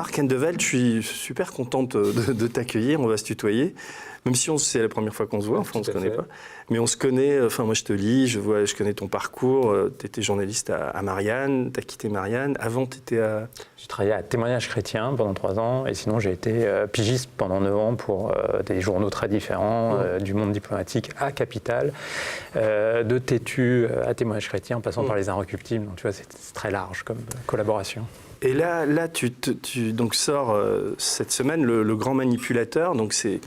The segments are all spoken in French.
Marc Endeveld, je suis super contente de t'accueillir, on va se tutoyer, même si c'est la première fois qu'on se voit, enfin on ne se connaît pas. Mais on se connaît, enfin moi je te lis, je connais ton parcours, tu étais journaliste à Marianne, tu as quitté Marianne, avant tu étais à... J'ai travaillé à Témoignage chrétien pendant 3 ans et sinon j'ai été pigiste pendant 9 ans pour des journaux très différents, du monde diplomatique à Capital, de Tétu à Témoignage chrétien en passant par les Inrecuptibles, donc tu vois c'est très large comme collaboration. Et là tu donc sors cette semaine le Grand Manipulateur, donc c'est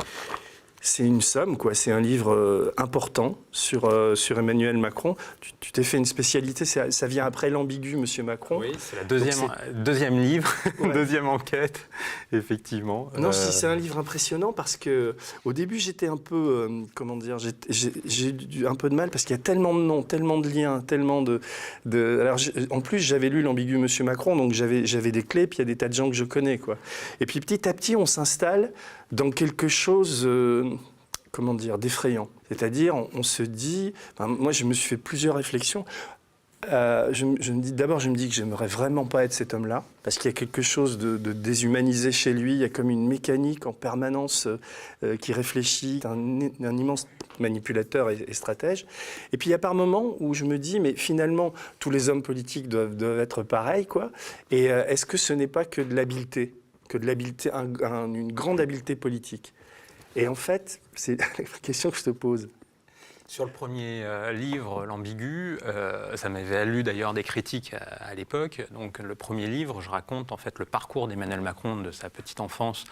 une somme, quoi. C'est un livre important sur Emmanuel Macron. Tu t'es fait une spécialité, ça vient après l'ambigu, Monsieur Macron. Oui, c'est la deuxième livre, ouais. Deuxième enquête, effectivement. Non, si c'est un livre impressionnant parce que au début j'étais un peu, comment dire, j'ai eu un peu de mal parce qu'il y a tellement de noms, tellement de liens, tellement de... Alors en plus j'avais lu l'ambigu Monsieur Macron, donc j'avais des clés, puis il y a des tas de gens que je connais, quoi. Et puis petit à petit on s'installe dans quelque chose, comment dire, d'effrayant. C'est-à-dire, on se dit, enfin, moi je me suis fait plusieurs réflexions. Je me dis que j'aimerais vraiment pas être cet homme-là, parce qu'il y a quelque chose de déshumanisé chez lui. Il y a comme une mécanique en permanence qui réfléchit, un immense manipulateur et stratège. Et puis il y a par moments où je me dis, mais finalement, tous les hommes politiques doivent être pareils, quoi. Et est-ce que ce n'est pas que de l'habileté, une grande habileté politique? Et en fait, c'est la question que je te pose. Sur le premier livre, L'Ambigu, ça m'avait valu d'ailleurs des critiques à l'époque. Donc le premier livre, je raconte en fait le parcours d'Emmanuel Macron de sa petite enfance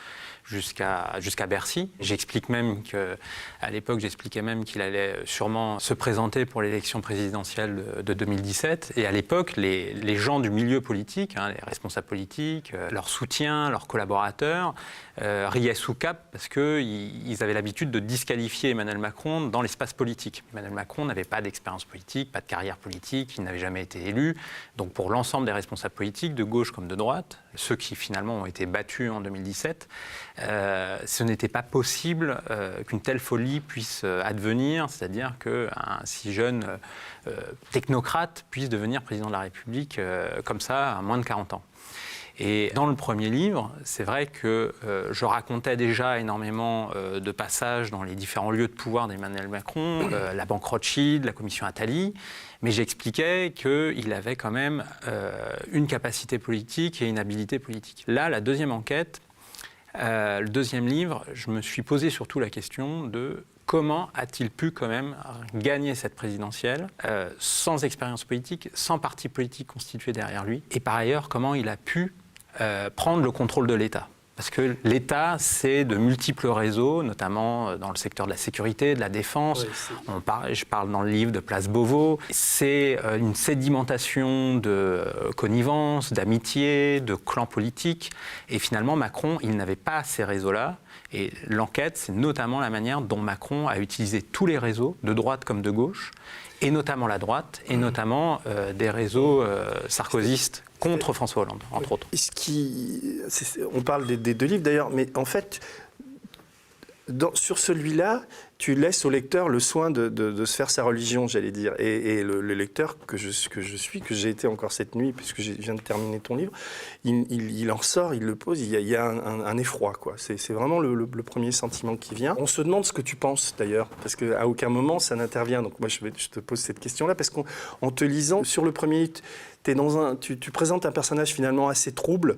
jusqu'à Bercy. J'explique même qu'à l'époque, j'expliquais même qu'il allait sûrement se présenter pour l'élection présidentielle de 2017. Et à l'époque, les gens du milieu politique, les responsables politiques, leurs soutiens, leurs collaborateurs, riaient sous cap parce qu'ils avaient l'habitude de disqualifier Emmanuel Macron dans l'espace politique. Emmanuel Macron n'avait pas d'expérience politique, pas de carrière politique, il n'avait jamais été élu. Donc pour l'ensemble des responsables politiques, de gauche comme de droite, ceux qui finalement ont été battus en 2017, ce n'était pas possible qu'une telle folie puisse advenir, c'est-à-dire qu'un si jeune technocrate puisse devenir président de la République comme ça à moins de 40 ans. Et dans le premier livre, c'est vrai que je racontais déjà énormément de passages dans les différents lieux de pouvoir d'Emmanuel Macron, la banque Rothschild, la commission Attali, mais j'expliquais qu'il avait quand même une capacité politique et une habileté politique. Là, la deuxième enquête, le deuxième livre, je me suis posé surtout la question de comment a-t-il pu quand même gagner cette présidentielle sans expérience politique, sans parti politique constitué derrière lui, et par ailleurs, comment il a pu prendre le contrôle de l'État. Parce que l'État, c'est de multiples réseaux, notamment dans le secteur de la sécurité, de la défense. Oui, je parle dans le livre de Place Beauvau. C'est une sédimentation de connivence, d'amitié, de clans politiques. Et finalement, Macron, il n'avait pas ces réseaux-là. Et l'enquête, c'est notamment la manière dont Macron a utilisé tous les réseaux, de droite comme de gauche, et notamment la droite, et notamment des réseaux sarkozystes contre François Hollande, entre autres. On parle des deux livres d'ailleurs, mais en fait, sur celui-là, tu laisses au lecteur le soin de se faire sa religion, j'allais dire. Et le lecteur que j'ai été encore cette nuit, puisque je viens de terminer ton livre, il en sort, il le pose, il y a un effroi, quoi. C'est vraiment le premier sentiment qui vient. On se demande ce que tu penses, d'ailleurs, parce qu'à aucun moment, ça n'intervient. Donc moi, je te pose cette question-là, parce qu'en te lisant, sur le premier livre, tu présentes un personnage finalement assez trouble,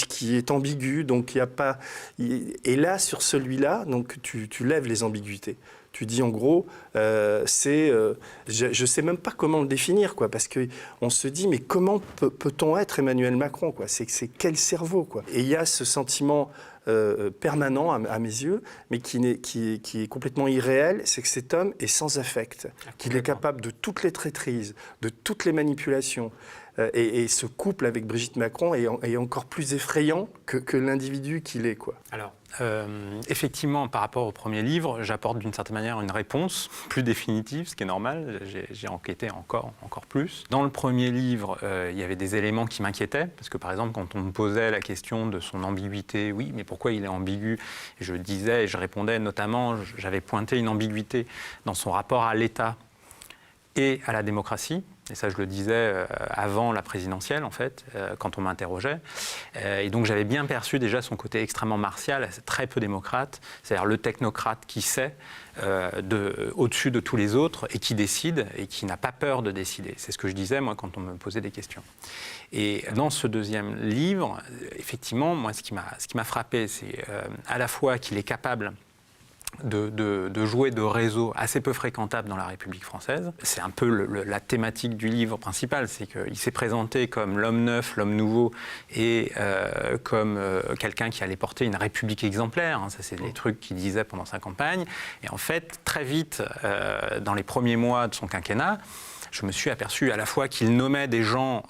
qui est ambigu, donc il n'y a pas... Et là, sur celui-là, donc tu lèves les ambiguïtés. Tu dis en gros, je ne sais même pas comment le définir, quoi, parce qu'on se dit, mais comment peut-on être Emmanuel Macron, quoi? C'est quel cerveau, quoi? Et il y a ce sentiment permanent à mes yeux, mais qui est complètement irréel, c'est que cet homme est sans affect, qu'il est capable de toutes les traîtrises, de toutes les manipulations. Et ce couple avec Brigitte Macron est encore plus effrayant que l'individu qu'il est, quoi. Alors, effectivement, par rapport au premier livre, j'apporte d'une certaine manière une réponse plus définitive, ce qui est normal. J'ai enquêté encore plus. Dans le premier livre, il y avait des éléments qui m'inquiétaient, parce que par exemple, quand on me posait la question de son ambiguïté, oui, mais pourquoi il est ambigu? Je disais et je répondais notamment, j'avais pointé une ambiguïté dans son rapport à l'État et à la démocratie. Et ça, je le disais avant la présidentielle, en fait, quand on m'interrogeait. Et donc, j'avais bien perçu déjà son côté extrêmement martial, très peu démocrate, c'est-à-dire le technocrate qui sait au-dessus de tous les autres et qui décide et qui n'a pas peur de décider. C'est ce que je disais, moi, quand on me posait des questions. Et dans ce deuxième livre, effectivement, moi, ce qui m'a frappé, c'est à la fois qu'il est capable de jouer de réseaux assez peu fréquentables dans la République française. C'est un peu la thématique du livre principal, c'est qu'il s'est présenté comme l'homme neuf, l'homme nouveau, et comme quelqu'un qui allait porter une République exemplaire. Ça, c'est des trucs qu'il disait pendant sa campagne. Et en fait, très vite, dans les premiers mois de son quinquennat, je me suis aperçu à la fois qu'il nommait des gens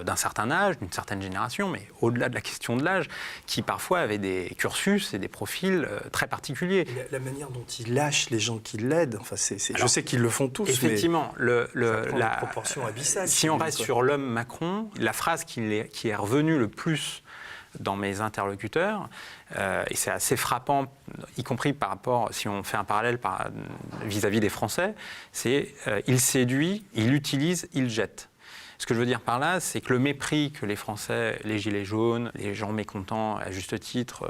d'un certain âge, d'une certaine génération, mais au-delà de la question de l'âge, qui parfois avaient des cursus et des profils très particuliers. La manière dont il lâche les gens qui l'aident, enfin, je sais qu'ils le font tous, effectivement, mais ça prend une proportion abyssale. Si on reste sur l'homme Macron, la phrase qui est revenue le plus dans mes interlocuteurs, et c'est assez frappant, y compris par rapport, si on fait un parallèle vis-à-vis des Français, c'est il séduit, il utilise, il jette. Ce que je veux dire par là, c'est que le mépris que les Français, les gilets jaunes, les gens mécontents, à juste titre,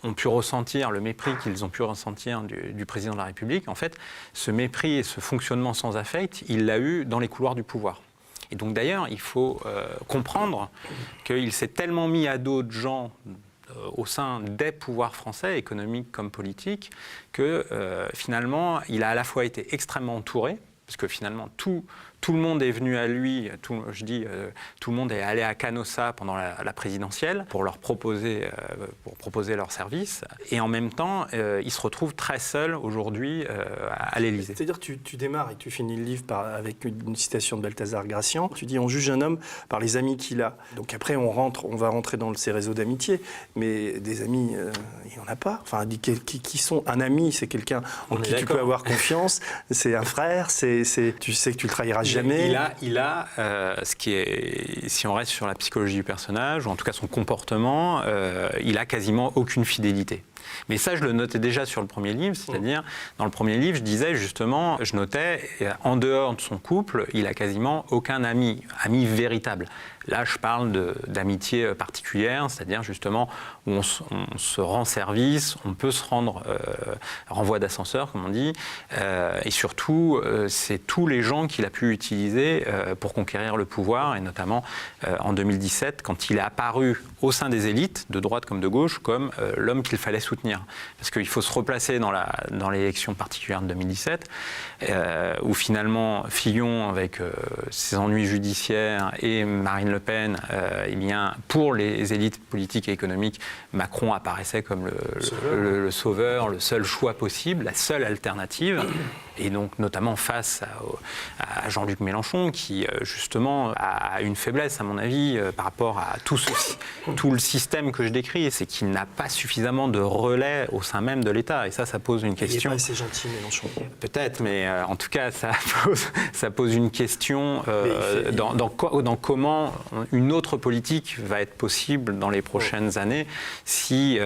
ont pu ressentir, le mépris qu'ils ont pu ressentir du président de la République, en fait, ce mépris et ce fonctionnement sans affect, il l'a eu dans les couloirs du pouvoir. Et donc d'ailleurs, il faut comprendre qu'il s'est tellement mis à dos de gens au sein des pouvoirs français, économiques comme politiques, que finalement, il a à la fois été extrêmement entouré, parce que finalement, tout le monde est venu à lui, tout le monde est allé à Canossa pendant la présidentielle pour proposer leurs services. Et en même temps, il se retrouve très seul aujourd'hui à l'Élysée. C'est-à-dire tu démarres et tu finis le livre avec une citation de Balthazar Gracian. Tu dis « On juge un homme par les amis qu'il a ». Donc après, on va rentrer dans ses réseaux d'amitié. Mais des amis, il n'y en a pas. Enfin, qui sont un ami, c'est quelqu'un en qui tu peux avoir confiance. C'est un frère, tu sais que tu le trahiras jamais. Il a ce qui est, si on reste sur la psychologie du personnage, ou en tout cas son comportement, il a quasiment aucune fidélité. Mais ça, je le notais déjà sur le premier livre, c'est-à-dire, dans le premier livre, je disais justement, je notais, en dehors de son couple, il a quasiment aucun ami véritable. Là, je parle d'amitié particulière, c'est-à-dire justement où on se rend service, on peut se rendre renvoi d'ascenseur, comme on dit, et surtout, c'est tous les gens qu'il a pu utiliser pour conquérir le pouvoir, et notamment en 2017, quand il est apparu au sein des élites, de droite comme de gauche, comme l'homme qu'il fallait soutenir. Parce qu'il faut se replacer dans l'élection particulière de 2017, où finalement Fillon, avec ses ennuis judiciaires, et Marine Le Pen, eh bien, pour les élites politiques et économiques, Macron apparaissait comme le sauveur, le seul choix possible, la seule alternative. Et donc notamment face à Jean-Luc Mélenchon, qui justement a une faiblesse, à mon avis, par rapport à tout le système que je décris, c'est qu'il n'a pas suffisamment de relais au sein même de l'État. Et ça pose une question. Il n'est pas assez gentil, Mélenchon. Peut-être, mais en tout cas, ça pose une question dans comment une autre politique va être possible dans les prochaines années s'il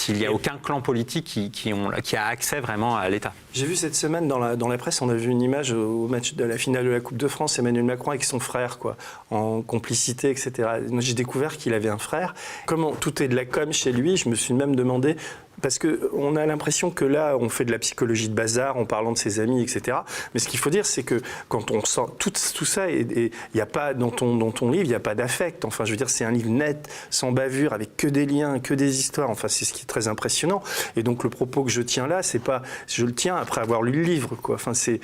n'y a aucun clan politique qui a accès vraiment à l'État. J'ai vu cette semaine dans la presse, on a vu une image au match de la finale de la Coupe de France, Emmanuel Macron avec son frère, quoi, en complicité, etc. Moi, j'ai découvert qu'il avait un frère. Comment tout est de la com chez lui, je me suis même demandé, parce qu'on a l'impression que là, on fait de la psychologie de bazar en parlant de ses amis, etc. Mais ce qu'il faut dire, c'est que quand on sent tout ça, il n'y a pas, dans ton livre, il n'y a pas d'affect. Enfin, je veux dire, c'est un livre net, sans bavure, avec que des liens, que des histoires. Enfin, c'est ce qui est très impressionnant. Et donc, le propos que je tiens là, c'est pas, je le tiens après avoir lu le livre, quoi. Enfin, c'est...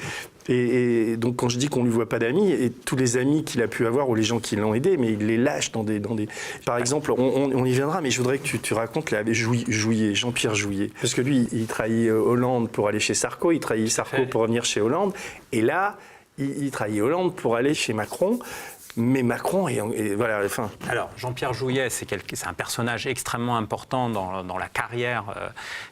Et donc, quand je dis qu'on ne lui voit pas d'amis, et tous les amis qu'il a pu avoir ou les gens qui l'ont aidé, mais il les lâche dans des... Par exemple, on y viendra, mais je voudrais que tu racontes Jean-Pierre Jouyet. Parce que lui, il trahit Hollande pour aller chez Sarko, il trahit Sarko pour revenir chez Hollande. Et là, il trahit Hollande pour aller chez Macron. Mais Macron et voilà, enfin. Alors, Jean-Pierre Jouyet, c'est un personnage extrêmement important dans la carrière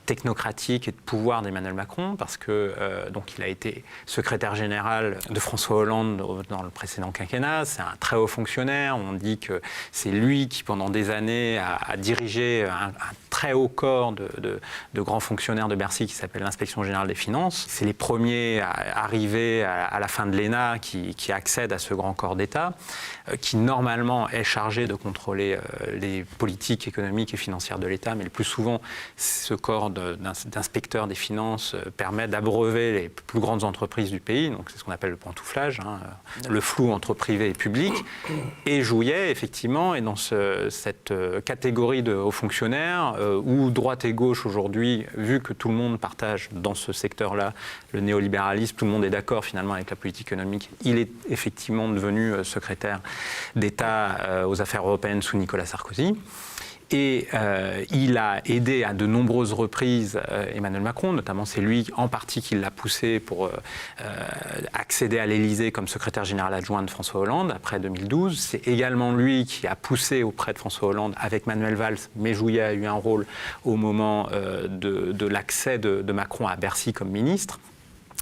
technocratique et de pouvoir d'Emmanuel Macron, parce que donc il a été secrétaire général de François Hollande dans le précédent quinquennat. C'est un très haut fonctionnaire. On dit que c'est lui qui, pendant des années, a dirigé un très haut corps de grands fonctionnaires de Bercy qui s'appelle l'Inspection générale des finances. C'est les premiers à arriver à la fin de l'ENA qui accèdent à ce grand corps d'État, qui normalement est chargé de contrôler les politiques économiques et financières de l'État, mais le plus souvent, ce corps d'inspecteurs des finances permet d'abreuver les plus grandes entreprises du pays, donc c'est ce qu'on appelle le pantouflage, le flou entre privé et public. Et Jouyet, effectivement, est dans cette catégorie de hauts fonctionnaires où droite et gauche aujourd'hui, vu que tout le monde partage dans ce secteur-là le néolibéralisme, tout le monde est d'accord finalement avec la politique économique, il est effectivement devenu secrétaire d'État aux affaires européennes sous Nicolas Sarkozy. Et il a aidé à de nombreuses reprises Emmanuel Macron, notamment c'est lui en partie qui l'a poussé pour accéder à l'Élysée comme secrétaire général adjoint de François Hollande après 2012. C'est également lui qui a poussé auprès de François Hollande avec Manuel Valls, mais Jouyet a eu un rôle au moment de l'accès de Macron à Bercy comme ministre.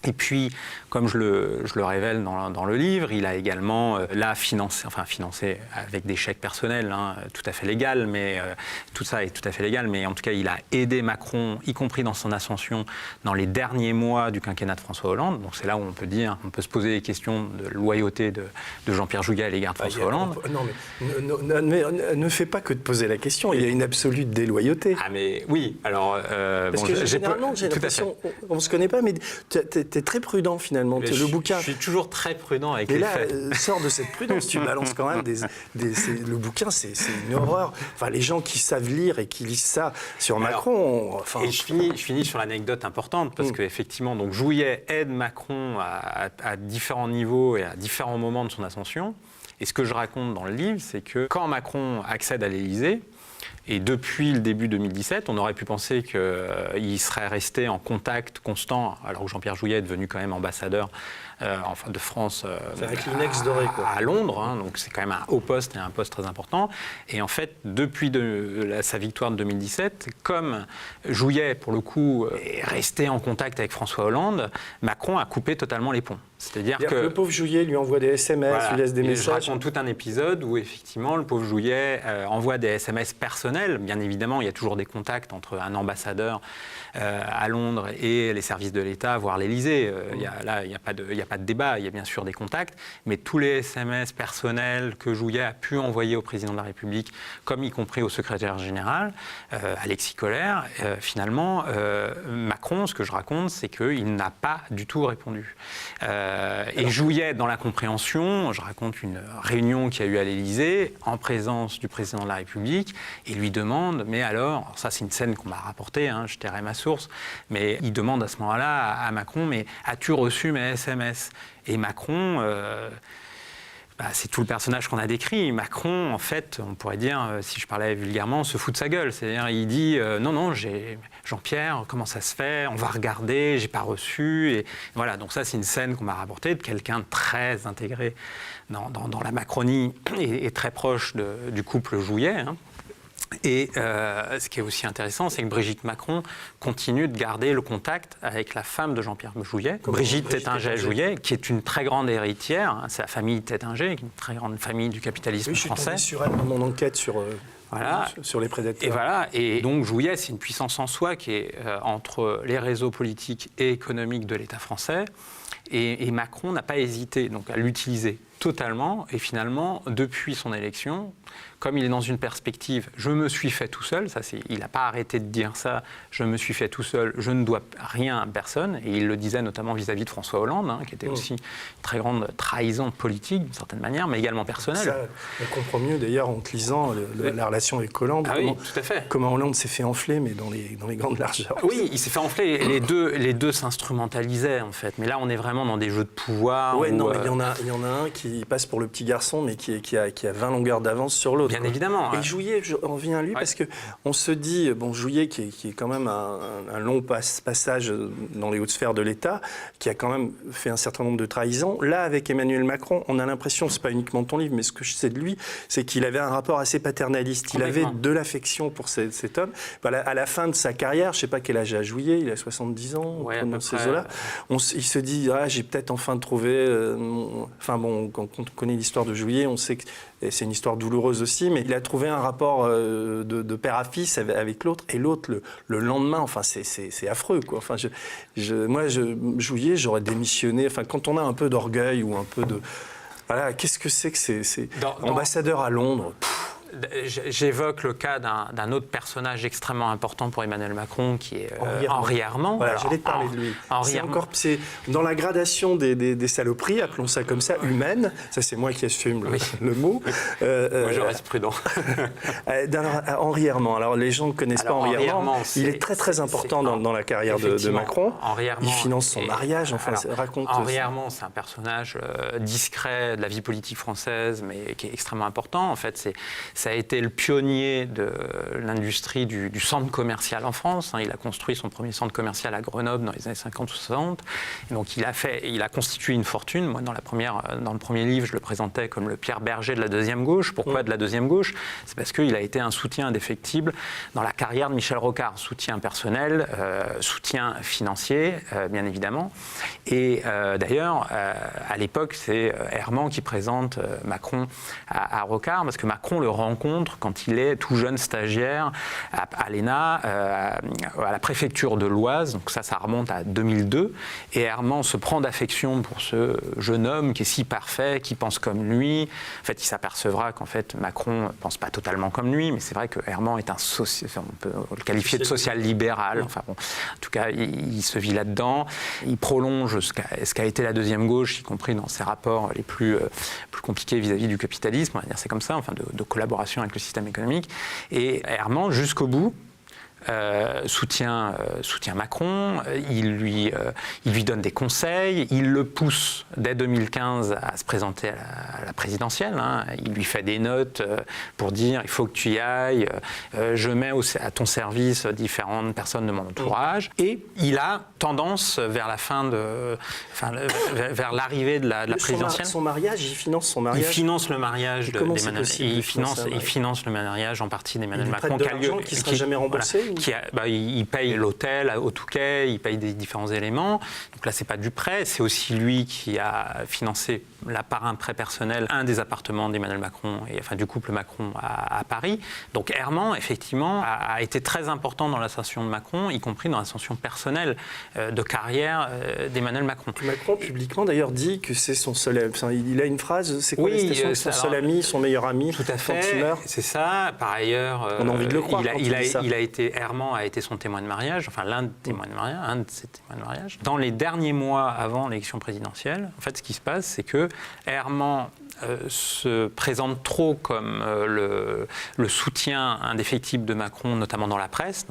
Et puis, comme je le révèle dans le livre, il a également financé avec des chèques personnels, tout à fait légal, mais tout ça est tout à fait légal, mais en tout cas, il a aidé Macron, y compris dans son ascension, dans les derniers mois du quinquennat de François Hollande. Donc c'est là où on peut se poser des questions de loyauté de Jean-Pierre Jouyet à l'égard de François Hollande. Non, mais ne fais pas que de poser la question, il y a une absolue déloyauté. Ah mais oui, alors... Parce que généralement, j'ai l'impression, on ne se connaît pas, mais tu es très prudent finalement. Le bouquin. Je suis toujours très prudent avec les faits. Et là, sors de cette prudence, tu balances quand même le bouquin, c'est une horreur. Enfin, les gens qui savent lire et qui lisent ça sur Macron... Et je finis sur l'anecdote importante, parce qu'effectivement, donc Jouyet aide Macron à différents niveaux et à différents moments de son ascension. Et ce que je raconte dans le livre, c'est que quand Macron accède à l'Élysée, et depuis le début 2017, on aurait pu penser qu'il serait resté en contact constant, alors que Jean-Pierre Jouyet est devenu quand même ambassadeur de France à Londres, donc c'est quand même un haut poste et un poste très important. Et en fait, depuis sa victoire de 2017, comme Jouyet, pour le coup, est resté en contact avec François Hollande, Macron a coupé totalement les ponts. C'est-à-dire que le pauvre Jouyet lui envoie des SMS, lui laisse des messages. Je raconte tout un épisode où effectivement le pauvre Jouyet envoie des SMS personnels. Bien évidemment, il y a toujours des contacts entre un ambassadeur à Londres et les services de l'État, voire l'Élysée. Il n'y a pas de débat, il y a bien sûr des contacts, mais tous les SMS personnels que Jouyet a pu envoyer au président de la République, comme y compris au secrétaire général, Alexis Kohler, finalement, Macron, ce que je raconte, c'est qu'il n'a pas du tout répondu. Et Jouyet, dans la compréhension, je raconte une réunion qu'il y a eu à l'Élysée, en présence du président de la République, et lui demande, mais alors ça c'est une scène qu'on m'a rapportée, je tairai ma source, mais il demande à ce moment-là à Macron, mais as-tu reçu mes SMS ? Et Macron... c'est tout le personnage qu'on a décrit. Macron, en fait, on pourrait dire, si je parlais vulgairement, se fout de sa gueule. C'est-à-dire, il dit non, Jean-Pierre, comment ça se fait ? On va regarder, j'ai pas reçu. Et voilà, donc ça, c'est une scène qu'on m'a rapportée de quelqu'un de très intégré dans la Macronie et très proche du couple Jouyet. Et ce qui est aussi intéressant, c'est que Brigitte Macron continue de garder le contact avec la femme de Jean-Pierre Jouyet, Brigitte Tettinger-Jouyet, qui est une très grande héritière. C'est la famille Tettinger, une très grande famille du capitalisme français. Je suis tombé sur elle dans mon enquête sur les prédateurs. Et voilà. Et donc Jouyet, c'est une puissance en soi qui est entre les réseaux politiques et économiques de l'État français. Et Macron n'a pas hésité donc, à l'utiliser totalement. Et finalement, depuis son élection, comme il est dans une perspective « je me suis fait tout seul », il n'a pas arrêté de dire ça, « je me suis fait tout seul, je ne dois rien à personne », et il le disait notamment vis-à-vis de François Hollande, qui était aussi une très grande trahison politique, d'une certaine manière, mais également personnelle. Ça, on comprend mieux d'ailleurs en te lisant la relation avec Hollande, tout à fait. Comment Hollande s'est fait enfler, mais dans les grandes largeurs. Oui, il s'est fait enfler, les deux s'instrumentalisaient en fait, mais là on est vraiment dans des jeux de pouvoir. Ouais, non, mais il y en a un qui qui passe pour le petit garçon, mais qui a 20 longueurs d'avance sur l'autre. Bien évidemment. Et Jouillet, on vient à lui parce qu'on se dit, Jouillet qui est quand même un long passage dans les hautes sphères de l'État, qui a quand même fait un certain nombre de trahisons. Là, avec Emmanuel Macron, on a l'impression, c'est pas uniquement ton livre, mais ce que je sais de lui, c'est qu'il avait un rapport assez paternaliste. Il avait de l'affection pour cet homme. À la fin de sa carrière, je sais pas quel âge a Jouillet, il a 70 ans, dans ces eaux-là. Il se dit, j'ai peut-être enfin trouvé... quand on connaît l'histoire de Jouillet, on sait que c'est une histoire douloureuse aussi, mais il a trouvé un rapport de père à fils avec l'autre, et l'autre, le lendemain, c'est affreux, quoi. Moi, Jouillet, j'aurais démissionné. Quand on a un peu d'orgueil ou un peu de... Voilà, qu'est-ce que c'est que c'est ambassadeur à Londres. J'évoque le cas d'un autre personnage extrêmement important pour Emmanuel Macron, qui est Henri Armand. Voilà, j'allais te parler de lui. C'est dans la gradation des saloperies, appelons ça comme ça, humaines. Ça, c'est moi qui assume le mot. Moi, je reste prudent. Henri Armand. Alors, les gens ne connaissent pas Henri Armand. Il est très, très important dans la carrière de Macron. Il finance son mariage. Raconte. Henri Armand, c'est un personnage discret de la vie politique française, mais qui est extrêmement important. En fait, ça a été le pionnier de l'industrie du centre commercial en France. Il a construit son premier centre commercial à Grenoble dans les années 50 ou 60. Et donc il a constitué une fortune. Moi, dans le premier livre, je le présentais comme le Pierre Berger de la deuxième gauche. Pourquoi de la deuxième gauche? C'est parce qu'il a été un soutien indéfectible dans la carrière de Michel Rocard. Soutien personnel, soutien financier, bien évidemment. Et d'ailleurs, à l'époque, c'est Herman qui présente Macron à Rocard, parce que Macron le rencontre quand il est tout jeune stagiaire à l'ENA, à la préfecture de l'Oise. Donc ça remonte à 2002. Et Herman se prend d'affection pour ce jeune homme qui est si parfait, qui pense comme lui. En fait, il s'apercevra qu'en fait, Macron ne pense pas totalement comme lui, mais c'est vrai que Herman est on peut le qualifier de social-libéral. En tout cas, il se vit là-dedans. Il prolonge ce qu'a été la deuxième gauche, y compris dans ses rapports les plus compliqués vis-à-vis du capitalisme, on va dire c'est comme ça, de collaboration avec le système économique. Et Herman, jusqu'au bout, soutient Macron, il lui donne des conseils, il le pousse dès 2015 à se présenter à la présidentielle. Il lui fait des notes pour dire il faut que tu y ailles, je mets à ton service différentes personnes de mon entourage. Et il a tendance vers l'arrivée de la présidentielle. Son mariage, il finance son mariage. Il finance le mariage d'Emmanuel. Il finance le mariage en partie d'Emmanuel Macron. Qui ne sera jamais remboursé. Il paye l'hôtel au Touquet, il paye des différents éléments. Donc là, c'est pas du prêt, c'est aussi lui qui a financé par un prêt personnel un des appartements d'Emmanuel Macron et du couple Macron à Paris. Donc Herman, effectivement, a été très important dans l'ascension de Macron, y compris dans l'ascension personnelle de carrière d'Emmanuel Macron. Macron, publiquement, d'ailleurs, dit que c'est son seul ami. Il a une phrase, c'est quoi son seul ami, son meilleur ami, tout à fait, c'est ça. Par ailleurs, on a envie de le croire. Herman a été son témoin de mariage, un de ses témoins de mariage. Dans les derniers mois avant l'élection présidentielle, en fait, ce qui se passe, c'est que Herman se présente trop comme le soutien indéfectible de Macron, notamment dans la presse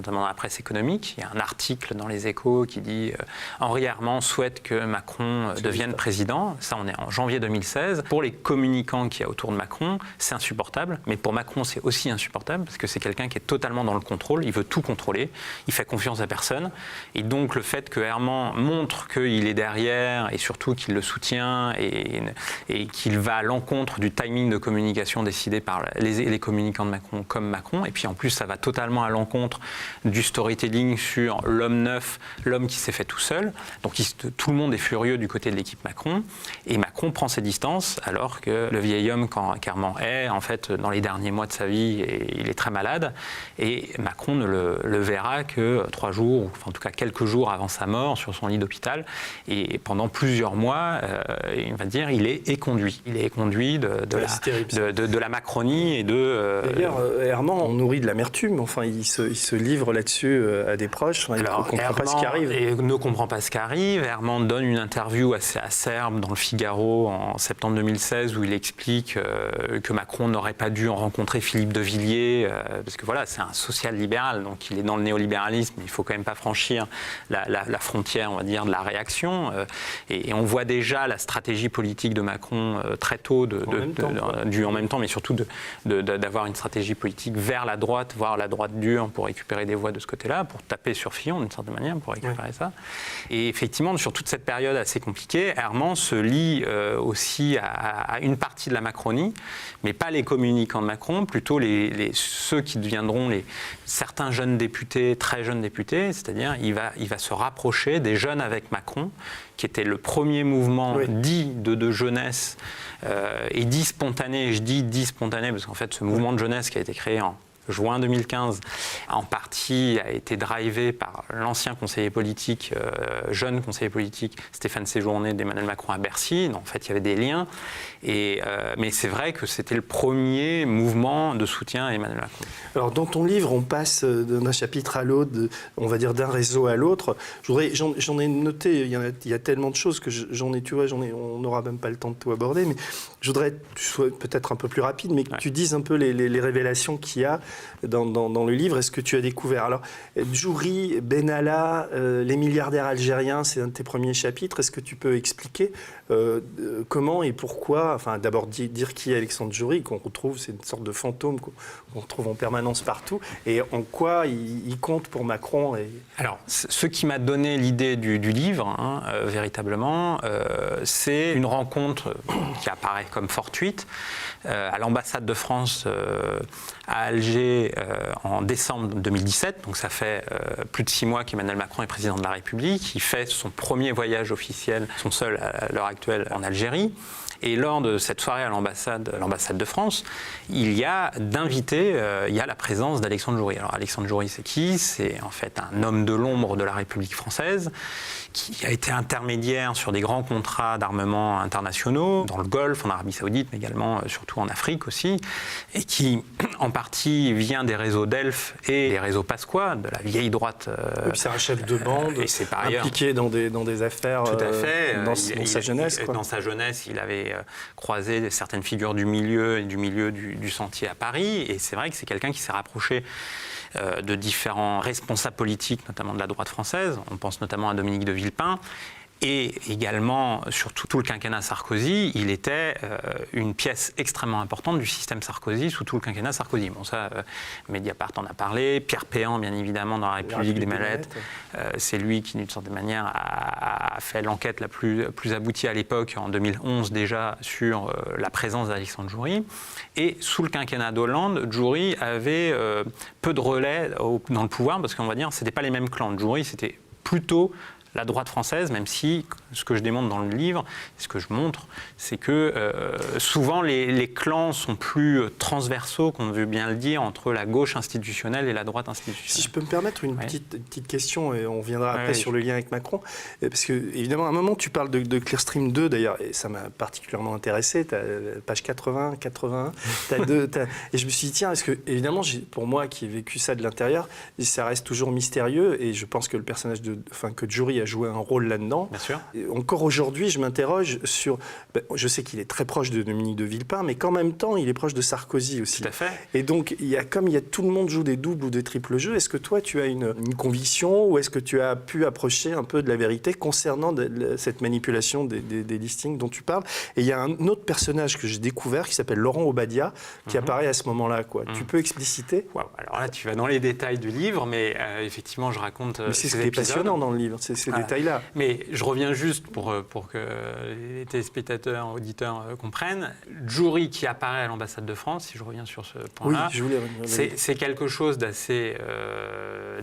économique. Il y a un article dans Les Échos qui dit Henri Herman souhaite que Macron devienne président. Ça, on est en janvier 2016. Pour les communicants qu'il y a autour de Macron, c'est insupportable. Mais pour Macron, c'est aussi insupportable parce que c'est quelqu'un qui est totalement dans le contrôle. Il veut tout contrôler. Il fait confiance à personne. Et donc, le fait que Herman montre qu'il est derrière et surtout qu'il le soutient et qu'il va à l'encontre du timing de communication décidé par les communicants de Macron comme Macron. Et puis en plus, ça va totalement à l'encontre du storytelling sur l'homme neuf, l'homme qui s'est fait tout seul. Donc tout le monde est furieux du côté de l'équipe Macron. Et Macron prend ses distances alors que le vieil homme qu'Herman est, en fait, dans les derniers mois de sa vie, il est très malade. Et Macron ne le verra que 3 jours, ou en tout cas quelques jours avant sa mort, sur son lit d'hôpital. Et pendant plusieurs mois, on va dire, il est éconduit. Il est éconduit de la Macronie et de... D'ailleurs, Herman, on nourrit de l'amertume. Enfin, il se livre là-dessus à des proches. Il ne comprend pas ce qui arrive. Et ne comprend pas ce qui arrive. Herman donne une interview assez acerbe dans le Figaro en septembre 2016 où il explique que Macron n'aurait pas dû rencontrer Philippe de Villiers parce que voilà, c'est un social-libéral. Donc donc il est dans le néolibéralisme, il ne faut quand même pas franchir la frontière, on va dire, de la réaction. Et on voit déjà la stratégie politique de Macron très tôt, en même temps, mais surtout d'avoir une stratégie politique vers la droite, voire la droite dure, pour récupérer des voix de ce côté-là, pour taper sur Fillon d'une certaine manière, pour récupérer ça. Et effectivement, sur toute cette période assez compliquée, Herman se lie aussi à une partie de la Macronie, mais pas les communicants de Macron, plutôt ceux qui deviendront certains jeunes députés, très jeunes députés, c'est-à-dire il va se rapprocher des jeunes avec Macron, qui était le premier mouvement dit de jeunesse et dit spontané. Je dis dit spontané parce qu'en fait, ce mouvement de jeunesse qui a été créé en juin 2015, en partie a été drivé par l'ancien conseiller politique, jeune conseiller politique, Stéphane Séjourné d'Emmanuel Macron à Bercy. Donc, en fait, il y avait des liens. Mais c'est vrai que c'était le premier mouvement de soutien à Emmanuel Macron. Alors, dans ton livre, on passe d'un chapitre à l'autre, on va dire d'un réseau à l'autre. J'en ai noté, il y a tellement de choses que on n'aura même pas le temps de tout aborder, mais je voudrais que tu sois peut-être un peu plus rapide, mais que tu dises un peu les révélations qu'il y a dans le livre. Est-ce que tu as découvert? Alors, Djouri, Benalla, les milliardaires algériens, c'est un de tes premiers chapitres. Est-ce que tu peux expliquer comment et pourquoi, enfin d'abord dire qui est Alexandre Djouri, qu'on retrouve, c'est une sorte de fantôme qu'on retrouve en permanence partout, et en quoi il compte pour Macron Alors, ce qui m'a donné l'idée du livre, véritablement, c'est une rencontre qui apparaît comme fortuite à l'ambassade de France à Alger en décembre 2017, donc ça fait plus de 6 mois qu'Emmanuel Macron est président de la République. Il fait son premier voyage officiel, son seul à l'heure actuelle, en Algérie. Et lors de cette soirée à l'ambassade de France, il y a d'invités, il y a la présence d'Alexandre Djouri. Alors Alexandre Djouri, c'est qui? C'est en fait un homme de l'ombre de la République française qui a été intermédiaire sur des grands contrats d'armement internationaux, dans le Golfe, en Arabie Saoudite, mais également surtout en Afrique aussi, et qui en partie vient des réseaux Delf et des réseaux Pasqua, de la vieille droite. Et puis c'est un chef de bande, et c'est par ailleurs impliqué dans des affaires. Tout à fait. Dans sa jeunesse. Dans sa jeunesse, il avait croisé certaines figures du milieu du sentier à Paris, et c'est vrai que c'est quelqu'un qui s'est rapproché de différents responsables politiques, notamment de la droite française. On pense notamment à Dominique de Villepin. Et également, sur tout le quinquennat Sarkozy, il était une pièce extrêmement importante du système Sarkozy sous tout le quinquennat Sarkozy. Bon, ça, Mediapart en a parlé. Pierre Péan, bien évidemment, dans la République des Mallettes. C'est lui qui, d'une certaine manière, a fait l'enquête la plus aboutie à l'époque, en 2011 déjà, sur la présence d'Alexandre Djouri. Et sous le quinquennat d'Hollande, Djouri avait peu de relais dans le pouvoir, parce qu'on va dire que ce n'étaient pas les mêmes clans. Djouri, c'était plutôt la droite française, même si ce que je démontre dans le livre, ce que je montre, c'est que souvent les clans sont plus transversaux, qu'on veut bien le dire, entre la gauche institutionnelle et la droite institutionnelle. Si je peux me permettre une petite question, et on reviendra après sur le lien avec Macron, parce que évidemment, à un moment, tu parles de Clearstream 2, d'ailleurs, et ça m'a particulièrement intéressé, tu as page 80, 81, et je me suis dit, tiens, est-ce que, évidemment, pour moi qui ai vécu ça de l'intérieur, ça reste toujours mystérieux, et je pense que le personnage que Djouri a joué un rôle là-dedans. Bien sûr. Et encore aujourd'hui, je m'interroge sur... je sais qu'il est très proche de Dominique de Villepin, mais qu'en même temps, il est proche de Sarkozy aussi. Tout à fait. Et donc, tout le monde joue des doubles ou des triples jeux, est-ce que toi, tu as une conviction, ou est-ce que tu as pu approcher un peu de la vérité concernant cette manipulation des listings dont tu parles? Et il y a un autre personnage que j'ai découvert qui s'appelle Laurent Obadia, qui apparaît à ce moment-là. Tu peux expliciter? Alors là, tu vas dans les détails du livre, mais effectivement, je raconte... Mais c'est ce qui est passionnant dans le livre, c'est ces détails-là. Mais je reviens juste pour que les téléspectateurs, auditeurs comprennent. Djouri qui apparaît à l'ambassade de France, si je reviens sur ce point-là, c'est quelque chose d'assez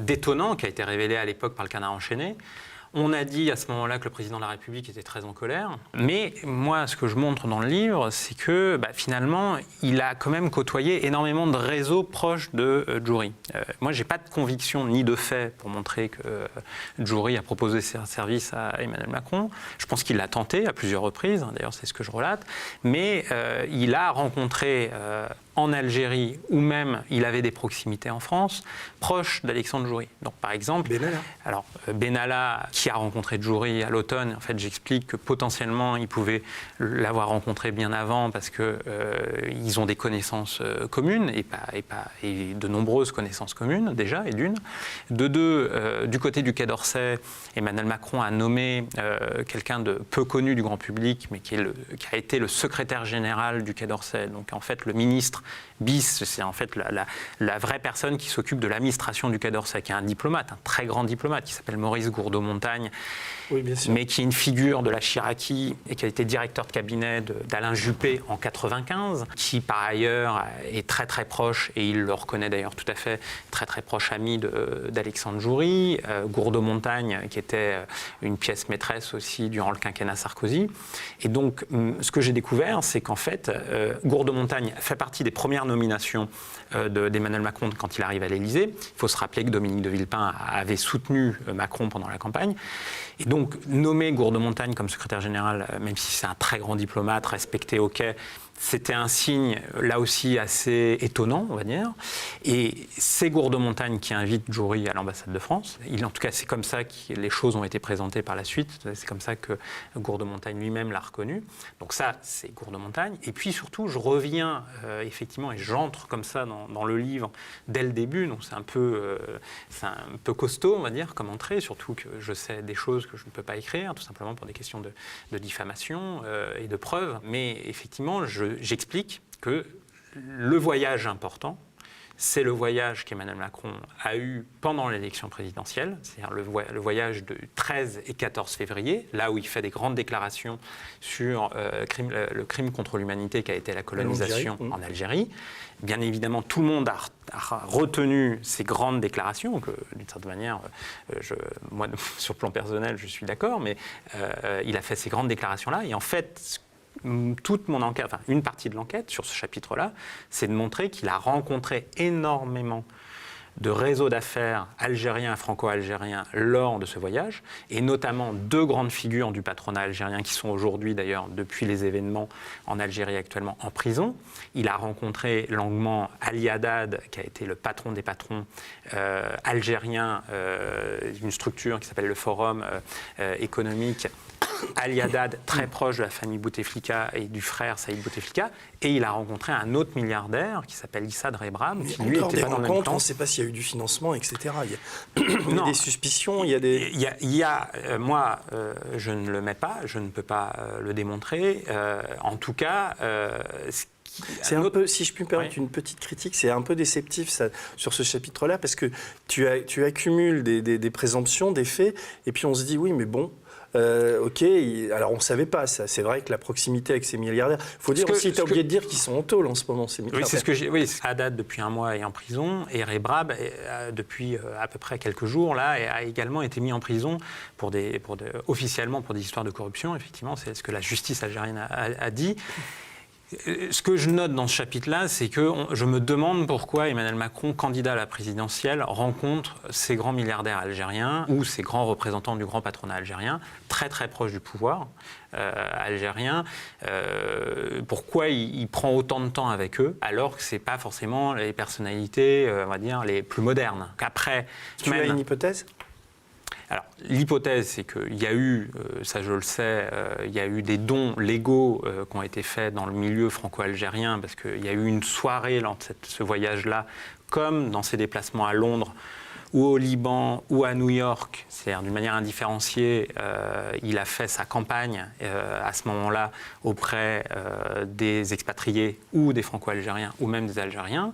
détonnant qui a été révélé à l'époque par le Canard enchaîné. On a dit à ce moment-là que le président de la République était très en colère. Mais moi, ce que je montre dans le livre, c'est que finalement, il a quand même côtoyé énormément de réseaux proches de Djouri. Moi, je n'ai pas de conviction ni de fait pour montrer que Djouri a proposé ses services à Emmanuel Macron. Je pense qu'il l'a tenté à plusieurs reprises. D'ailleurs, c'est ce que je relate. Mais il a rencontré en Algérie, ou même il avait des proximités en France, proches d'Alexandre Djouri. Donc par exemple, Benalla, qui a rencontré Djouri à l'automne, en fait j'explique que potentiellement il pouvait l'avoir rencontré bien avant parce qu'ils ont des connaissances communes, et de nombreuses connaissances communes déjà, et d'une. De deux, du côté du Quai d'Orsay, Emmanuel Macron a nommé quelqu'un de peu connu du grand public, mais qui a été le secrétaire général du Quai d'Orsay. Donc en fait, le ministre BIS, c'est en fait la vraie personne qui s'occupe de l'administration du Quai d'Orsay, qui est un diplomate, un très grand diplomate, qui s'appelle Maurice Gourdeau-Montagne, mais qui est une figure de la Chiraki et qui a été directeur de cabinet d'Alain Juppé en 1995, qui par ailleurs est très très proche, et il le reconnaît d'ailleurs tout à fait, très très proche ami d'Alexandre Djouri, Gourdeau-Montagne qui était une pièce maîtresse aussi durant le quinquennat Sarkozy. Et donc ce que j'ai découvert, c'est qu'en fait Gourdeau-Montagne fait partie des premières nominations d'Emmanuel Macron quand il arrive à l'Élysée. Il faut se rappeler que Dominique de Villepin avait soutenu Macron pendant la campagne. Et donc, nommer Gourdeau-Montagne comme secrétaire général, même si c'est un très grand diplomate, respecté au Quai, c'était un signe, là aussi, assez étonnant, on va dire. Et c'est Gourdeau-Montagne qui invite Djouri à l'ambassade de France. En tout cas, c'est comme ça que les choses ont été présentées par la suite. C'est comme ça que Gourdeau-Montagne lui-même l'a reconnu. Donc ça, c'est Gourdeau-Montagne. Et puis surtout, je reviens, effectivement, et j'entre comme ça dans le livre dès le début. Donc c'est un peu costaud, on va dire, comme entrée. Surtout que je sais des choses que je ne peux pas écrire, tout simplement pour des questions de diffamation et de preuves. Mais effectivement, j'explique que le voyage important, c'est le voyage qu'Emmanuel Macron a eu pendant l'élection présidentielle, c'est-à-dire le voyage de 13 et 14 février, là où il fait des grandes déclarations sur le crime contre l'humanité qu'a été la colonisation en Algérie. Bien évidemment, tout le monde a retenu ces grandes déclarations, que d'une certaine manière, moi, sur le plan personnel, je suis d'accord, mais il a fait ces grandes déclarations-là, et en fait, toute mon enquête, enfin une partie de l'enquête sur ce chapitre-là, c'est de montrer qu'il a rencontré énormément de réseaux d'affaires algériens et franco-algériens lors de ce voyage, et notamment deux grandes figures du patronat algérien qui sont aujourd'hui d'ailleurs, depuis les événements en Algérie actuellement, en prison. Il a rencontré longuement Ali Haddad, qui a été le patron des patrons algériens, d'une structure qui s'appelle le Forum économique. Ali Haddad, très proche de la famille Bouteflika et du frère Saïd Bouteflika, et il a rencontré un autre milliardaire qui s'appelle Issa Rebrab, qui lui était pas dans le même temps. On ne sait pas s'il y a eu du financement, etc. Il y a des suspicions, il y a des... Moi, je ne le mets pas, je ne peux pas le démontrer. En tout cas... C'est un peu, si je puis me permettre une petite critique, c'est un peu déceptif ça, sur ce chapitre-là, parce que tu accumules des présomptions, des faits, et puis on se dit, oui, mais bon... ok, alors on ne savait pas ça. C'est vrai que la proximité avec ces milliardaires. Il faut dire aussi, tu as oublié de dire qu'ils sont en tôle en ce moment, ces milliardaires. Oui, c'est ce que j'ai. Oui, Haddad depuis un mois est en prison, et Rebrab depuis à peu près quelques jours là a également été mis en prison officiellement pour des histoires de corruption. Effectivement, c'est ce que la justice algérienne a dit. Ce que je note dans ce chapitre-là, c'est que je me demande pourquoi Emmanuel Macron, candidat à la présidentielle, rencontre ces grands milliardaires algériens ou ces grands représentants du grand patronat algérien, très très proches du pouvoir algérien. Pourquoi il prend autant de temps avec eux, alors que ce n'est pas forcément les personnalités, on va dire, les plus modernes. Après, tu as une hypothèse ? Alors, l'hypothèse, c'est qu'il y a eu, ça je le sais, il y a eu des dons légaux qui ont été faits dans le milieu franco-algérien, parce qu'il y a eu une soirée lors de ce voyage-là, comme dans ses déplacements à Londres, ou au Liban, ou à New York, c'est-à-dire d'une manière indifférenciée, il a fait sa campagne à ce moment-là auprès des expatriés ou des franco-algériens ou même des Algériens,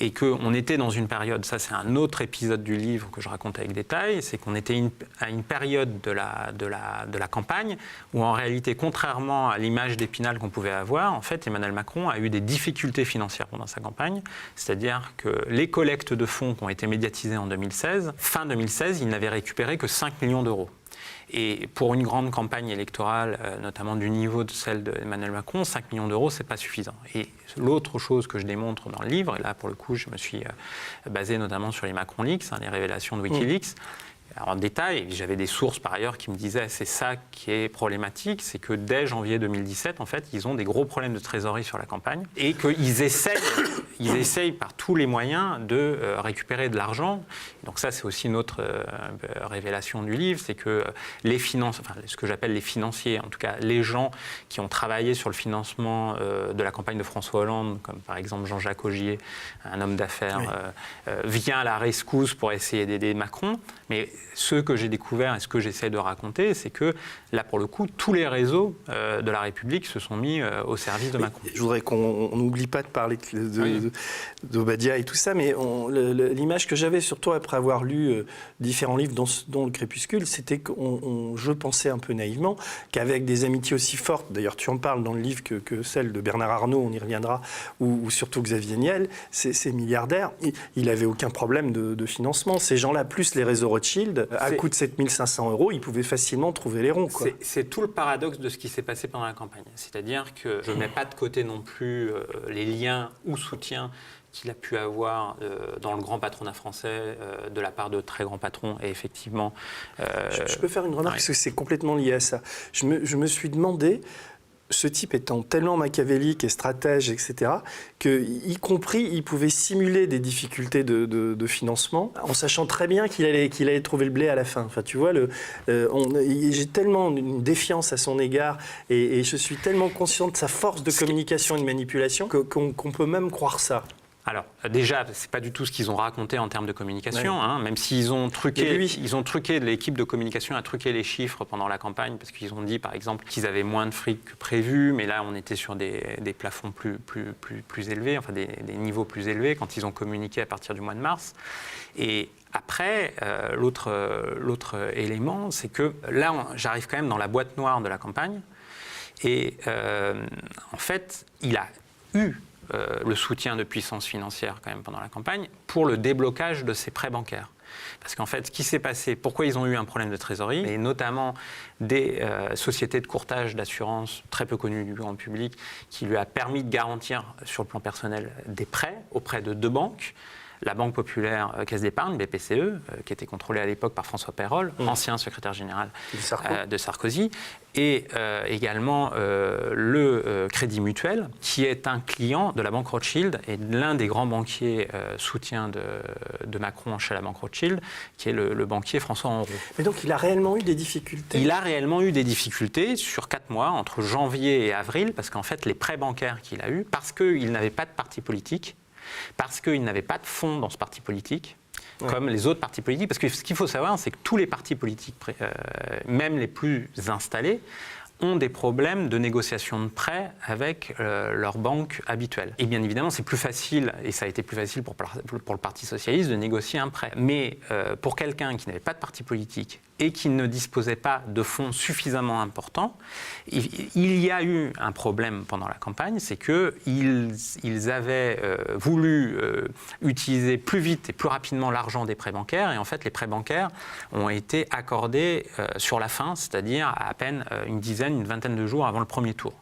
et qu'on était dans une période, ça c'est un autre épisode du livre que je raconte avec détail, c'est qu'on était à une période de la campagne où en réalité, contrairement à l'image d'Épinal qu'on pouvait avoir, en fait Emmanuel Macron a eu des difficultés financières pendant sa campagne, c'est-à-dire que les collectes de fonds qui ont été médiatisées en 2016, fin 2016, il n'avait récupéré que 5 millions d'euros. Et pour une grande campagne électorale, notamment du niveau de celle d'Emmanuel Macron, 5 millions d'euros, ce n'est pas suffisant. Et l'autre chose que je démontre dans le livre, et là pour le coup je me suis basé notamment sur les Macron Leaks, les révélations de Wikileaks, en détail. J'avais des sources par ailleurs qui me disaient c'est ça qui est problématique, c'est que dès janvier 2017, en fait, ils ont des gros problèmes de trésorerie sur la campagne et qu'ils essayent par tous les moyens de récupérer de l'argent. Donc ça, c'est aussi une autre révélation du livre, c'est que ce que j'appelle les financiers, en tout cas les gens qui ont travaillé sur le financement de la campagne de François Hollande, comme par exemple Jean-Jacques Augier, un homme d'affaires, vient à la rescousse pour essayer d'aider Macron. Mais ce que j'ai découvert et ce que j'essaie de raconter, c'est que là, pour le coup, tous les réseaux de la République se sont mis au service de Macron. Je voudrais qu'on n'oublie pas de parler d'Obadia et tout ça, mais l'image que j'avais, surtout après avoir lu différents livres, dont Le Crépuscule, c'était que je pensais un peu naïvement qu'avec des amitiés aussi fortes, d'ailleurs tu en parles dans le livre que celle de Bernard Arnault, on y reviendra, ou surtout Xavier Niel, ces milliardaires, il n'avait aucun problème de financement. Ces gens-là, plus les réseaux Rothschild, à coût de 7 500 €, ils pouvaient facilement trouver les ronds. C'est tout le paradoxe de ce qui s'est passé pendant la campagne. C'est-à-dire que je ne mets pas de côté non plus les liens ou soutiens qu'il a pu avoir dans le grand patronat français de la part de très grands patrons. Et effectivement... Je peux faire une remarque parce que c'est complètement lié à ça. Je me suis demandé... Ce type étant tellement machiavélique et stratège, etc., qu'y compris, il pouvait simuler des difficultés de financement en sachant très bien qu'il allait trouver le blé à la fin. Enfin, tu vois, j'ai tellement une défiance à son égard et je suis tellement conscient de sa force de communication et de manipulation qu'on peut même croire ça. Alors, déjà, ce n'est pas du tout ce qu'ils ont raconté en termes de communication, même s'ils ont truqué, l'équipe de communication a truqué les chiffres pendant la campagne, parce qu'ils ont dit, par exemple, qu'ils avaient moins de fric que prévu, mais là, on était sur des plafonds plus élevés, enfin des niveaux plus élevés, quand ils ont communiqué à partir du mois de mars. Et après, l'autre élément, c'est que là, j'arrive quand même dans la boîte noire de la campagne, et en fait, il a eu le soutien de puissance financière quand même pendant la campagne pour le déblocage de ces prêts bancaires. Parce qu'en fait, ce qui s'est passé, pourquoi ils ont eu un problème de trésorerie, et notamment des sociétés de courtage d'assurance très peu connues du grand public, qui lui a permis de garantir sur le plan personnel des prêts auprès de 2 banques, la Banque Populaire Caisse d'Épargne, BPCE, qui était contrôlée à l'époque par François Peyrolle, ancien secrétaire général de Sarkozy, et également le Crédit Mutuel, qui est un client de la Banque Rothschild et l'un des grands banquiers soutiens de Macron chez la Banque Rothschild, qui est le banquier François Henrot. Mais donc il a réellement eu des difficultés ? Il a réellement eu des difficultés sur 4 mois, entre janvier et avril, parce qu'en fait les prêts bancaires qu'il a eus, parce qu'il n'avait pas de parti politique, parce qu'il n'avait pas de fonds dans ce parti politique, comme les autres partis politiques. Parce que ce qu'il faut savoir, c'est que tous les partis politiques, même les plus installés, ont des problèmes de négociation de prêts avec leur banque habituelle. Et bien évidemment, c'est plus facile, et ça a été plus facile pour le Parti socialiste, de négocier un prêt. Mais pour quelqu'un qui n'avait pas de parti politique et qui ne disposait pas de fonds suffisamment importants, il y a eu un problème pendant la campagne, c'est qu'ils avaient voulu utiliser plus vite et plus rapidement l'argent des prêts bancaires, et en fait les prêts bancaires ont été accordés sur la fin, c'est-à-dire à peine une vingtaine de jours avant le premier tour.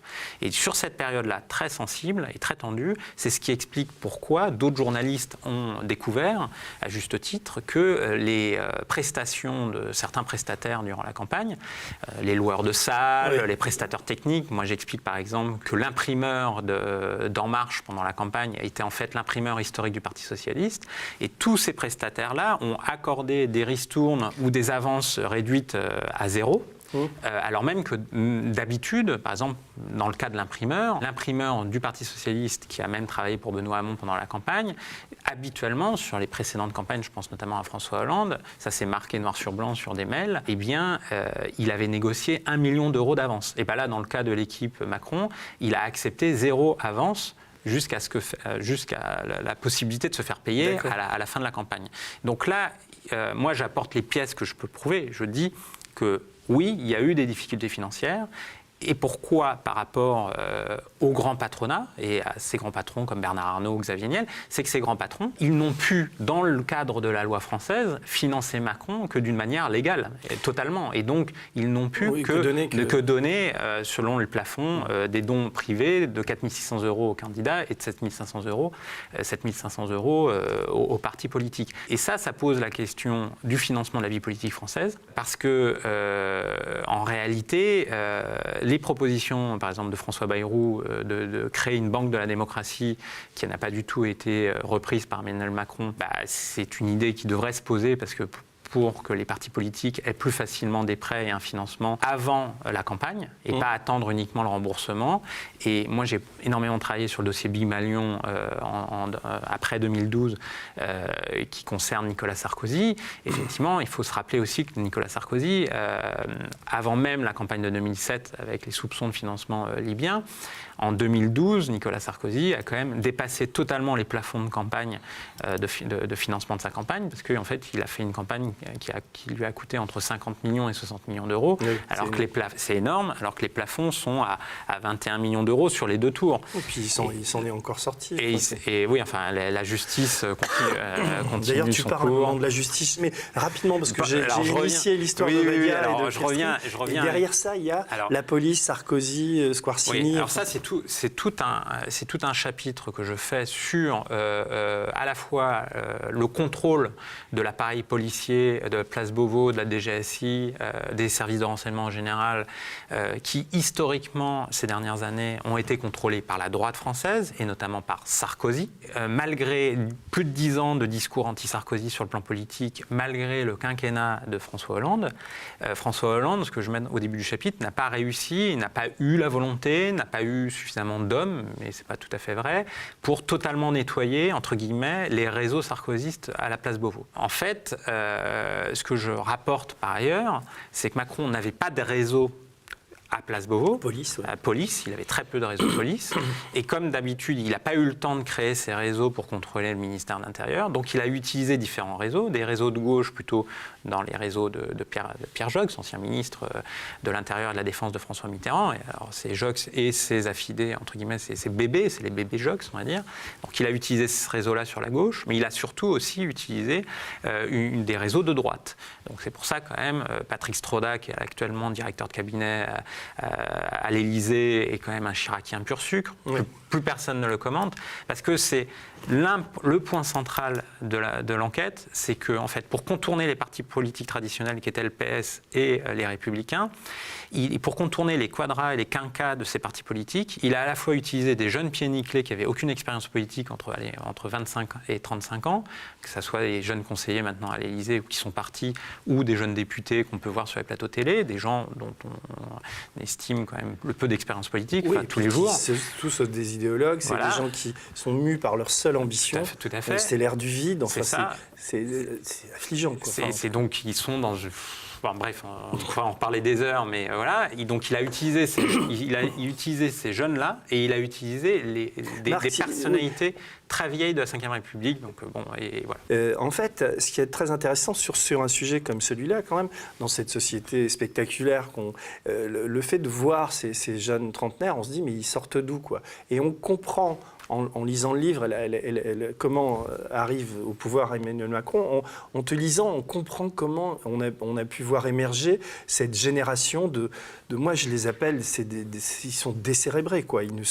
Et sur cette période-là, très sensible et très tendue, c'est ce qui explique pourquoi d'autres journalistes ont découvert, à juste titre, que les prestations de certains prestataires durant la campagne, les loueurs de salles, les prestataires techniques. Moi, j'explique par exemple que l'imprimeur d'En Marche pendant la campagne a été en fait l'imprimeur historique du Parti socialiste. Et tous ces prestataires-là ont accordé des ristournes ou des avances réduites à 0. Alors même que d'habitude, par exemple, dans le cas de l'imprimeur du Parti socialiste qui a même travaillé pour Benoît Hamon pendant la campagne, habituellement, sur les précédentes campagnes, je pense notamment à François Hollande, ça s'est marqué noir sur blanc sur des mails, eh bien, il avait négocié 1 million d'euros d'avance. Et bien là, dans le cas de l'équipe Macron, il a accepté 0 avance jusqu'à la possibilité de se faire payer à la fin de la campagne. Donc là, moi, j'apporte les pièces que je peux prouver. Je dis que oui, il y a eu des difficultés financières. Et pourquoi par rapport au grand patronat et à ces grands patrons comme Bernard Arnault ou Xavier Niel, c'est que ces grands patrons, ils n'ont pu, dans le cadre de la loi française, financer Macron que d'une manière légale, totalement. Et donc, ils n'ont pu que donner selon le plafond, des dons privés de 4 600 € aux candidats et de 7 500 € aux partis politiques. Et ça pose la question du financement de la vie politique française, parce que, en réalité, les propositions, par exemple, de François Bayrou de créer une banque de la démocratie qui n'a pas du tout été reprise par Emmanuel Macron, c'est une idée qui devrait se poser parce que pour que les partis politiques aient plus facilement des prêts et un financement avant la campagne et pas attendre uniquement le remboursement. Et moi, j'ai énormément travaillé sur le dossier Big Malion après 2012 qui concerne Nicolas Sarkozy. Effectivement, il faut se rappeler aussi que Nicolas Sarkozy, avant même la campagne de 2007 avec les soupçons de financement libyen, en 2012, Nicolas Sarkozy a quand même dépassé totalement les plafonds de campagne, de financement de sa campagne, parce qu'en fait, il a fait une campagne qui lui a coûté entre 50 millions et 60 millions d'euros, oui, alors que c'est énorme, alors que les plafonds sont à 21 millions d'euros sur les 2 tours. Et puis il s'en est encore sorti. Et oui, enfin, la justice continue D'ailleurs, tu son parles cours. De la justice, mais rapidement, parce que j'ai initié l'histoire de Badia et de je reviens. Et derrière ça, il y a la police, Sarkozy, Squarcini. Oui, alors ça, c'est tout un chapitre que je fais sur à la fois le contrôle de l'appareil policier, de Place Beauvau, de la DGSI, des services de renseignement en général, qui historiquement, ces dernières années, ont été contrôlés par la droite française et notamment par Sarkozy. Malgré plus de 10 ans de discours anti-Sarkozy sur le plan politique, malgré le quinquennat de François Hollande, ce que je mets au début du chapitre, n'a pas réussi, n'a pas eu la volonté, n'a pas eu suffisamment d'hommes, mais ce n'est pas tout à fait vrai, pour totalement nettoyer, entre guillemets, les réseaux sarkozystes à la Place Beauvau. En fait, ce que je rapporte par ailleurs, c'est que Macron n'avait pas de réseau à Place Beauvau. Police, ouais. Police, il avait très peu de réseaux de police. Et comme d'habitude, il n'a pas eu le temps de créer ces réseaux pour contrôler le ministère de l'Intérieur. Donc il a utilisé différents réseaux, des réseaux de gauche plutôt dans les réseaux de Pierre Joxe, ancien ministre de l'Intérieur et de la Défense de François Mitterrand. Et alors c'est Joxe et ses affidés, entre guillemets, c'est bébés, c'est les bébés Joxe, on va dire. Donc il a utilisé ce réseau-là sur la gauche, mais il a surtout aussi utilisé des réseaux de droite. Donc c'est pour ça quand même, Patrick Stroda, qui est actuellement directeur de cabinet à l'Élysée, est quand même un chiracien pur sucre. Oui. Plus personne ne le commente, parce que c'est le point central de l'enquête, c'est que, en fait, pour contourner les partis politiques traditionnels qui étaient le PS et les Républicains, pour contourner les quadras et les quinquas de ces partis politiques, il a à la fois utilisé des jeunes pieds nickelés qui n'avaient aucune expérience politique entre 25 et 35 ans, que ce soit des jeunes conseillers maintenant à l'Élysée qui sont partis, ou des jeunes députés qu'on peut voir sur les plateaux télé, des gens dont on estime quand même le peu d'expérience politique, oui, tous les jours. C'est tous des idéologues, c'est des gens qui sont mus par leur seule ambition. Tout à fait. C'est l'air du vide. Enfin, c'est affligeant. C'est donc ils sont dans. Bon, bref, on pourra en reparler des heures, mais voilà. Donc il a utilisé ces jeunes-là et il a utilisé des personnalités très vieilles de la Ve République. Donc bon, et voilà. En fait, ce qui est très intéressant sur un sujet comme celui-là, quand même, dans cette société spectaculaire, le fait de voir ces jeunes trentenaires, on se dit mais ils sortent d'où, quoi. Et on comprend. En lisant le livre, comment arrive au pouvoir Emmanuel Macron, en te lisant, on comprend comment on a pu voir émerger cette génération de moi je les appelle, ils sont décérébrés, quoi. Ils ne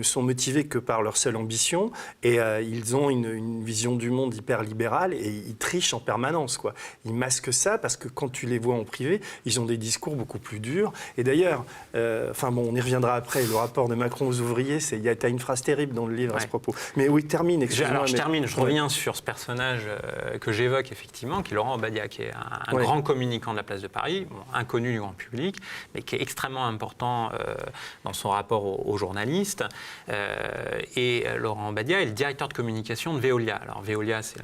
sont motivés que par leur seule ambition et ils ont une vision du monde hyper libérale et ils trichent en permanence, quoi. Ils masquent ça parce que quand tu les vois en privé, ils ont des discours beaucoup plus durs. Et d'ailleurs, on y reviendra après, le rapport de Macron aux ouvriers, t'as une phrase terrible dans le livre à ce propos. Mais oui, termine, excuse-moi. Je reviens sur ce personnage que j'évoque effectivement, qui est Laurent Obadia, qui est un grand communicant de la place de Paris, inconnu du grand public, mais qui est extrêmement important dans son rapport aux journalistes. Et Laurent Obadia est le directeur de communication de Veolia. Alors Veolia, c'est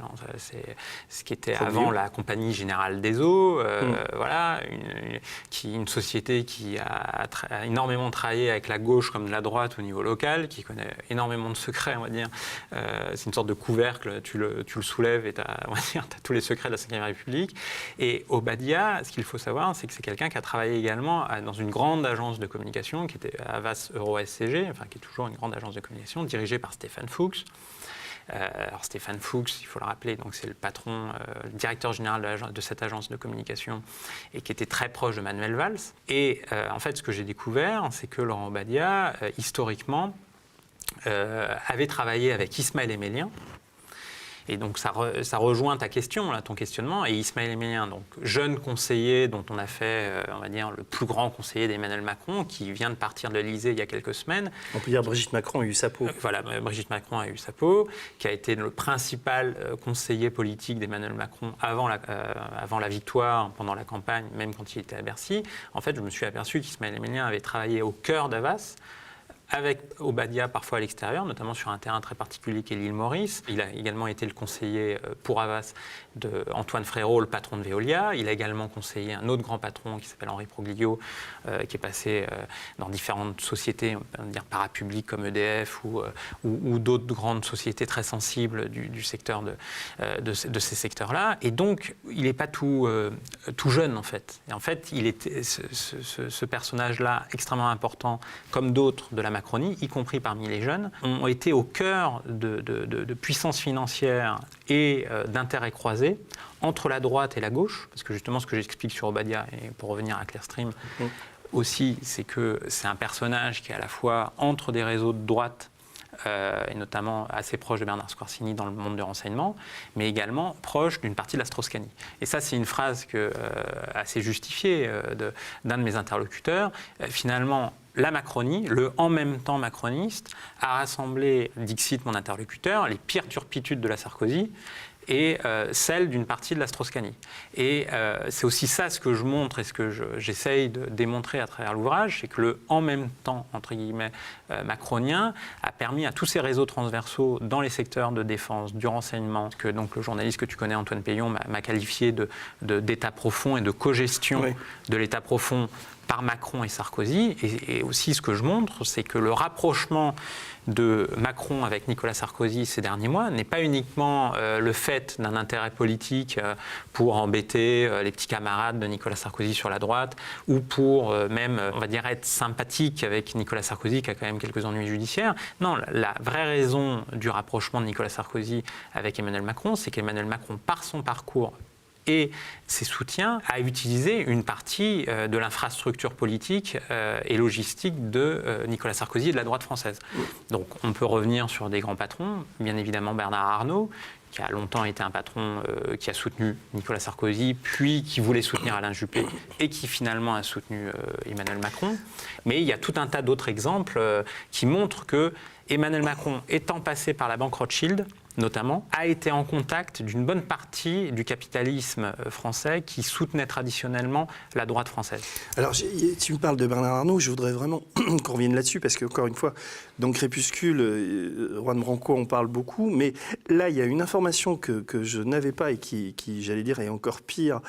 ce qui était avant la Compagnie Générale des Eaux, voilà, une société qui a énormément travaillé avec la gauche comme de la droite au niveau local, qui connaît énormément de secrets, on va dire. C'est une sorte de couvercle, tu le soulèves et tu as tous les secrets de la Ve République. Et Obadia, ce qu'il faut savoir, c'est que c'est quelqu'un qui a travaillé également dans une grande agence de communication qui était Havas Euro SCG, enfin qui est toujours une grande agence de communication dirigée par Stéphane Fuchs. Alors Stéphane Fuchs, il faut le rappeler, donc c'est le patron, le directeur général de cette agence de communication et qui était très proche de Manuel Valls. Et en fait, ce que j'ai découvert, c'est que Laurent Obadia, historiquement, avait travaillé avec Ismaël Emelien. Et donc ça rejoint ta question, là, ton questionnement. Et Ismaël Emelien, donc jeune conseiller dont on a fait, on va dire, le plus grand conseiller d'Emmanuel Macron, qui vient de partir de l'Élysée il y a quelques semaines. On peut dire Brigitte Macron a eu sa peau. Voilà, Brigitte Macron a eu sa peau, qui a été le principal conseiller politique d'Emmanuel Macron avant la victoire, pendant la campagne, même quand il était à Bercy. En fait, je me suis aperçu qu'Ismaël Emelien avait travaillé au cœur d'Havas, avec Obadia parfois à l'extérieur, notamment sur un terrain très particulier qui est l'île Maurice. Il a également été le conseiller pour Havas d'Antoine Frérot, le patron de Veolia. Il a également conseillé un autre grand patron qui s'appelle Henri Proglio, qui est passé dans différentes sociétés, on peut dire parapubliques comme EDF ou d'autres grandes sociétés très sensibles du secteur de ces secteurs-là. Et donc, il n'est pas tout jeune en fait. Et en fait, il était ce personnage-là extrêmement important, comme d'autres de la Macronie, y compris parmi les jeunes, ont été au cœur de puissance financière et d'intérêts croisés entre la droite et la gauche, parce que justement ce que j'explique sur Obadia, et pour revenir à Clearstream aussi, c'est que c'est un personnage qui est à la fois entre des réseaux de droite, et notamment assez proche de Bernard Squarcini dans le monde du renseignement, mais également proche d'une partie de la Strauss-Kahn. Et ça, c'est une phrase assez justifiée d'un de mes interlocuteurs. Finalement, la Macronie, le « en même temps » macroniste, a rassemblé, dixit mon interlocuteur, les pires turpitudes de la Sarkozy et celle d'une partie de la Strauss-Kahn. Et c'est aussi ça ce que je montre et ce que j'essaye de démontrer à travers l'ouvrage, c'est que le « en même temps » entre guillemets macronien a permis à tous ces réseaux transversaux dans les secteurs de défense, du renseignement, que donc le journaliste que tu connais, Antoine Peillon, m'a qualifié d'état profond et de cogestion de l'état profond par Macron et Sarkozy. Et aussi ce que je montre, c'est que le rapprochement de Macron avec Nicolas Sarkozy ces derniers mois n'est pas uniquement le fait d'un intérêt politique pour embêter les petits camarades de Nicolas Sarkozy sur la droite ou pour même, on va dire, être sympathique avec Nicolas Sarkozy qui a quand même quelques ennuis judiciaires. Non, la vraie raison du rapprochement de Nicolas Sarkozy avec Emmanuel Macron, c'est qu'Emmanuel Macron, par son parcours et ses soutiens, a utilisé une partie de l'infrastructure politique et logistique de Nicolas Sarkozy et de la droite française. Donc on peut revenir sur des grands patrons, bien évidemment Bernard Arnault, qui a longtemps été un patron qui a soutenu Nicolas Sarkozy, puis qui voulait soutenir Alain Juppé, et qui finalement a soutenu Emmanuel Macron. Mais il y a tout un tas d'autres exemples qui montrent que Emmanuel Macron, étant passé par la banque Rothschild, notamment, a été en contact d'une bonne partie du capitalisme français qui soutenait traditionnellement la droite française. Alors, tu me parles de Bernard Arnault, je voudrais vraiment qu'on revienne là-dessus, parce que, encore une fois, dans Crépuscule, Juan Branco en parle beaucoup, mais là, il y a une information que je n'avais pas et qui, j'allais dire, est encore pire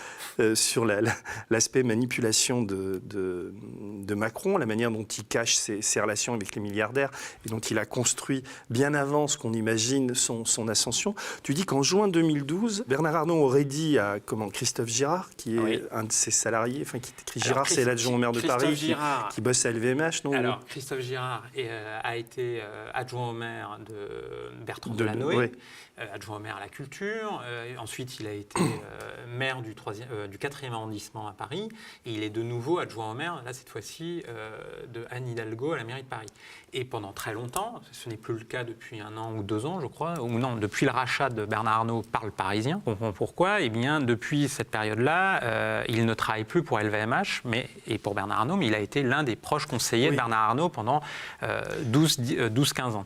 sur l'aspect manipulation de Macron, la manière dont il cache ses relations avec les milliardaires et dont il a construit bien avant ce qu'on imagine son ascension. Tu dis qu'en juin 2012, Bernard Arnault aurait dit à Christophe Girard, qui est un de ses salariés, enfin qui écrit Girard, c'est l'adjoint au maire de Paris, qui bosse à LVMH, non? Alors, Christophe Girard a été adjoint au maire de Bertrand Delanoë, adjoint au maire à la culture. Ensuite, il a été maire du 4e arrondissement à Paris. Et il est de nouveau adjoint au maire, là cette fois-ci, de Anne Hidalgo à la mairie de Paris. Et pendant très longtemps, ce n'est plus le cas depuis 1 an ou 2 ans, je crois, ou non, depuis le rachat de Bernard Arnault par le Parisien. On comprend pourquoi. Eh bien, depuis cette période-là, il ne travaille plus pour LVMH et pour Bernard Arnault, mais il a été l'un des proches conseillers de Bernard Arnault pendant 12-15 ans.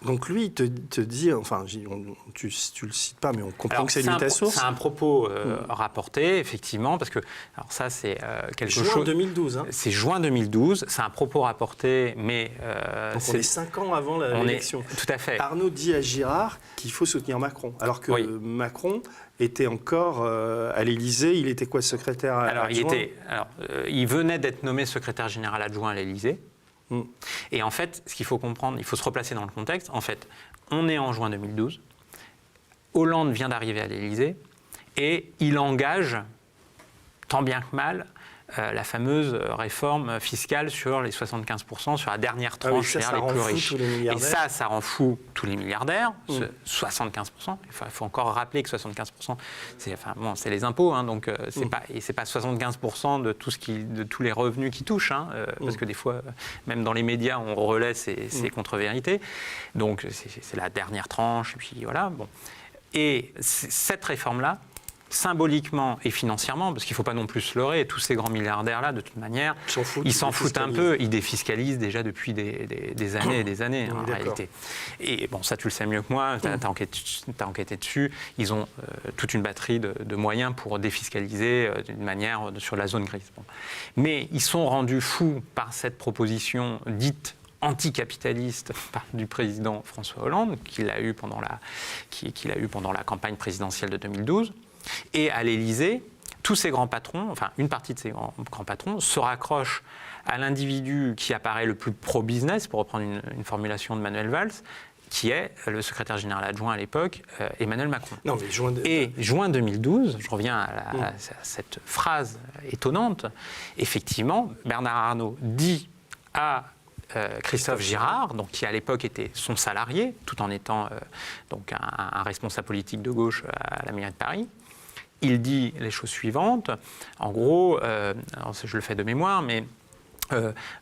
Donc lui, il te dit, enfin, tu le cites pas, mais on comprend Alors, que c'est lui ta source. C'est un propos rapporté, effectivement, parce que alors ça, c'est quelque chose... Juin 2012. Hein. C'est juin 2012, c'est un propos rapporté, mais... Donc on est 5 ans avant l'élection. Tout à fait. Arnaud dit à Girard qu'il faut soutenir Macron, alors que Macron était encore à l'Élysée. Il était quoi, secrétaire adjoint ? Il venait d'être nommé secrétaire général adjoint à l'Élysée. Et en fait, ce qu'il faut comprendre, il faut se replacer dans le contexte. En fait, on est en juin 2012. Hollande vient d'arriver à l'Élysée et il engage, tant bien que mal, la fameuse réforme fiscale sur les 75%, sur la dernière tranche, c'est-à-dire les plus riches. Et ça rend fou tous les milliardaires, 75%. Il faut encore rappeler que 75%, c'est les impôts, hein, donc c'est pas 75% de tous les revenus qui touchent, hein, parce que des fois, même dans les médias, on relaie ces contre-vérités. Donc c'est la dernière tranche, et puis voilà. Bon. Et cette réforme-là, symboliquement et financièrement, parce qu'il ne faut pas non plus se leurrer, tous ces grands milliardaires-là, de toute manière, ils s'en foutent un peu, ils défiscalisent déjà depuis des années et des années, en réalité. Et bon, ça, tu le sais mieux que moi, tu as enquêté dessus, ils ont toute une batterie de moyens pour défiscaliser d'une manière sur la zone grise. Bon. Mais ils sont rendus fous par cette proposition dite anticapitaliste du président François Hollande, qu'il a eu pendant la campagne présidentielle de 2012. Et à l'Élysée, tous ces grands patrons, enfin une partie de ces grands patrons, se raccrochent à l'individu qui apparaît le plus pro-business, pour reprendre une formulation de Manuel Valls, qui est le secrétaire général adjoint à l'époque, Emmanuel Macron. Non, mais Et juin 2012, je reviens à cette phrase étonnante, effectivement, Bernard Arnault dit à Christophe Girard, donc, qui à l'époque était son salarié, tout en étant donc un responsable politique de gauche à la mairie de Paris, il dit les choses suivantes. En gros, je le fais de mémoire, mais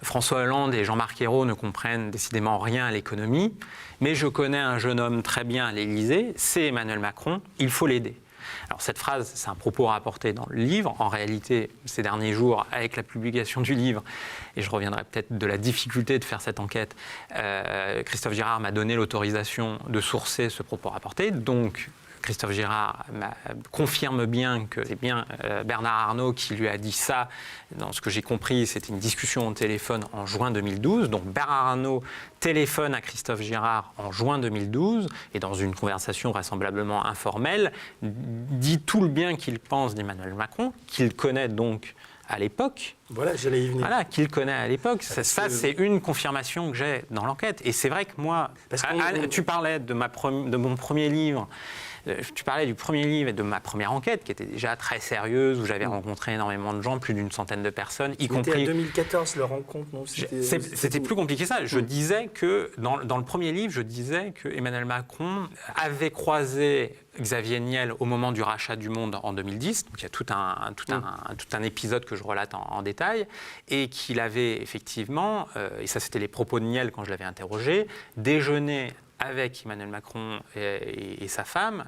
François Hollande et Jean-Marc Ayrault ne comprennent décidément rien à l'économie, mais je connais un jeune homme très bien à l'Élysée, c'est Emmanuel Macron, il faut l'aider. Alors cette phrase, c'est un propos rapporté dans le livre. En réalité, ces derniers jours, avec la publication du livre, et je reviendrai peut-être de la difficulté de faire cette enquête, Christophe Girard m'a donné l'autorisation de sourcer ce propos rapporté. Donc, Christophe Girard confirme bien que c'est bien Bernard Arnault qui lui a dit ça. Dans ce que j'ai compris, c'était une discussion au téléphone en juin 2012. Donc Bernard Arnault téléphone à Christophe Girard en juin 2012 et dans une conversation vraisemblablement informelle, dit tout le bien qu'il pense d'Emmanuel Macron, qu'il connaît donc à l'époque. Voilà, j'allais y venir. Voilà, qu'il connaît à l'époque. Ça, c'est une confirmation que j'ai dans l'enquête. Et c'est vrai que moi, tu parlais de mon premier livre. Tu parlais du premier livre et de ma première enquête, qui était déjà très sérieuse, où j'avais rencontré énormément de gens, plus d'une centaine de personnes, y compris... C'était en 2014, leur rencontre, non ? C'était plus compliqué que ça. Je disais que, dans le premier livre, je disais que Emmanuel Macron avait croisé Xavier Niel au moment du rachat du Monde en 2010. Donc il y a tout un épisode que je relate en détail, et qu'il avait effectivement, et ça c'était les propos de Niel quand je l'avais interrogé, déjeuné avec Emmanuel Macron et sa femme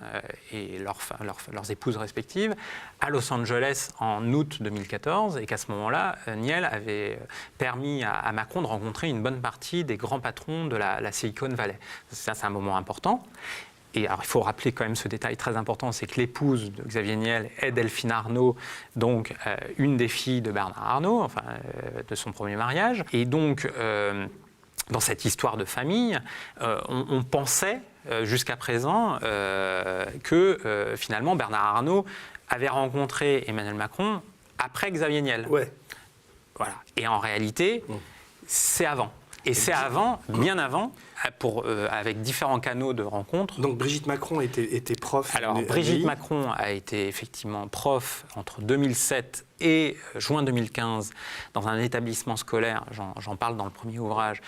et leurs épouses respectives à Los Angeles en août 2014, et qu'à ce moment-là, Niel avait permis à Macron de rencontrer une bonne partie des grands patrons de la Silicon Valley. Ça, c'est un moment important. Et alors, il faut rappeler quand même ce détail très important, c'est que l'épouse de Xavier Niel est Delphine Arnault, donc une des filles de Bernard Arnault, enfin de son premier mariage. Et donc, dans cette histoire de famille, on pensait jusqu'à présent que finalement Bernard Arnault avait rencontré Emmanuel Macron après Xavier Niel. Ouais. Voilà. Et en réalité, c'est avant. Et c'est avant, bien avant, avec différents canaux de rencontres. Donc Brigitte Macron était prof. Alors Brigitte Macron a été effectivement prof entre 2007 et juin 2015 dans un établissement scolaire, j'en parle dans le premier ouvrage,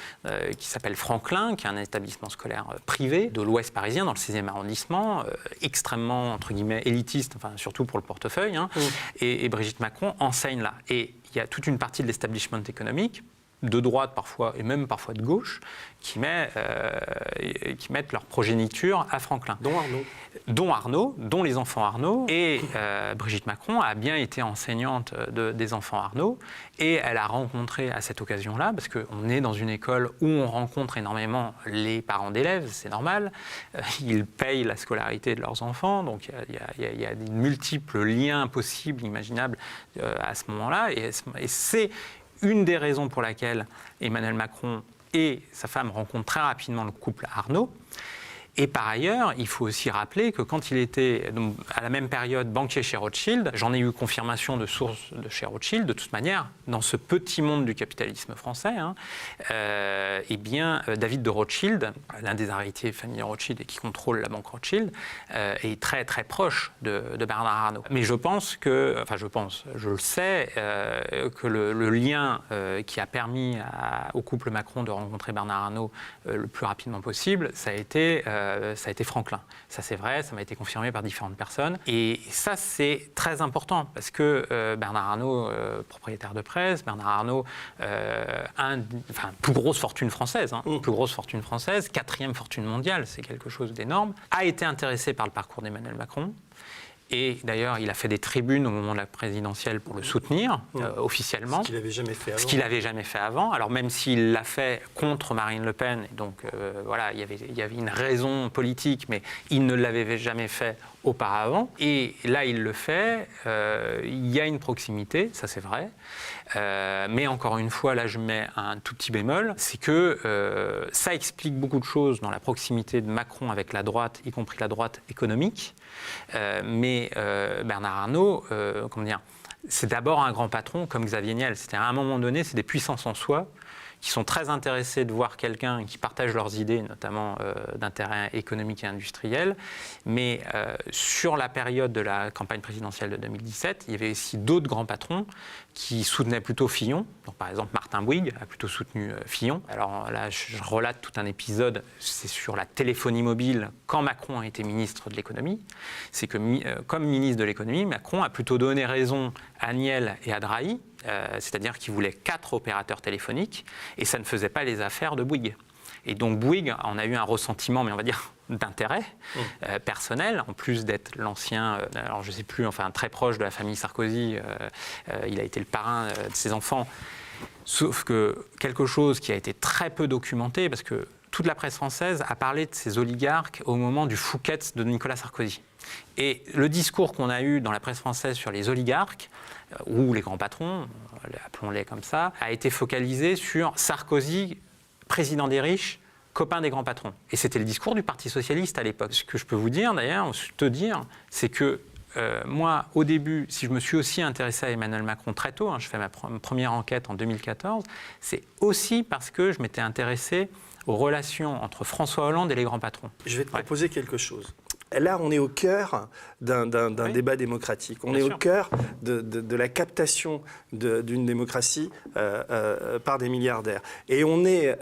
qui s'appelle Franklin, qui est un établissement scolaire privé de l'Ouest parisien, dans le 6e arrondissement, extrêmement, entre guillemets, élitiste, enfin, surtout pour le portefeuille. Hein, et Brigitte Macron enseigne là. Et il y a toute une partie de l'establishment économique de droite parfois, et même parfois de gauche, qui mettent leur progéniture à Franklin. Dont Arnaud, dont les enfants Arnaud. Et Brigitte Macron a bien été enseignante des enfants Arnaud, et elle a rencontré à cette occasion-là, parce qu'on est dans une école où on rencontre énormément les parents d'élèves, c'est normal, ils payent la scolarité de leurs enfants, donc il y a de multiples liens possibles, imaginables à ce moment-là, et c'est une des raisons pour laquelle Emmanuel Macron et sa femme rencontrent très rapidement le couple Arnaud. Et par ailleurs, il faut aussi rappeler que quand il était à la même période banquier chez Rothschild, j'en ai eu confirmation de sources de chez Rothschild, de toute manière, dans ce petit monde du capitalisme français, eh bien, David de Rothschild, l'un des héritiers famille Rothschild et qui contrôle la banque Rothschild, est très très proche de Bernard Arnault. Mais je le sais, que le lien qui a permis au couple Macron de rencontrer Bernard Arnault le plus rapidement possible, ça a été Franklin. Ça, c'est vrai, ça m'a été confirmé par différentes personnes. Et ça, c'est très important parce que Bernard Arnault, propriétaire de presse, Bernard Arnault, plus grosse fortune française, plus grosse fortune française, 4e fortune mondiale, c'est quelque chose d'énorme, a été intéressé par le parcours d'Emmanuel Macron. Et d'ailleurs, il a fait des tribunes au moment de la présidentielle pour le soutenir, officiellement. Ce qu'il n'avait jamais fait avant. Ce qu'il n'avait jamais fait avant. Alors même s'il l'a fait contre Marine Le Pen, et donc voilà, il y avait une raison politique, mais il ne l'avait jamais fait auparavant. Et là, il le fait. Il y a une proximité, ça c'est vrai. Mais encore une fois, là je mets un tout petit bémol, c'est que ça explique beaucoup de choses dans la proximité de Macron avec la droite, y compris la droite économique. Mais Bernard Arnault, c'est d'abord un grand patron comme Xavier Niel. C'est-à-dire à un moment donné, c'est des puissances en soi qui sont très intéressés de voir quelqu'un qui partage leurs idées, notamment d'intérêt économique et industriel. Mais sur la période de la campagne présidentielle de 2017, il y avait aussi d'autres grands patrons qui soutenaient plutôt Fillon. Donc, par exemple, Martin Bouygues a plutôt soutenu Fillon. Alors là, je relate tout un épisode, c'est sur la téléphonie mobile quand Macron a été ministre de l'économie. C'est que, comme ministre de l'économie, Macron a plutôt donné raison à Niel et à Drahi, c'est-à-dire qu'il voulait 4 opérateurs téléphoniques, et ça ne faisait pas les affaires de Bouygues. Et donc Bouygues en a eu un ressentiment, mais on va dire d'intérêt personnel, en plus d'être l'ancien, alors je ne sais plus, enfin très proche de la famille Sarkozy, il a été le parrain de ses enfants. Sauf que quelque chose qui a été très peu documenté, parce que toute la presse française a parlé de ces oligarques au moment du Fouquet de Nicolas Sarkozy. Et le discours qu'on a eu dans la presse française sur les oligarques, ou les grands patrons, appelons-les comme ça, a été focalisé sur Sarkozy, président des riches, copain des grands patrons. Et c'était le discours du Parti socialiste à l'époque. Ce que je peux vous dire d'ailleurs, c'est que moi, au début, si je me suis aussi intéressé à Emmanuel Macron très tôt, je fais ma première enquête en 2014, c'est aussi parce que je m'étais intéressé aux relations entre François Hollande et les grands patrons. Je vais te proposer quelque chose. Là, on est au cœur d'un débat démocratique. On est au cœur de la captation d'une démocratie par des milliardaires. Et on est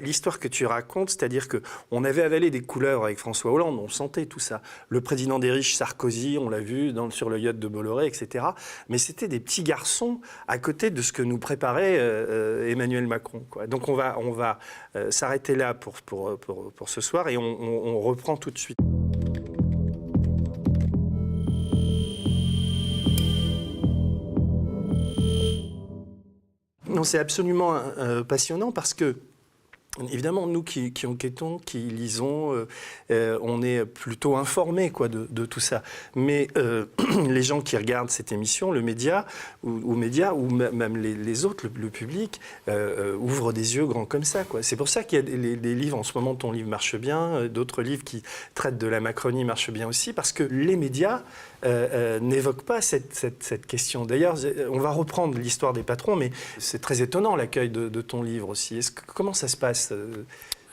l'histoire que tu racontes, c'est-à-dire qu'on avait avalé des couleurs avec François Hollande, on sentait tout ça. Le président des riches, Sarkozy, on l'a vu sur le yacht de Bolloré, etc. Mais c'était des petits garçons à côté de ce que nous préparait Emmanuel Macron, quoi. Donc on va s'arrêter là pour ce soir et on reprend tout de suite. Non, c'est absolument passionnant parce que, évidemment, nous qui enquêtons, qui lisons, on est plutôt informés de tout ça. Mais les gens qui regardent cette émission, le média, ou même les autres, le public, ouvrent des yeux grands comme ça, quoi. C'est pour ça qu'il y a des livres, en ce moment ton livre marche bien, d'autres livres qui traitent de la Macronie marchent bien aussi, parce que les médias n'évoquent pas cette question. D'ailleurs, on va reprendre l'histoire des patrons, mais c'est très étonnant l'accueil de ton livre aussi. Comment ça se passe ?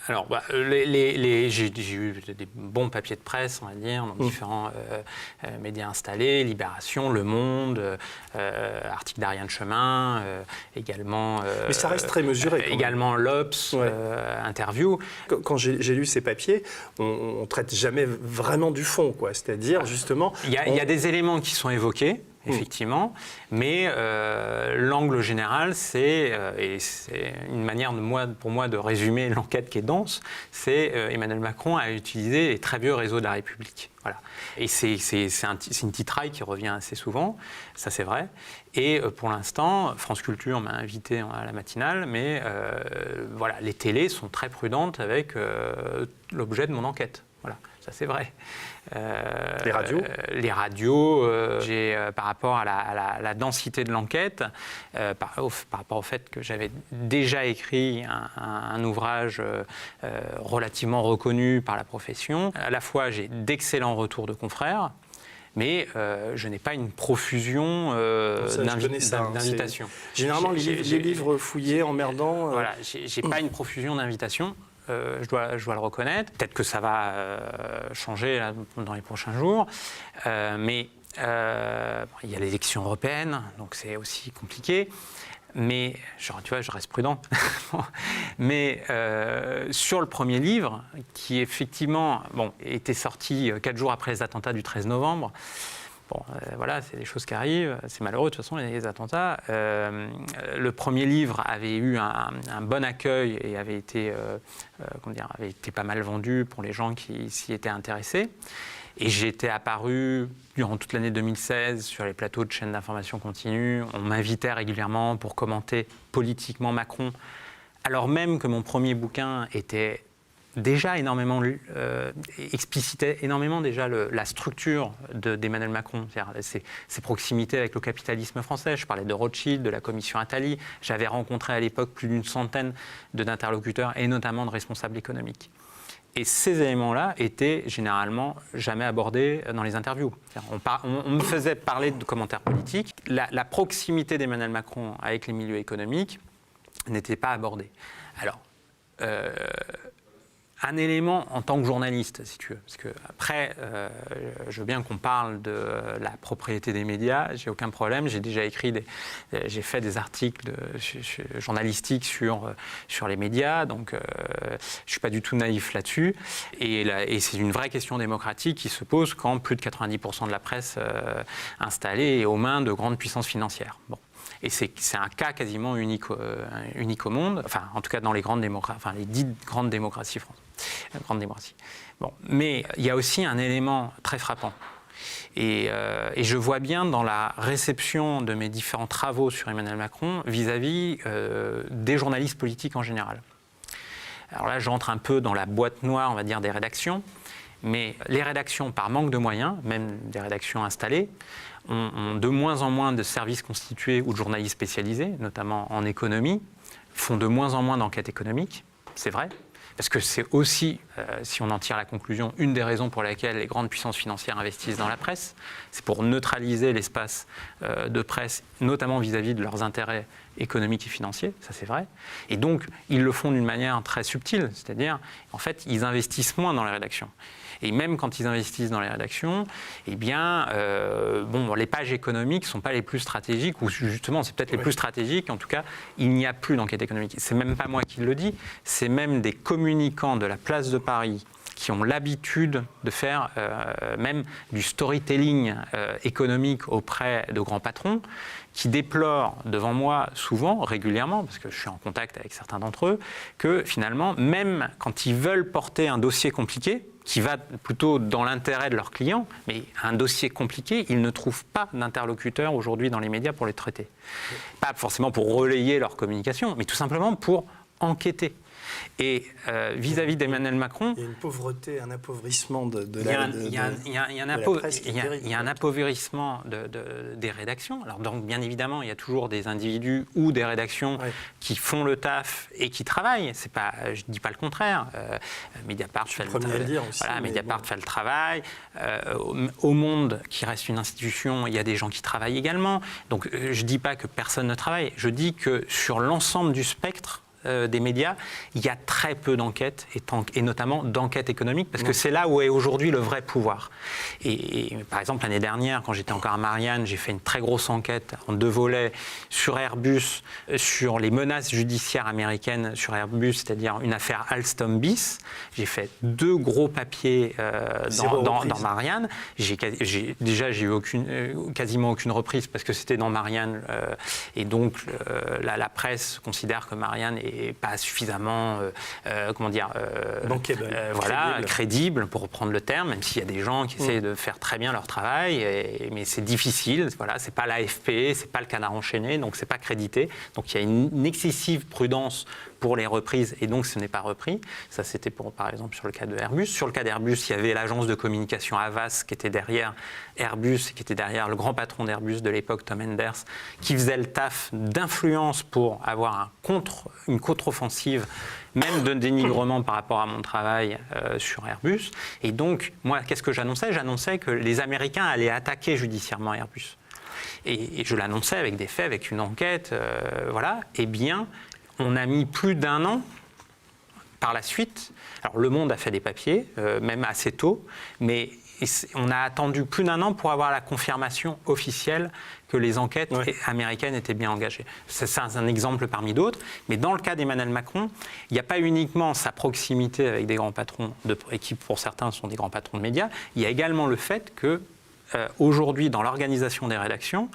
Alors, j'ai eu des bons papiers de presse, on va dire, dans différents médias installés, Libération, Le Monde, article d'Ariane Chemin, également... Mais ça reste très mesuré. Également l'Obs, interview. Quand j'ai lu ces papiers, on ne traite jamais vraiment du fond, quoi. C'est-à-dire, justement... Il y a des éléments qui sont évoqués, effectivement, mais l'angle général, c'est une manière pour moi de résumer l'enquête qui est dense, c'est Emmanuel Macron a utilisé les très vieux réseaux de la République. Voilà. Et c'est une titraille qui revient assez souvent, ça c'est vrai. Et pour l'instant, France Culture m'a invité à la matinale, mais voilà, les télés sont très prudentes avec l'objet de mon enquête. Voilà, ça c'est vrai. Les radios Les radios, par rapport à la densité de l'enquête, par rapport au fait que j'avais déjà écrit un ouvrage relativement reconnu par la profession, à la fois j'ai d'excellents retours de confrères, mais je n'ai pas une profusion d'invitations. Généralement, les livres fouillés, emmerdants... Voilà, j'ai pas une profusion d'invitations. Je dois le reconnaître. Peut-être que ça va changer là, dans les prochains jours. Mais il y a l'élection européenne, donc c'est aussi compliqué. Mais, tu vois, je reste prudent. Mais sur le premier livre, qui effectivement était sorti 4 jours après les attentats du 13 novembre, bon, voilà, c'est des choses qui arrivent, c'est malheureux de toute façon, les attentats. Le premier livre avait eu un bon accueil et avait été pas mal vendu pour les gens qui s'y étaient intéressés. Et j'étais apparu durant toute l'année 2016 sur les plateaux de chaînes d'information continue. On m'invitait régulièrement pour commenter politiquement Macron, alors même que mon premier bouquin était déjà énormément explicitait énormément déjà la structure d'Emmanuel Macron, c'est-à-dire ses proximités avec le capitalisme français. Je parlais de Rothschild, de la commission Attali. J'avais rencontré à l'époque plus d'une centaine d'interlocuteurs et notamment de responsables économiques. Et ces éléments-là étaient généralement jamais abordés dans les interviews. On me faisait parler de commentaires politiques. La proximité d'Emmanuel Macron avec les milieux économiques n'était pas abordée. Alors, un élément en tant que journaliste, si tu veux. Parce que après, je veux bien qu'on parle de la propriété des médias, j'ai aucun problème. J'ai déjà j'ai fait des articles journalistiques sur les médias, donc je suis pas du tout naïf là-dessus. Et c'est une vraie question démocratique qui se pose quand plus de 90% de la presse installée est aux mains de grandes puissances financières. Bon. Et c'est un cas quasiment unique au monde, enfin en tout cas dans les les dites grandes démocraties françaises. Bon. Mais il y a aussi un élément très frappant. Et je vois bien dans la réception de mes différents travaux sur Emmanuel Macron vis-à-vis des journalistes politiques en général. Alors là, j'entre un peu dans la boîte noire, on va dire, des rédactions. Mais les rédactions, par manque de moyens, même des rédactions installées, ont de moins en moins de services constitués ou de journalistes spécialisés, notamment en économie, font de moins en moins d'enquêtes économiques, c'est vrai, parce que c'est aussi, si on en tire la conclusion, une des raisons pour lesquelles les grandes puissances financières investissent dans la presse, c'est pour neutraliser l'espace de presse, notamment vis-à-vis de leurs intérêts économiques et financiers, ça c'est vrai, et donc ils le font d'une manière très subtile, c'est-à-dire, en fait, ils investissent moins dans les rédactions. Et même quand ils investissent dans les rédactions, eh bien, les pages économiques ne sont pas les plus stratégiques, ou justement, c'est peut-être les plus stratégiques. En tout cas, il n'y a plus d'enquête économique. C'est même pas moi qui le dis, c'est même des communicants de la place de Paris qui ont l'habitude de faire même du storytelling économique auprès de grands patrons, qui déplorent devant moi souvent, régulièrement, parce que je suis en contact avec certains d'entre eux, que finalement, même quand ils veulent porter un dossier compliqué, qui va plutôt dans l'intérêt de leurs clients, mais un dossier compliqué, ils ne trouvent pas d'interlocuteurs aujourd'hui dans les médias pour les traiter. Pas forcément pour relayer leur communication, mais tout simplement pour enquêter. Et vis-à-vis d'Emmanuel Macron... Il y a une pauvreté, un appauvrissement Il y a un appauvrissement des rédactions. Alors donc, bien évidemment, il y a toujours des individus ou des rédactions qui font le taf et qui travaillent. C'est pas, je ne dis pas le contraire. Mediapart fait le travail. Au Monde, qui reste une institution, il y a des gens qui travaillent également. Donc je ne dis pas que personne ne travaille. Je dis que sur l'ensemble du spectre, des médias, il y a très peu d'enquêtes, et notamment d'enquêtes économiques, parce que c'est là où est aujourd'hui le vrai pouvoir. Et par exemple, l'année dernière, quand j'étais encore à Marianne, j'ai fait une très grosse enquête en 2 volets sur Airbus, sur les menaces judiciaires américaines sur Airbus, c'est-à-dire une affaire Alstom bis. J'ai fait 2 gros papiers dans Marianne. J'ai eu quasiment aucune reprise parce que c'était dans Marianne et donc la presse considère que Marianne n'est pas suffisamment bankable, crédible pour reprendre le terme, même s'il y a des gens qui essaient de faire très bien leur travail, mais c'est difficile. Voilà, c'est pas l'AFP, c'est pas le Canard enchaîné, donc c'est pas crédité. Donc il y a une excessive prudence pour les reprises et donc ce n'est pas repris. Ça c'était par exemple sur le cas de Airbus. Sur le cas d'Airbus, il y avait l'agence de communication Havas qui était derrière Airbus, qui était derrière le grand patron d'Airbus de l'époque, Tom Enders, qui faisait le taf d'influence pour avoir une contre-offensive, même de dénigrement par rapport à mon travail sur Airbus. Et donc, moi, qu'est-ce que j'annonçais ? J'annonçais que les Américains allaient attaquer judiciairement Airbus. Et je l'annonçais avec des faits, avec une enquête, voilà. Eh bien, on a mis plus d'1 an par la suite. Alors, Le Monde a fait des papiers, même assez tôt, mais on a attendu plus d'1 an pour avoir la confirmation officielle que les enquêtes américaines étaient bien engagées. C'est un exemple parmi d'autres, mais dans le cas d'Emmanuel Macron, il n'y a pas uniquement sa proximité avec des grands patrons, et qui pour certains sont des grands patrons de médias, il y a également le fait que aujourd'hui, dans l'organisation des rédactions,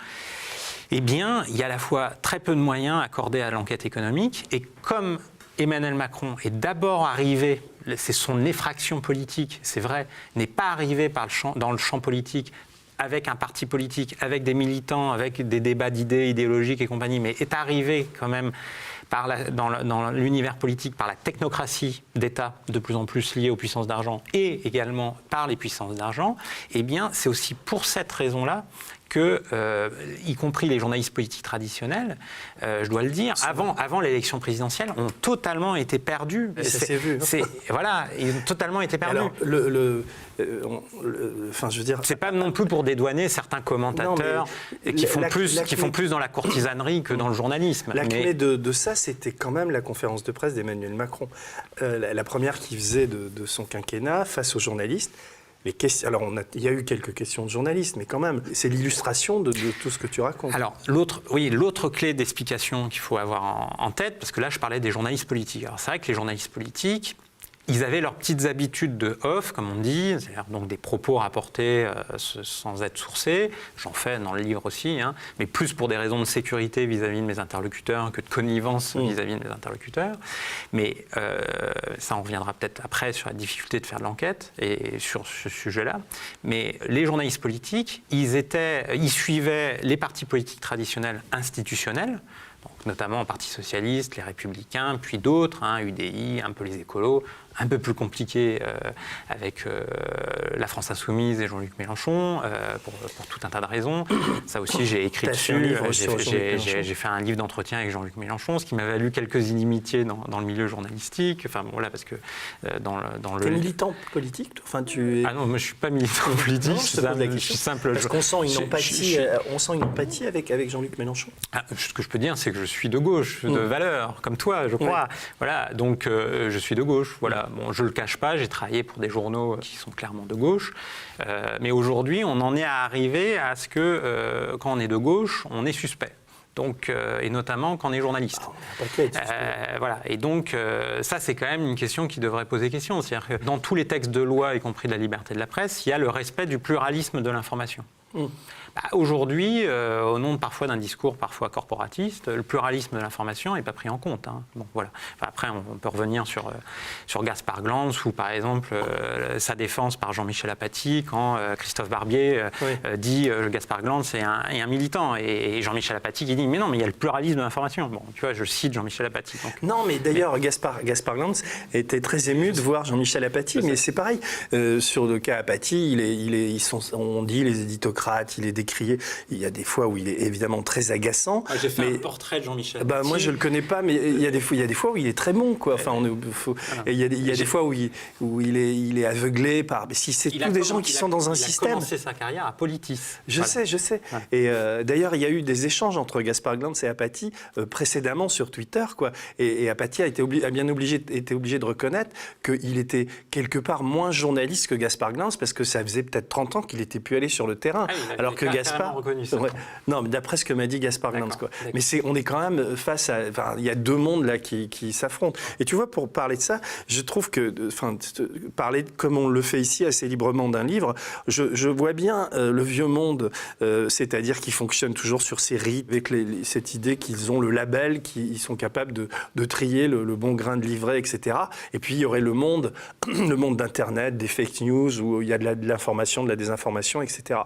eh bien, il y a à la fois très peu de moyens accordés à l'enquête économique, et comme Emmanuel Macron est d'abord arrivé, c'est son effraction politique, c'est vrai, n'est pas arrivé dans le champ politique avec un parti politique, avec des militants, avec des débats d'idées idéologiques et compagnie, mais est arrivé quand même dans l'univers politique par la technocratie d'État de plus en plus liée aux puissances d'argent et également par les puissances d'argent, eh bien, c'est aussi pour cette raison-là que, y compris les journalistes politiques traditionnels, je dois le dire, avant l'élection présidentielle, ont totalement été perdus. Et ça s'est vu. Voilà, ils ont totalement été perdus. Alors, je veux dire, c'est pas non plus pour dédouaner certains commentateurs qui font plus dans la courtisanerie que dans le journalisme. La clé de ça, c'était quand même la conférence de presse d'Emmanuel Macron. La première qu'il faisait de son quinquennat face aux journalistes. Alors, il y a eu quelques questions de journalistes, mais quand même, c'est l'illustration de tout ce que tu racontes. Alors, l'autre clé d'explication qu'il faut avoir en tête, parce que là, je parlais des journalistes politiques. Alors, c'est vrai que les journalistes politiques, ils avaient leurs petites habitudes de off, comme on dit, c'est-à-dire donc des propos rapportés sans être sourcés. J'en fais dans le livre aussi, mais plus pour des raisons de sécurité vis-à-vis de mes interlocuteurs que de connivence vis-à-vis de mes interlocuteurs. Mais ça, on reviendra peut-être après sur la difficulté de faire de l'enquête et sur ce sujet-là. Mais les journalistes politiques, ils suivaient les partis politiques traditionnels institutionnels, donc notamment le Parti socialiste, les Républicains, puis d'autres, UDI, un peu les écolos, un peu plus compliqué avec la France Insoumise et Jean-Luc Mélenchon, pour tout un tas de raisons. Ça aussi, j'ai écrit dessus. J'ai fait un livre d'entretien avec Jean-Luc Mélenchon, ce qui m'a valu quelques inimitiés dans le milieu journalistique. Enfin, voilà, parce que T'es militant politique, toi ? Ah non, moi, je ne suis pas militant politique. Non, je suis simple. Parce qu'on sent une empathie avec Jean-Luc Mélenchon. Ce que je peux dire, c'est que je suis de gauche, de valeur, comme toi, je crois. Voilà, donc je suis de gauche. Voilà. Bon, je ne le cache pas, j'ai travaillé pour des journaux qui sont clairement de gauche. Mais aujourd'hui, on en est arrivé à ce que, quand on est de gauche, on est suspect. Donc, et notamment quand on est journaliste. Voilà. Et donc, ça, c'est quand même une question qui devrait poser question. C'est-à-dire que dans tous les textes de loi, y compris de la liberté de la presse, il y a le respect du pluralisme de l'information. Aujourd'hui, au nom parfois d'un discours parfois corporatiste, le pluralisme de l'information n'est pas pris en compte. Bon, voilà. Enfin, après, on peut revenir sur Gaspard Glanz ou par exemple sa défense par Jean-Michel Apathy quand Christophe Barbier dit Gaspard Glanz est un militant et Jean-Michel Apathy qui dit mais non, mais il y a le pluralisme de l'information. Bon, tu vois, je cite Jean-Michel Apathy. Donc. Non, mais d'ailleurs, Gaspard Glanz était très ému de voir Jean-Michel Apathy, mais c'est pareil. Sur le cas Apathy, on dit les éditos technocrate, il est décrié. Il y a des fois où il est évidemment très agaçant. J'ai fait un portrait de Jean-Michel. Moi, je le connais pas, mais il y a des fois où il est très bon, quoi. Enfin, et il y a des fois où il est aveuglé par. Mais si c'est tous des gens qui sont dans un système. Il a commencé sa carrière à Politis. Je sais. Ouais. Et d'ailleurs, il y a eu des échanges entre Gaspard Glantz et Apathy précédemment sur Twitter, quoi. Et Apathy a été obligé de reconnaître qu'il était quelque part moins journaliste que Gaspard Glantz, parce que ça faisait peut-être 30 ans qu'il n'était plus allé sur le terrain. Alors que Gaspard. Reconnu ça. Ouais, non, mais d'après ce que m'a dit Gaspard Glantz, quoi. Mais on est quand même face à. Enfin, il y a deux mondes là qui s'affrontent. Et tu vois, pour parler de ça, je trouve que, parler comme on le fait ici assez librement d'un livre, je vois bien le vieux monde, c'est-à-dire qui fonctionne toujours sur ces rites, avec cette idée qu'ils ont le label, qu'ils sont capables de trier le bon grain de livret, etc. Et puis il y aurait le monde d'Internet, des fake news, où il y a de l'information, de la désinformation, etc.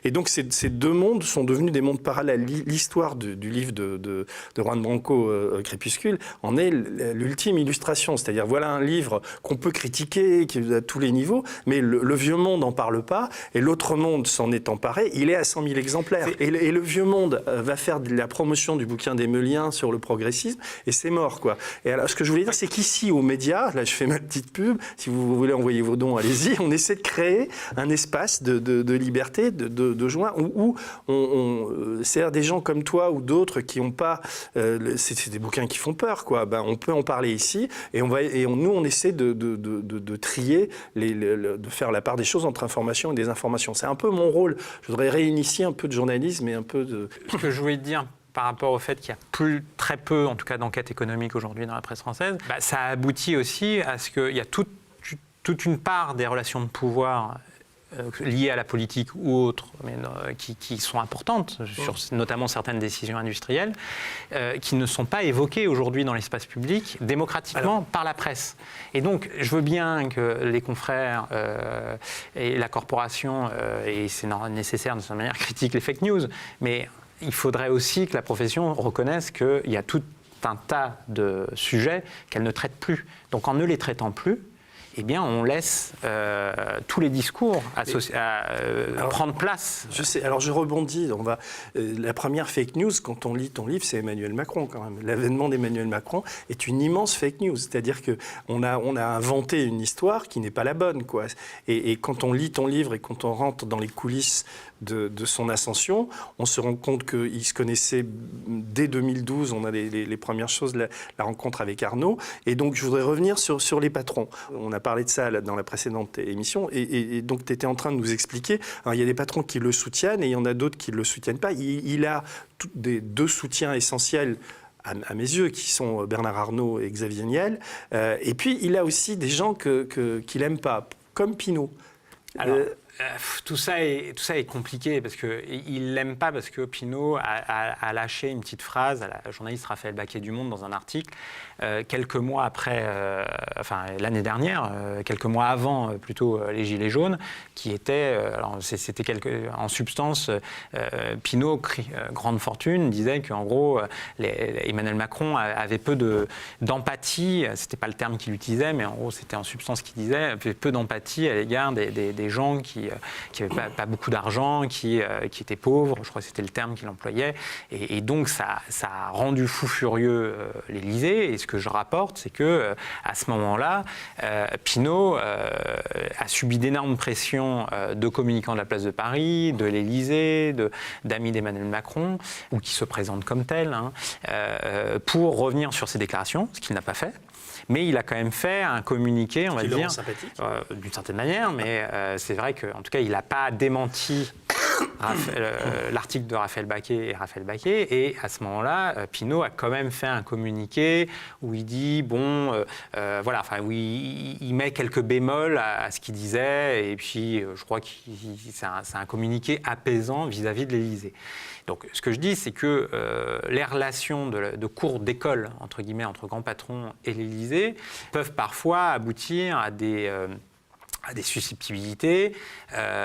Et donc ces deux mondes sont devenus des mondes parallèles. L'histoire du livre de Juan Branco, Crépuscule, en est l'ultime illustration. C'est-à-dire, voilà un livre qu'on peut critiquer à tous les niveaux, mais le vieux monde n'en parle pas, et l'autre monde s'en est emparé. Il est à 100 000 exemplaires. Et le vieux monde va faire de la promotion du bouquin d'Emelien sur le progressisme, et c'est mort, quoi. Et alors, ce que je voulais dire, c'est qu'ici, aux médias, là, je fais ma petite pub, si vous voulez envoyer vos dons, allez-y, on essaie de créer un espace de liberté, de joie, où c'est-à-dire des gens comme toi ou d'autres qui n'ont pas... c'est des bouquins qui font peur, quoi. On peut en parler ici, et nous, on essaie de trier, de faire la part des choses entre information et désinformation. C'est un peu mon rôle. Je voudrais réinitier un peu de journalisme et un peu de... Ce que je voulais te dire par rapport au fait qu'il y a très peu, en tout cas, d'enquêtes économiques aujourd'hui dans la presse française, ça aboutit aussi à ce qu'il y a toute une part des relations de pouvoir liées à la politique ou autres, mais qui sont importantes, sur notamment certaines décisions industrielles, qui ne sont pas évoquées aujourd'hui dans l'espace public démocratiquement par la presse. Et donc, je veux bien que les confrères et la corporation, et c'est nécessaire de cette manière, critiquent les fake news, mais il faudrait aussi que la profession reconnaisse qu'il y a tout un tas de sujets qu'elle ne traite plus. Donc, en ne les traitant plus, eh bien, on laisse tous les discours prendre place. Je sais. Alors, je rebondis. La première fake news, quand on lit ton livre, c'est Emmanuel Macron, quand même. L'avènement d'Emmanuel Macron est une immense fake news. C'est-à-dire qu'on a inventé une histoire qui n'est pas la bonne, quoi. Et quand on lit ton livre et quand on rentre dans les coulisses de son ascension, on se rend compte qu'ils se connaissaient dès 2012. On a les premières choses, la rencontre avec Arnaud. Et donc, je voudrais revenir sur les patrons. On a parlé de ça dans la précédente émission. Et donc, tu étais en train de nous expliquer. Alors, il y a des patrons qui le soutiennent et il y en a d'autres qui ne le soutiennent pas. Il a deux soutiens essentiels à mes yeux, qui sont Bernard Arnault et Xavier Niel. Et puis, il a aussi des gens qu'il n'aime pas, comme Pinault. Alors, tout ça est compliqué parce qu'il ne l'aime pas parce que Pinault a lâché une petite phrase à la journaliste Raphaël Baquet du Monde dans un article quelques mois après, l'année dernière, quelques mois avant plutôt les Gilets jaunes, qui était, en substance, Pinault, grande fortune, disait qu'en gros, Emmanuel Macron avait peu d'empathie, c'était pas le terme qu'il utilisait, mais en gros c'était en substance qu'il disait, avait peu d'empathie à l'égard des gens qui n'avaient pas beaucoup d'argent, qui étaient pauvres, je crois que c'était le terme qu'il employait, et donc ça a rendu fou furieux l'Élysée. Et ce que je rapporte, c'est que à ce moment-là, Pinault a subi d'énormes pressions de communicants de la place de Paris, de l'Élysée, d'amis d'Emmanuel Macron, ou qui se présentent comme tels, pour revenir sur ses déclarations, ce qu'il n'a pas fait. Mais il a quand même fait un communiqué, on va dire, d'une certaine manière, mais c'est vrai qu'en tout cas, il n'a pas démenti l'article de Raphaël Baquet et à ce moment-là, Pinault a quand même fait un communiqué où il dit, où il met quelques bémols à ce qu'il disait, et puis je crois que c'est un communiqué apaisant vis-à-vis de l'Élysée. Donc, ce que je dis, c'est que les relations de cours d'école, entre guillemets, entre grands patrons et l'Élysée, peuvent parfois aboutir à des à des susceptibilités,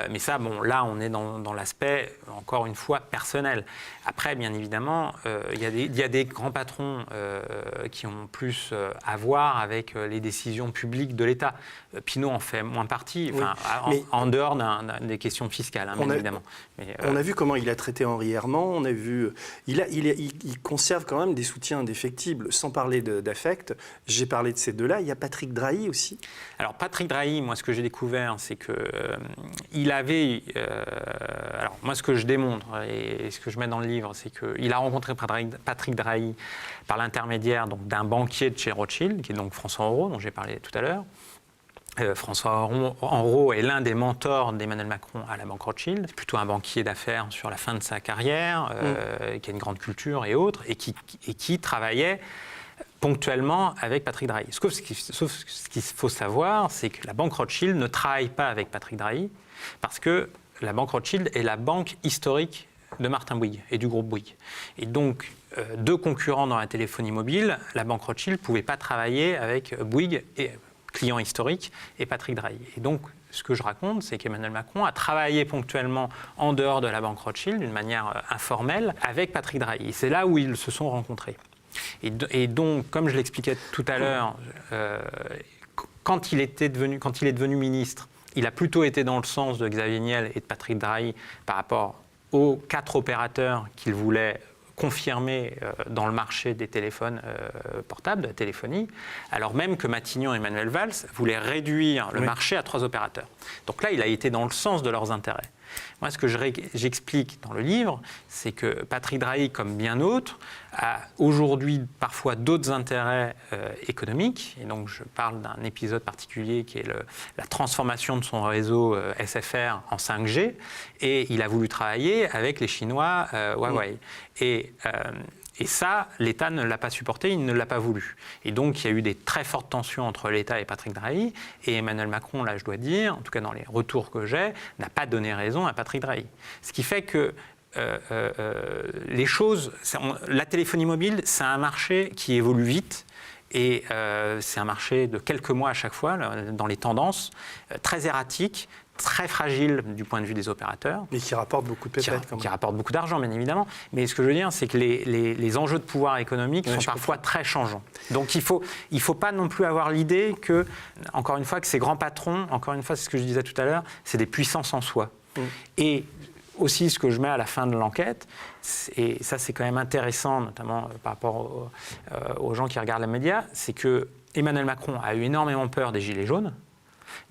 mais ça, bon, là, on est dans l'aspect, encore une fois, personnel. Après, bien évidemment, il y a des grands patrons qui ont plus à voir avec les décisions publiques de l'État. Pinault en fait moins partie, en dehors des questions fiscales, bien évidemment. On a vu comment il a traité Henri Herman, on a vu... Il conserve quand même des soutiens indéfectibles, sans parler d'affect. J'ai parlé de ces deux-là. Il y a Patrick Drahi aussi. Alors, Patrick Drahi, moi, ce que j'ai découvert, c'est que il avait... alors, moi, ce que je démontre et ce que je mets dans le livre, c'est qu'il a rencontré Patrick Drahi par l'intermédiaire d'un banquier de chez Rothschild, qui est donc François Henrot, dont j'ai parlé tout à l'heure. François Henrot est l'un des mentors d'Emmanuel Macron à la banque Rothschild. C'est plutôt un banquier d'affaires sur la fin de sa carrière, qui a une grande culture et autres, et qui travaillait ponctuellement avec Patrick Drahi. Sauf ce qu'il faut savoir, c'est que la banque Rothschild ne travaille pas avec Patrick Drahi parce que la banque Rothschild est la banque historique de Martin Bouygues et du groupe Bouygues. Et donc, deux concurrents dans la téléphonie mobile, la banque Rothschild ne pouvait pas travailler avec Bouygues, et client historique, et Patrick Drahi. Et donc, ce que je raconte, c'est qu'Emmanuel Macron a travaillé ponctuellement en dehors de la banque Rothschild, d'une manière informelle, avec Patrick Drahi. Et c'est là où ils se sont rencontrés. Et donc, comme je l'expliquais tout à l'heure, quand il est devenu ministre, il a plutôt été dans le sens de Xavier Niel et de Patrick Drahi par rapport aux 4 opérateurs qu'il voulait confirmer dans le marché des téléphones portables, de la téléphonie, alors même que Matignon et Manuel Valls voulaient réduire le marché à 3 opérateurs. Donc là, il a été dans le sens de leurs intérêts. Moi, ce que j'explique dans le livre, c'est que Patrick Drahi, comme bien d'autres, a aujourd'hui parfois d'autres intérêts économiques. Et donc, je parle d'un épisode particulier qui est la transformation de son réseau SFR en 5G. Et il a voulu travailler avec les Chinois Huawei. Et ça, l'État ne l'a pas supporté, il ne l'a pas voulu. Et donc, il y a eu des très fortes tensions entre l'État et Patrick Drahi. Et Emmanuel Macron, là, je dois dire, en tout cas dans les retours que j'ai, n'a pas donné raison à Patrick Drahi. Ce qui fait que les choses... La téléphonie mobile, c'est un marché qui évolue vite. Et c'est un marché de quelques mois à chaque fois, dans les tendances, très erratique, très fragile du point de vue des opérateurs. Mais qui rapporte beaucoup de pépettes quand même. Qui rapporte beaucoup d'argent, bien évidemment. Mais ce que je veux dire, c'est que les enjeux de pouvoir économique sont parfois très changeants. Donc il faut pas non plus avoir l'idée que, encore une fois, que ces grands patrons, encore une fois, c'est ce que je disais tout à l'heure, c'est des puissances en soi. Et aussi, ce que je mets à la fin de l'enquête, et ça c'est quand même intéressant, notamment par rapport aux gens qui regardent les médias, c'est que Emmanuel Macron a eu énormément peur des Gilets jaunes.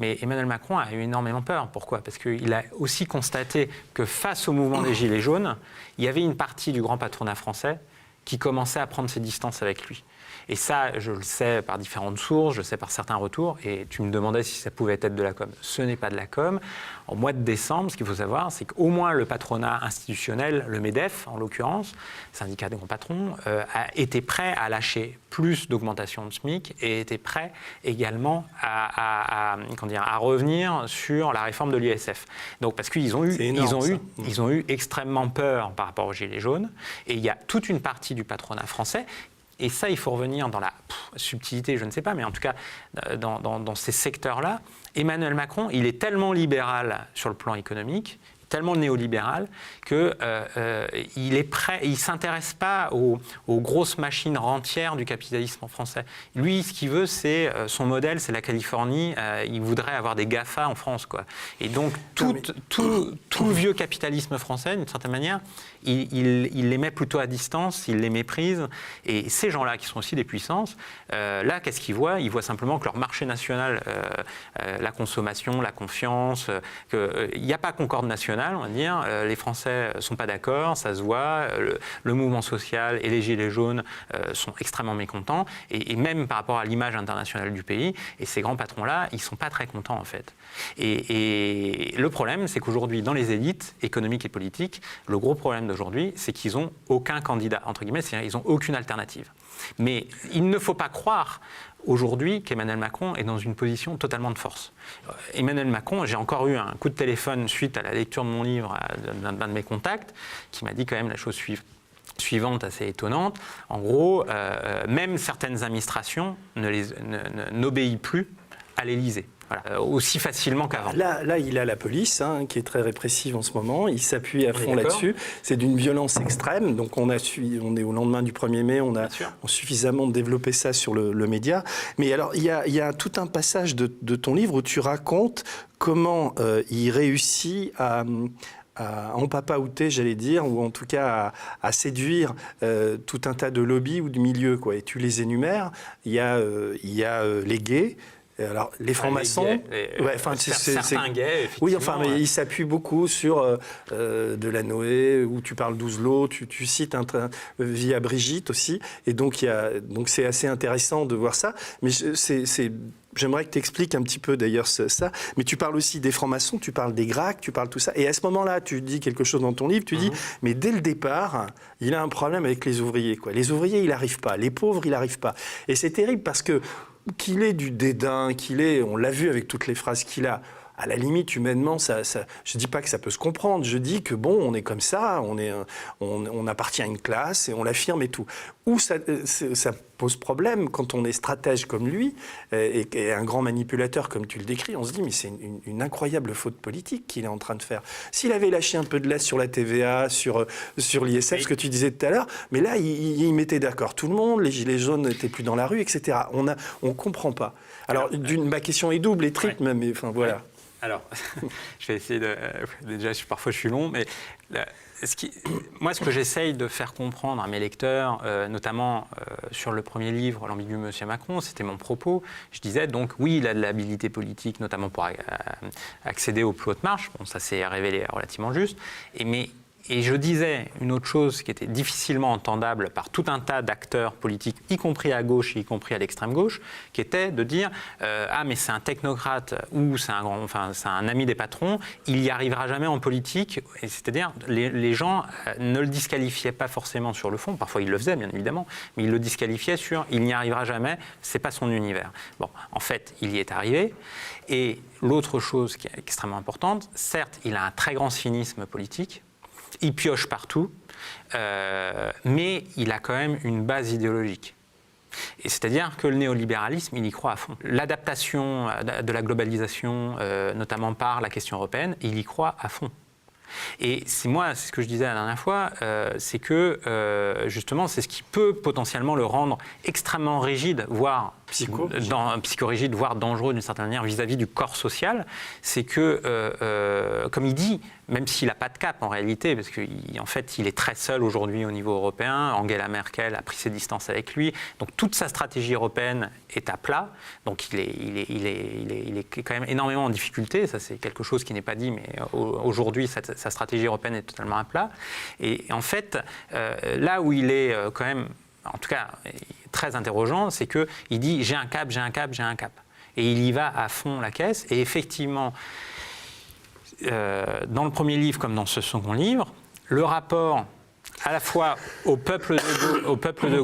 Mais Emmanuel Macron a eu énormément peur. Pourquoi ? Parce qu'il a aussi constaté que face au mouvement des Gilets jaunes, il y avait une partie du grand patronat français qui commençait à prendre ses distances avec lui. Et ça, je le sais par différentes sources, je le sais par certains retours, et tu me demandais si ça pouvait être de la com. Ce n'est pas de la com. En mois de décembre, ce qu'il faut savoir, c'est qu'au moins le patronat institutionnel, le MEDEF en l'occurrence, syndicat des grands patrons, a été prêt à lâcher plus d'augmentation de SMIC et était prêt également à revenir sur la réforme de l'ISF. Donc parce qu'ils ont eu extrêmement peur par rapport aux Gilets jaunes, et il y a toute une partie du patronat français. Et ça, il faut revenir dans la subtilité, je ne sais pas, mais en tout cas, dans ces secteurs-là, Emmanuel Macron, il est tellement libéral sur le plan économique, tellement néolibéral, qu'il est prêt, il ne s'intéresse pas aux grosses machines rentières du capitalisme français. Lui, ce qu'il veut, c'est son modèle, c'est la Californie. Il voudrait avoir des GAFA en France, quoi. Et donc, tout le vieux capitalisme français, d'une certaine manière, il les met plutôt à distance, il les méprise. Et ces gens-là, qui sont aussi des puissances, là, qu'est-ce qu'ils voient ? Ils voient simplement que leur marché national, la consommation, la confiance, qu'il n'y a pas concorde nationale, on va dire. Les Français ne sont pas d'accord, ça se voit. Le mouvement social et les Gilets jaunes sont extrêmement mécontents, et même par rapport à l'image internationale du pays. Et ces grands patrons-là, ils ne sont pas très contents, en fait. Et le problème, c'est qu'aujourd'hui, dans les élites économiques et politiques, le gros problème d'aujourd'hui, c'est qu'ils n'ont aucun candidat, entre guillemets, c'est-à-dire qu'ils n'ont aucune alternative. Mais il ne faut pas croire aujourd'hui qu'Emmanuel Macron est dans une position totalement de force. Emmanuel Macron, j'ai encore eu un coup de téléphone suite à la lecture de mon livre d'un de mes contacts, qui m'a dit quand même la chose suivante assez étonnante. En gros, même certaines administrations n'obéissent plus à l'Élysée. voilà, aussi facilement qu'avant. Là, il a la police, qui est très répressive en ce moment. Il s'appuie à fond là-dessus. C'est d'une violence extrême. Donc, on est au lendemain du 1er mai. On a suffisamment développé ça sur le média. Mais alors, il y a tout un passage de ton livre où tu racontes comment il réussit à empapaouter, j'allais dire, ou en tout cas à séduire tout un tas de lobbies ou de milieux, quoi. Et tu les énumères. Il y a les gays. Alors, les francs-maçons, certains gays, effectivement. Oui, enfin, mais ils s'appuient beaucoup sur Delanoë, où tu parles d'Ouzlo, tu cites via Brigitte aussi, et donc c'est assez intéressant de voir ça. Mais j'aimerais que tu expliques un petit peu d'ailleurs ça, mais tu parles aussi des francs-maçons, tu parles des Gracques, tu parles tout ça, et à ce moment-là, tu dis quelque chose dans ton livre, tu dis, mais dès le départ, il a un problème avec les ouvriers, quoi. Les ouvriers, il n'arrive pas, les pauvres, il n'arrive pas. Et c'est terrible parce que qu'il ait du dédain, on l'a vu avec toutes les phrases qu'il a, à la limite, humainement, je ne dis pas que ça peut se comprendre, je dis que bon, on est comme ça, on appartient à une classe et on l'affirme et tout. Où ça pose problème quand on est stratège comme lui et un grand manipulateur comme tu le décris, on se dit mais c'est une incroyable faute politique qu'il est en train de faire. S'il avait lâché un peu de lest sur la TVA, sur l'ISF, ce que tu disais tout à l'heure, mais là, il mettait d'accord tout le monde, les gilets jaunes n'étaient plus dans la rue, etc. On comprend pas. Alors, ma question est double et triple, même, mais enfin voilà. Alors, je vais essayer de... Déjà, parfois je suis long, mais moi, ce que j'essaye de faire comprendre à mes lecteurs, notamment sur le premier livre, L'ambigu Monsieur Macron, c'était mon propos. Je disais donc, oui, il a de l'habilité politique, notamment pour accéder aux plus hautes marches. Bon, ça s'est révélé relativement juste. Et je disais une autre chose qui était difficilement entendable par tout un tas d'acteurs politiques, y compris à gauche et y compris à l'extrême gauche, qui était de dire ah mais c'est un technocrate ou c'est un ami des patrons, il n'y arrivera jamais en politique. Et c'est-à-dire les gens ne le disqualifiaient pas forcément sur le fond, parfois ils le faisaient bien évidemment, mais ils le disqualifiaient sur il n'y arrivera jamais, c'est pas son univers. Bon, en fait, il y est arrivé. Et l'autre chose qui est extrêmement importante, certes, il a un très grand cynisme politique. Il pioche partout, mais il a quand même une base idéologique. Et c'est-à-dire que le néolibéralisme, il y croit à fond. L'adaptation de la globalisation, notamment par la question européenne, il y croit à fond. Et c'est ce que je disais la dernière fois, c'est que justement, c'est ce qui peut potentiellement le rendre extrêmement rigide, voire psychorigide, voire dangereux d'une certaine manière vis-à-vis du corps social. C'est que, comme il dit, même s'il n'a pas de cap en réalité, parce qu'en fait, il est très seul aujourd'hui au niveau européen. Angela Merkel a pris ses distances avec lui. Donc toute sa stratégie européenne est à plat. Donc il est quand même énormément en difficulté. Ça, c'est quelque chose qui n'est pas dit, mais aujourd'hui, sa stratégie européenne est totalement à plat. Et en fait, là où il est quand même, en tout cas, très interrogeant, c'est qu'il dit « j'ai un cap, j'ai un cap, j'ai un cap ». Et il y va à fond la caisse. Et effectivement, dans le premier livre comme dans ce second livre, le rapport à la fois au peuple de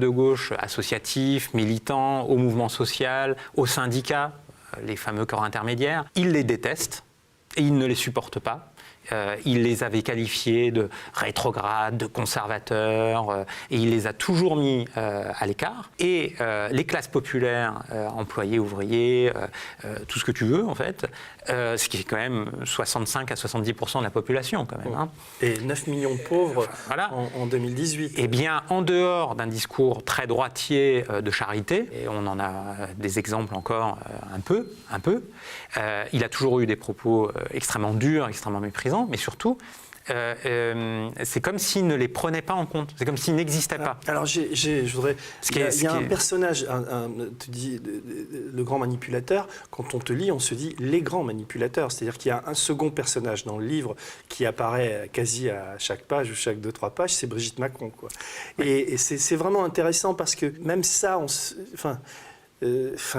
gauche associatif, militant, au mouvement social, aux syndicats, les fameux corps intermédiaires, il les déteste et il ne les supporte pas. Il les avait qualifiés de rétrogrades, de conservateurs, et il les a toujours mis à l'écart. Et les classes populaires, employés, ouvriers, tout ce que tu veux en fait, ce qui est quand même 65 à 70% de la population quand même. Hein. Et 9 millions de pauvres en 2018. Eh bien, en dehors d'un discours très droitier de charité, et on en a des exemples encore un peu, il a toujours eu des propos extrêmement durs, extrêmement méprisants, mais surtout, c'est comme s'il ne les prenait pas en compte. C'est comme s'ils n'existaient pas. Alors, je voudrais... Il y a un personnage, tu dis le grand manipulateur. Quand on te lit, on se dit les grands manipulateurs. C'est-à-dire qu'il y a un second personnage dans le livre qui apparaît quasi à chaque page ou chaque 2-3 pages, c'est Brigitte Macron, quoi. Oui. Et c'est vraiment intéressant parce que même ça,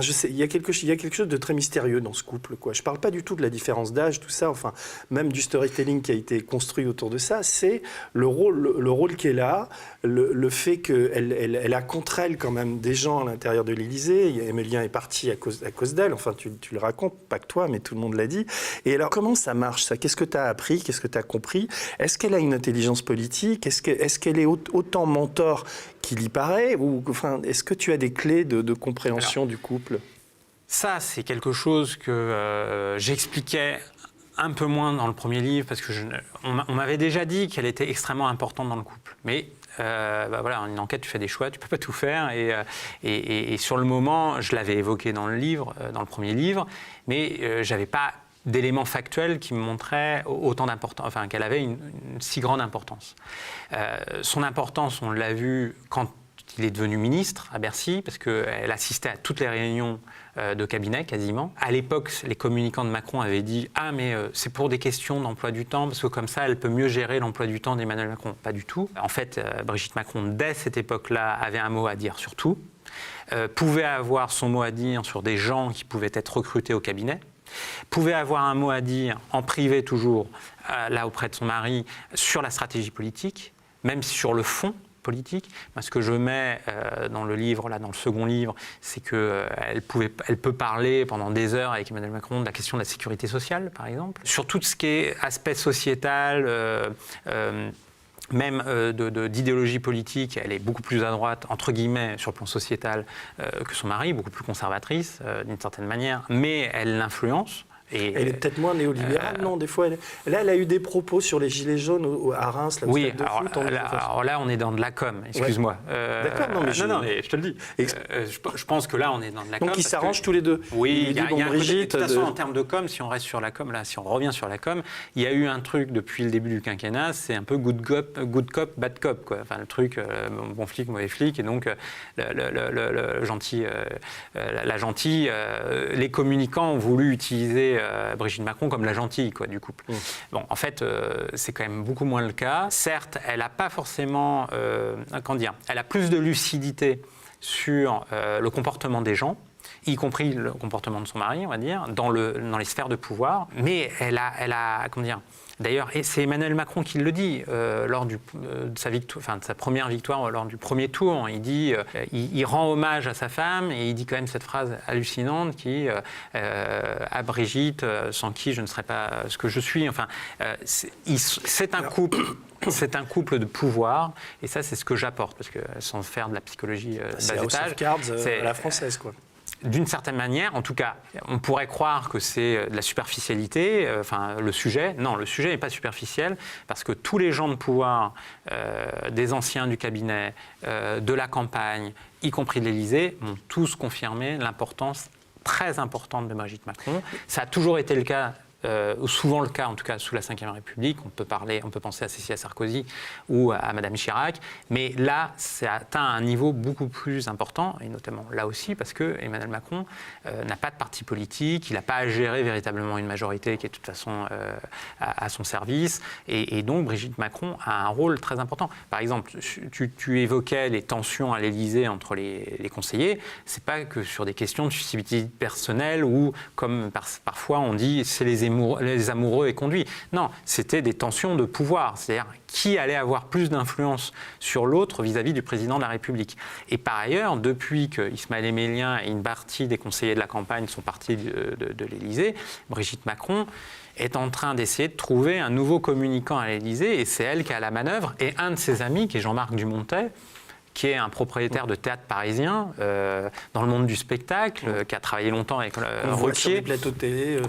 je sais, il y a quelque chose de très mystérieux dans ce couple, quoi. Je ne parle pas du tout de la différence d'âge, tout ça, enfin, même du storytelling qui a été construit autour de ça. C'est le rôle qu'elle a, le fait qu'elle a contre elle quand même des gens à l'intérieur de l'Élysée. Emilien est parti à cause d'elle, enfin, tu le racontes, pas que toi, mais tout le monde l'a dit. Et alors, comment ça marche, ça? Qu'est-ce que tu as appris? Qu'est-ce que tu as compris? Est-ce qu'elle a une intelligence politique? Est-ce qu'elle est autant mentor qu'il y paraît? Ou, enfin, est-ce que tu as des clés de compréhension du couple? Ça, c'est quelque chose que j'expliquais un peu moins dans le premier livre, parce que on m'avait déjà dit qu'elle était extrêmement importante dans le couple. Mais voilà, en une enquête, tu fais des choix, tu ne peux pas tout faire. Et sur le moment, je l'avais évoqué dans le livre, dans le premier livre, mais je n'avais pas d'éléments factuels qui me montraient autant d'importance, enfin qu'elle avait une si grande importance. Son importance, on l'a vu quand il est devenu ministre à Bercy, parce qu'elle assistait à toutes les réunions de cabinet quasiment. À l'époque, les communicants de Macron avaient dit « Ah, mais c'est pour des questions d'emploi du temps, parce que comme ça, elle peut mieux gérer l'emploi du temps d'Emmanuel Macron. » Pas du tout. En fait, Brigitte Macron, dès cette époque-là, avait un mot à dire sur tout, pouvait avoir son mot à dire sur des gens qui pouvaient être recrutés au cabinet, pouvait avoir un mot à dire en privé toujours, là auprès de son mari, sur la stratégie politique, même sur le fond politique. Moi, ce que je mets dans le livre, là, dans le second livre, c'est qu'elle peut parler pendant des heures avec Emmanuel Macron de la question de la sécurité sociale, par exemple, sur tout ce qui est aspect sociétal, même d'idéologie politique. Elle est beaucoup plus à droite, entre guillemets, sur le plan sociétal que son mari, beaucoup plus conservatrice, d'une certaine manière, mais elle l'influence. Elle est peut-être moins néolibérale, non? Des fois, elle a eu des propos sur les gilets jaunes à Reims, là, oui, alors là, on est dans de la com, excuse-moi. Ouais. D'accord, non, mais je te le dis. Je pense que là, on est dans de la com. Donc, ils s'arrangent tous les deux. Oui, il y a un Brigitte, côté, de toute façon, en termes de com, si on reste sur la com, là, si on revient sur la com, il y a eu un truc depuis le début du quinquennat, c'est un peu good cop, bad cop, quoi. Enfin, le truc, bon flic, mauvais flic, et donc le gentil, la gentille, les communicants ont voulu utiliser Brigitte Macron comme la gentille, quoi, du couple. Bon, en fait, c'est quand même beaucoup moins le cas. Certes, elle n'a pas forcément, elle a plus de lucidité sur le comportement des gens, y compris le comportement de son mari, on va dire, dans les sphères de pouvoir, mais elle a d'ailleurs, et c'est Emmanuel Macron qui le dit lors de sa première victoire, lors du premier tour. Il dit, il rend hommage à sa femme et il dit quand même cette phrase hallucinante qui, à Brigitte, sans qui je ne serais pas ce que je suis. Enfin, c'est un couple. C'est un couple de pouvoir, et ça, c'est ce que j'apporte, parce que sans faire de la psychologie c'est bas étage, c'est à la française, quoi. D'une certaine manière, en tout cas, on pourrait croire que c'est de la superficialité, le sujet. Non, le sujet n'est pas superficiel, parce que tous les gens de pouvoir, des anciens du cabinet, de la campagne, y compris de l'Élysée, ont tous confirmé l'importance très importante de Brigitte Macron. Ça a toujours été le cas. Souvent le cas, en tout cas sous la Ve République, on peut penser à Cécile Sarkozy ou à Madame Chirac, mais là, ça atteint un niveau beaucoup plus important, et notamment là aussi parce que Emmanuel Macron n'a pas de parti politique, il n'a pas à gérer véritablement une majorité qui est de toute façon à son service, et donc Brigitte Macron a un rôle très important. Par exemple, tu évoquais les tensions à l'Élysée entre les conseillers, c'est pas que sur des questions de susceptibilité personnelle ou comme parfois on dit c'est les amoureux et conduits. Non, c'était des tensions de pouvoir, c'est-à-dire qui allait avoir plus d'influence sur l'autre vis-à-vis du président de la République. Et par ailleurs, depuis que Ismaël Emelien et une partie des conseillers de la campagne sont partis de l'Élysée, Brigitte Macron est en train d'essayer de trouver un nouveau communicant à l'Élysée, et c'est elle qui a la manœuvre. Et un de ses amis, qui est Jean-Marc Dumontet, qui est un propriétaire de théâtre parisien dans le monde du spectacle, qui a travaillé longtemps avec Ruquier,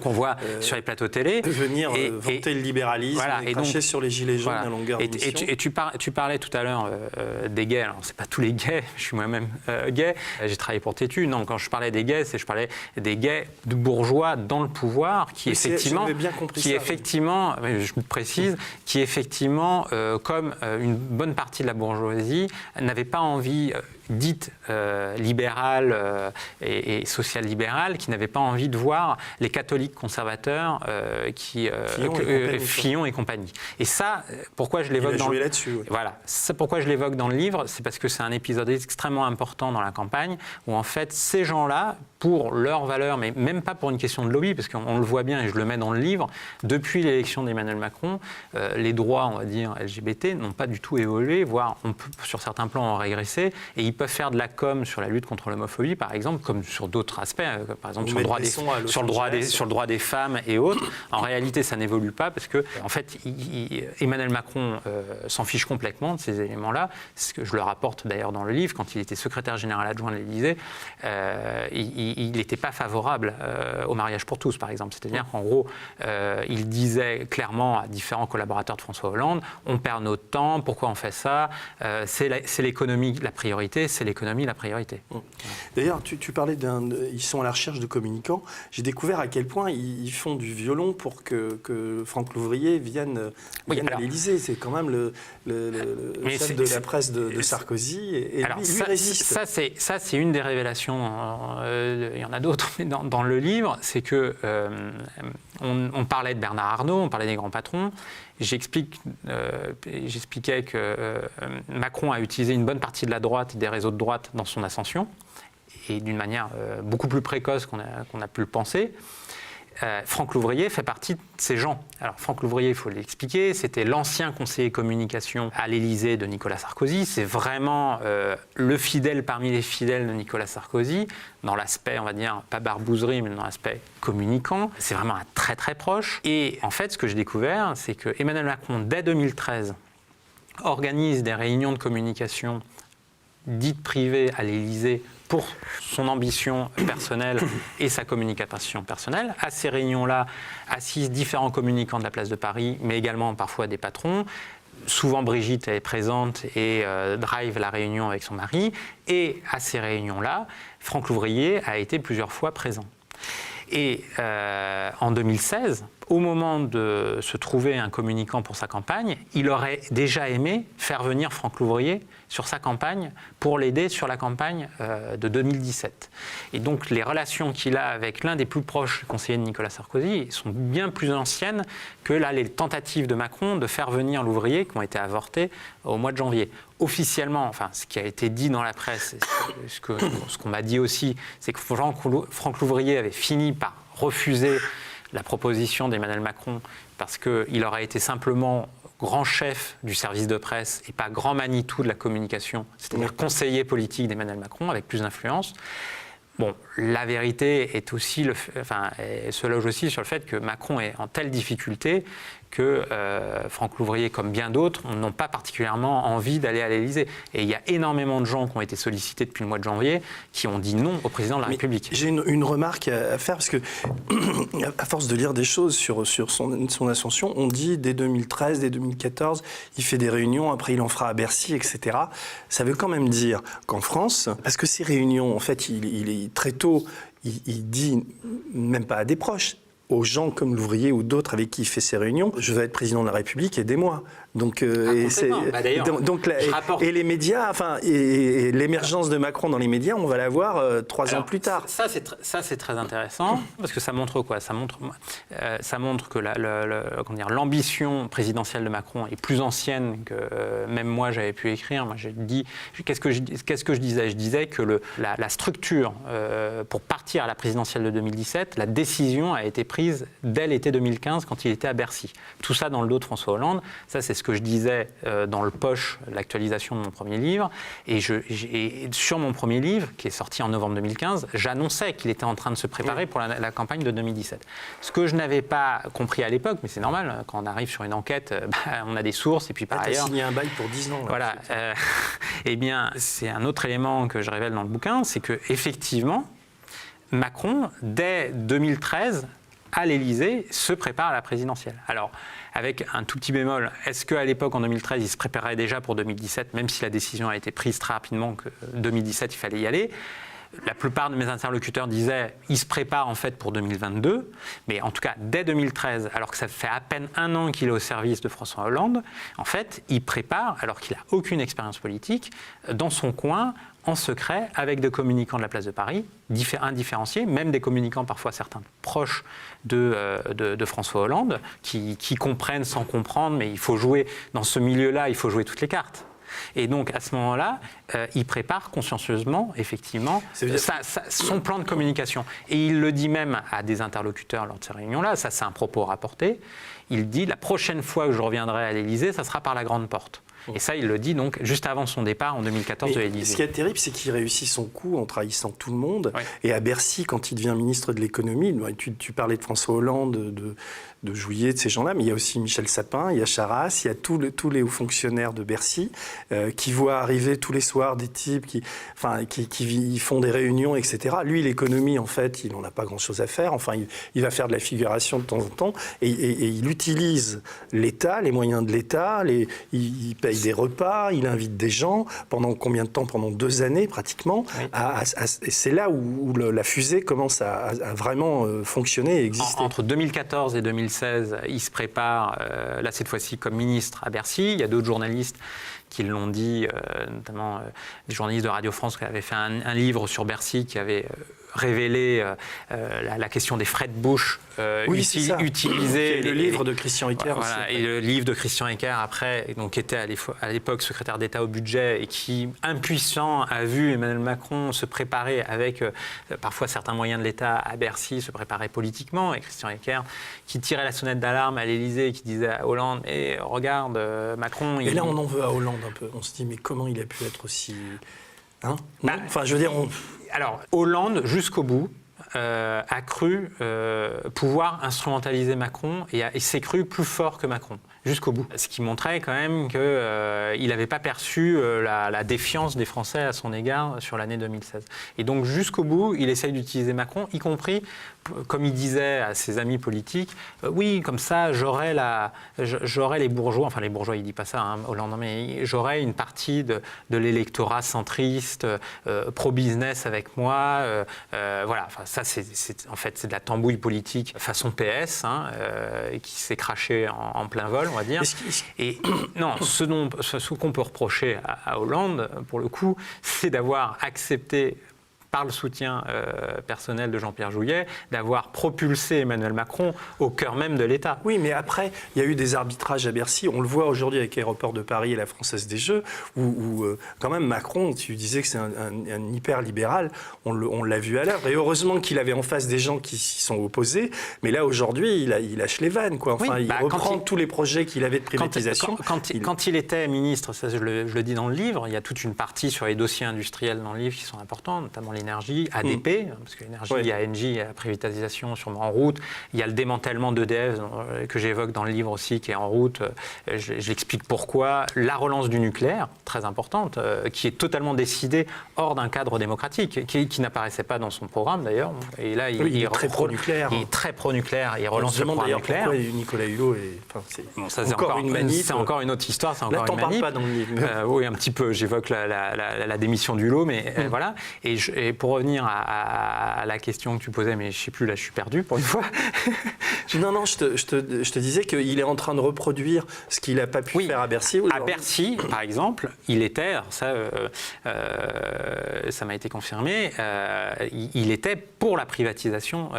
qu'on voit sur les plateaux télé, venir vanter le libéralisme, voilà, et cracher sur les gilets jaunes à longueur de mission. Et tu parlais tout à l'heure des gays. Alors c'est pas tous les gays, je suis moi-même gay. J'ai travaillé pour Tétu. Non, quand je parlais des gays, je parlais des gays de bourgeois dans le pouvoir, qui effectivement, je me précise, qui effectivement, comme une bonne partie de la bourgeoisie, n'avait pas envie, dite libérale et social-libérale, qui n'avait pas envie de voir les catholiques conservateurs Fillon et compagnie. Et ça, pourquoi je l'évoque dans le voilà, ça pourquoi je l'évoque dans le livre, c'est parce que c'est un épisode extrêmement important dans la campagne où en fait ces gens-là, pour leurs valeurs, mais même pas pour une question de lobby, parce qu'on le voit bien et je le mets dans le livre, depuis l'élection d'Emmanuel Macron, les droits, on va dire, LGBT n'ont pas du tout évolué, voire on peut sur certains plans en régresser, et peuvent faire de la com sur la lutte contre l'homophobie, par exemple, comme sur d'autres aspects, par exemple sur le droit des femmes et autres. En réalité, ça n'évolue pas parce que, en fait, Emmanuel Macron s'en fiche complètement de ces éléments-là. C'est ce que je le rapporte d'ailleurs dans le livre. Quand il était secrétaire général adjoint de l'Élysée, il n'était pas favorable au mariage pour tous, par exemple. C'est-à-dire qu'en gros, il disait clairement à différents collaborateurs de François Hollande, on perd notre temps, pourquoi on fait ça, c'est l'économie la priorité, c'est l'économie la priorité. D'ailleurs, tu parlais ils sont à la recherche de communicants. J'ai découvert à quel point ils font du violon pour que Franck Louvrier vienne à l'Élysée. C'est quand même le chef de la presse de Sarkozy, et alors, lui résiste. Ça, c'est une des révélations, il y en a d'autres, mais dans le livre, c'est que on parlait de Bernard Arnault, on parlait des grands patrons. J'expliquais que Macron a utilisé une bonne partie de la droite et des réseaux de droite dans son ascension, et d'une manière beaucoup plus précoce qu'on a pu le penser. Franck Louvrier fait partie de ces gens. Alors Franck Louvrier, il faut l'expliquer, c'était l'ancien conseiller communication à l'Élysée de Nicolas Sarkozy. C'est vraiment le fidèle parmi les fidèles de Nicolas Sarkozy, dans l'aspect, on va dire, pas barbouzerie, mais dans l'aspect communicant. C'est vraiment un très très proche. Et en fait, ce que j'ai découvert, c'est que Emmanuel Macron, dès 2013, organise des réunions de communication dites privées à l'Élysée pour son ambition personnelle et sa communication personnelle. À ces réunions-là assistent différents communicants de la place de Paris, mais également parfois des patrons. Souvent, Brigitte est présente et drive la réunion avec son mari. Et à ces réunions-là, Franck Louvrier a été plusieurs fois présent. Et en 2016, au moment de se trouver un communicant pour sa campagne, il aurait déjà aimé faire venir Franck Louvrier sur sa campagne pour l'aider sur la campagne de 2017. Et donc les relations qu'il a avec l'un des plus proches conseillers de Nicolas Sarkozy sont bien plus anciennes que là, les tentatives de Macron de faire venir Louvrier qui ont été avortées au mois de janvier. Officiellement, enfin, ce qui a été dit dans la presse, ce qu'on m'a dit aussi, c'est que Franck Louvrier avait fini par refuser la proposition d'Emmanuel Macron parce qu'il aurait été simplement grand chef du service de presse et pas grand Manitou de la communication, c'est-à-dire conseiller politique d'Emmanuel Macron avec plus d'influence. Bon, la vérité est aussi, se loge aussi sur le fait que Macron est en telle difficulté que Franck Louvrier, comme bien d'autres, n'ont pas particulièrement envie d'aller à l'Élysée. Et il y a énormément de gens qui ont été sollicités depuis le mois de janvier qui ont dit non au président de la République. J'ai une remarque à faire, parce que à force de lire des choses sur son ascension, on dit dès 2013, dès 2014, il fait des réunions, après il en fera à Bercy, etc. Ça veut quand même dire qu'en France, parce que ces réunions, en fait, il est très tôt, il dit, même pas à des proches, aux gens comme Louvrier ou d'autres avec qui il fait ses réunions, je vais être président de la République, aidez-moi. Donc, et les médias, enfin, et l'émergence de Macron dans les médias, on va la voir 3 ans plus tard. Ça, c'est très intéressant, parce que ça montre quoi ? Ça montre que l'ambition présidentielle de Macron est plus ancienne que même moi j'avais pu écrire. Moi, j'ai dit, qu'est-ce que je disais ? Je disais que la structure pour partir à la présidentielle de 2017, la décision a été prise dès l'été 2015 quand il était à Bercy. Tout ça dans le dos de François Hollande. Ça, c'est ce que je disais dans le poche, l'actualisation de mon premier livre. Et sur mon premier livre, qui est sorti en novembre 2015, j'annonçais qu'il était en train de se préparer pour la campagne de 2017. Ce que je n'avais pas compris à l'époque, mais c'est normal, quand on arrive sur une enquête, on a des sources, et puis par ailleurs... Tu as signé un bail pour 10 ans. Là, voilà. Eh bien, c'est un autre élément que je révèle dans le bouquin, c'est qu'effectivement, Macron, dès 2013, à l'Élysée, se prépare à la présidentielle. Alors, avec un tout petit bémol, est-ce qu'à l'époque, en 2013, il se préparait déjà pour 2017, même si la décision a été prise très rapidement que 2017, il fallait y aller ? La plupart de mes interlocuteurs disaient il se prépare en fait pour 2022, mais en tout cas dès 2013, alors que ça fait à peine 1 an qu'il est au service de François Hollande, en fait il prépare, alors qu'il n'a aucune expérience politique, dans son coin, en secret, avec des communicants de la place de Paris, indifférenciés, même des communicants parfois certains proches de François Hollande, qui comprennent sans comprendre, mais il faut jouer dans ce milieu-là, il faut jouer toutes les cartes. Et donc, à ce moment-là, il prépare consciencieusement, effectivement, son plan de communication. Et il le dit même à des interlocuteurs lors de ces réunions-là, ça c'est un propos rapporté, il dit la prochaine fois que je reviendrai à l'Élysée, ça sera par la grande porte. Et ça, il le dit donc juste avant son départ en 2014 de l'Élysée. Ce qui est terrible, c'est qu'il réussit son coup en trahissant tout le monde. Oui. Et à Bercy, quand il devient ministre de l'économie, tu parlais de François Hollande, de Jouyet, de ces gens-là, mais il y a aussi Michel Sapin, il y a Charras, il y a tous les hauts fonctionnaires de Bercy qui voient arriver tous les soirs des types qui font des réunions, etc. Lui, l'économie, en fait, il n'en a pas grand-chose à faire. Enfin, il va faire de la figuration de temps en temps et il utilise l'État, les moyens de l'État, il paye des repas, il invite des gens pendant combien de temps? Pendant 2 années pratiquement. Oui. Et c'est là où la fusée commence à vraiment fonctionner et exister. Entre 2014 et 2016, il se prépare, là cette fois-ci comme ministre à Bercy. Il y a d'autres journalistes qui l'ont dit, notamment des journalistes de Radio France qui avaient fait un livre sur Bercy qui avait révélé la question des frais de bouche utilisés. Le livre de Christian Eckert aussi. Voilà, et le livre de Christian Eckert après, donc, qui était à l'époque secrétaire d'État au budget et qui, impuissant, a vu Emmanuel Macron se préparer avec parfois certains moyens de l'État à Bercy, se préparer politiquement. Et Christian Eckert qui tirait la sonnette d'alarme à l'Élysée et qui disait à Hollande « regarde, Macron… » Et là, on en veut à Hollande un peu. On se dit « mais comment il a pu être aussi… » Enfin, je veux dire… Alors, Hollande, jusqu'au bout, a cru pouvoir instrumentaliser Macron et s'est cru plus fort que Macron, jusqu'au bout. Ce qui montrait quand même qu'il n'avait pas perçu la défiance des Français à son égard sur l'année 2016. Et donc, jusqu'au bout, il essaye d'utiliser Macron, y compris, comme il disait à ses amis politiques, oui, comme ça, j'aurai les bourgeois, enfin les bourgeois, il ne dit pas ça, hein, Hollande, mais j'aurai une partie de l'électorat centriste, pro-business avec moi. Voilà, enfin, ça, en fait, c'est de la tambouille politique façon PS, qui s'est crachée en plein vol, on va dire. Et non, ce qu'on peut reprocher à Hollande, pour le coup, c'est d'avoir accepté, par le soutien personnel de Jean-Pierre Jouyet, d'avoir propulsé Emmanuel Macron au cœur même de l'État. Oui, mais après, il y a eu des arbitrages à Bercy. On le voit aujourd'hui avec Aéroports de Paris et la Française des Jeux, où quand même Macron, tu disais que c'est un hyper-libéral, on l'a vu à l'œuvre. Et heureusement qu'il avait en face des gens qui s'y sont opposés. Mais là, aujourd'hui, il lâche les vannes, quoi. Enfin, il reprend tous les projets qu'il avait de privatisation. Quand il était ministre, ça je le dis dans le livre, il y a toute une partie sur les dossiers industriels dans le livre qui sont importants, notamment l'énergie, ADP, parce que l'énergie, il y a Engie, il y a la privatisation sûrement en route, il y a le démantèlement d'EDF que j'évoque dans le livre aussi qui est en route, j'explique pourquoi, la relance du nucléaire, très importante, qui est totalement décidée hors d'un cadre démocratique, qui n'apparaissait pas dans son programme d'ailleurs, et là il est très pro-nucléaire. Il est très pro-nucléaire, il relance le programme nucléaire. Pourquoi Nicolas Hulot est… Enfin, c'est encore une manip. C'est encore une autre histoire, c'est encore une manip. Là, t'en parles pas dans le livre. Oui, un petit peu, j'évoque la démission d'Hulot, mais voilà. Et pour revenir à la question que tu posais, mais je ne sais plus, là je suis perdu pour une fois. Non, je te disais qu'il est en train de reproduire ce qu'il n'a pas pu faire à Bercy. À Bercy, par exemple, il était, ça m'a été confirmé, il était pour la privatisation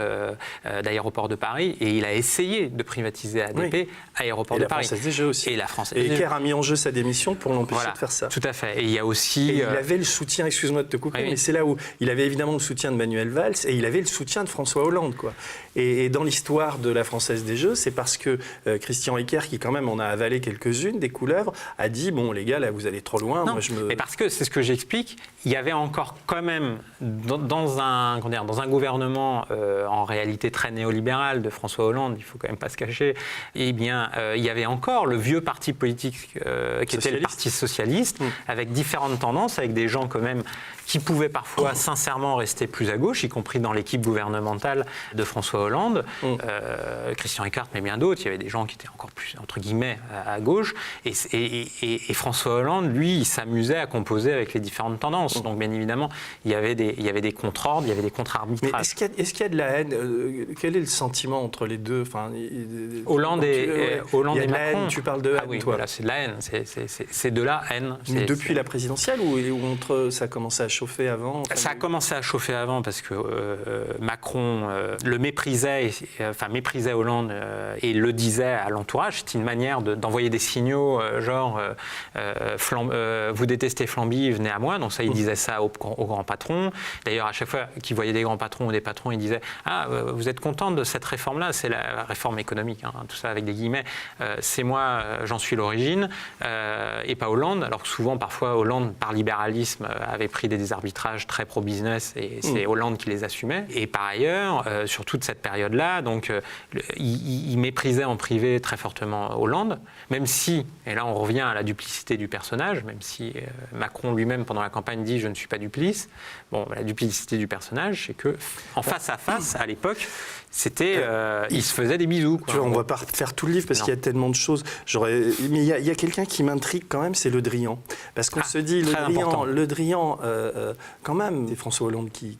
d'Aéroports de Paris et il a essayé de privatiser ADP, Aéroports de Paris. Et la Française des Jeux aussi. Et la Française des Jeux. Eckert a mis en jeu sa démission pour l'empêcher de faire ça. Tout à fait. Et il y a aussi… Et il avait le soutien, excuse-moi de te couper, mais c'est là où il avait évidemment le soutien de Manuel Valls et il avait le soutien de François Hollande, quoi. Et dans l'histoire de la Française des Jeux, c'est parce que Christian Eckert, qui quand même en a avalé quelques-unes, des couleuvres, a dit, bon les gars, là vous allez trop loin. Non, mais parce que, c'est ce que j'explique, il y avait encore quand même, dans un gouvernement en réalité très néolibéral de François Hollande, il ne faut quand même pas se cacher, eh bien, il y avait encore le vieux parti politique qui était le Parti socialiste, avec différentes tendances, avec des gens quand même qui pouvaient parfois sincèrement rester plus à gauche, y compris dans l'équipe gouvernementale de François Hollande, Christian Eckert, mais bien d'autres. Il y avait des gens qui étaient encore plus, entre guillemets, à gauche. Et François Hollande, lui, il s'amusait à composer avec les différentes tendances. Donc, bien évidemment, il y avait des contre-ordres, il y avait des contre-arbitrages. Mais est-ce qu'il y a de la haine Quel est le sentiment entre les deux? Hollande et Macron. Haine, tu parles de haine, oui, toi. Voilà, c'est de la haine. C'est de la haine. Mais depuis la présidentielle ou ça a commencé à chauffer avant? Ça commencé à chauffer avant parce que Macron le méprisait, méprisait Hollande et le disait à l'entourage. C'était une manière d'envoyer des signaux vous détestez Flamby, venez à moi. Donc ça, il disait ça aux grands patrons. D'ailleurs, à chaque fois qu'il voyait des grands patrons ou des patrons, il disait « Ah, vous êtes content de cette réforme-là ?» C'est la réforme économique, hein, tout ça avec des guillemets. C'est moi, j'en suis l'origine, et pas Hollande. Alors que souvent, parfois, Hollande, par libéralisme, avait pris des arbitrages très pro-business et c'est Hollande qui les assumait. Et par ailleurs, sur toute cette période-là, donc, il méprisait en privé très fortement Hollande, même si, et là on revient à la duplicité du personnage, même si Macron lui-même pendant la campagne dit « je ne suis pas duplice », bon, la duplicité du personnage, c'est que en face à face, à l'époque, c'était, il se faisait des bisous. Quoi. Tu vois, on ne va pas faire tout le livre parce qu'il y a tellement de choses. Mais il y a quelqu'un qui m'intrigue quand même, c'est Le Drian. Parce qu'on se dit, Le Drian, quand même, c'est François Hollande qui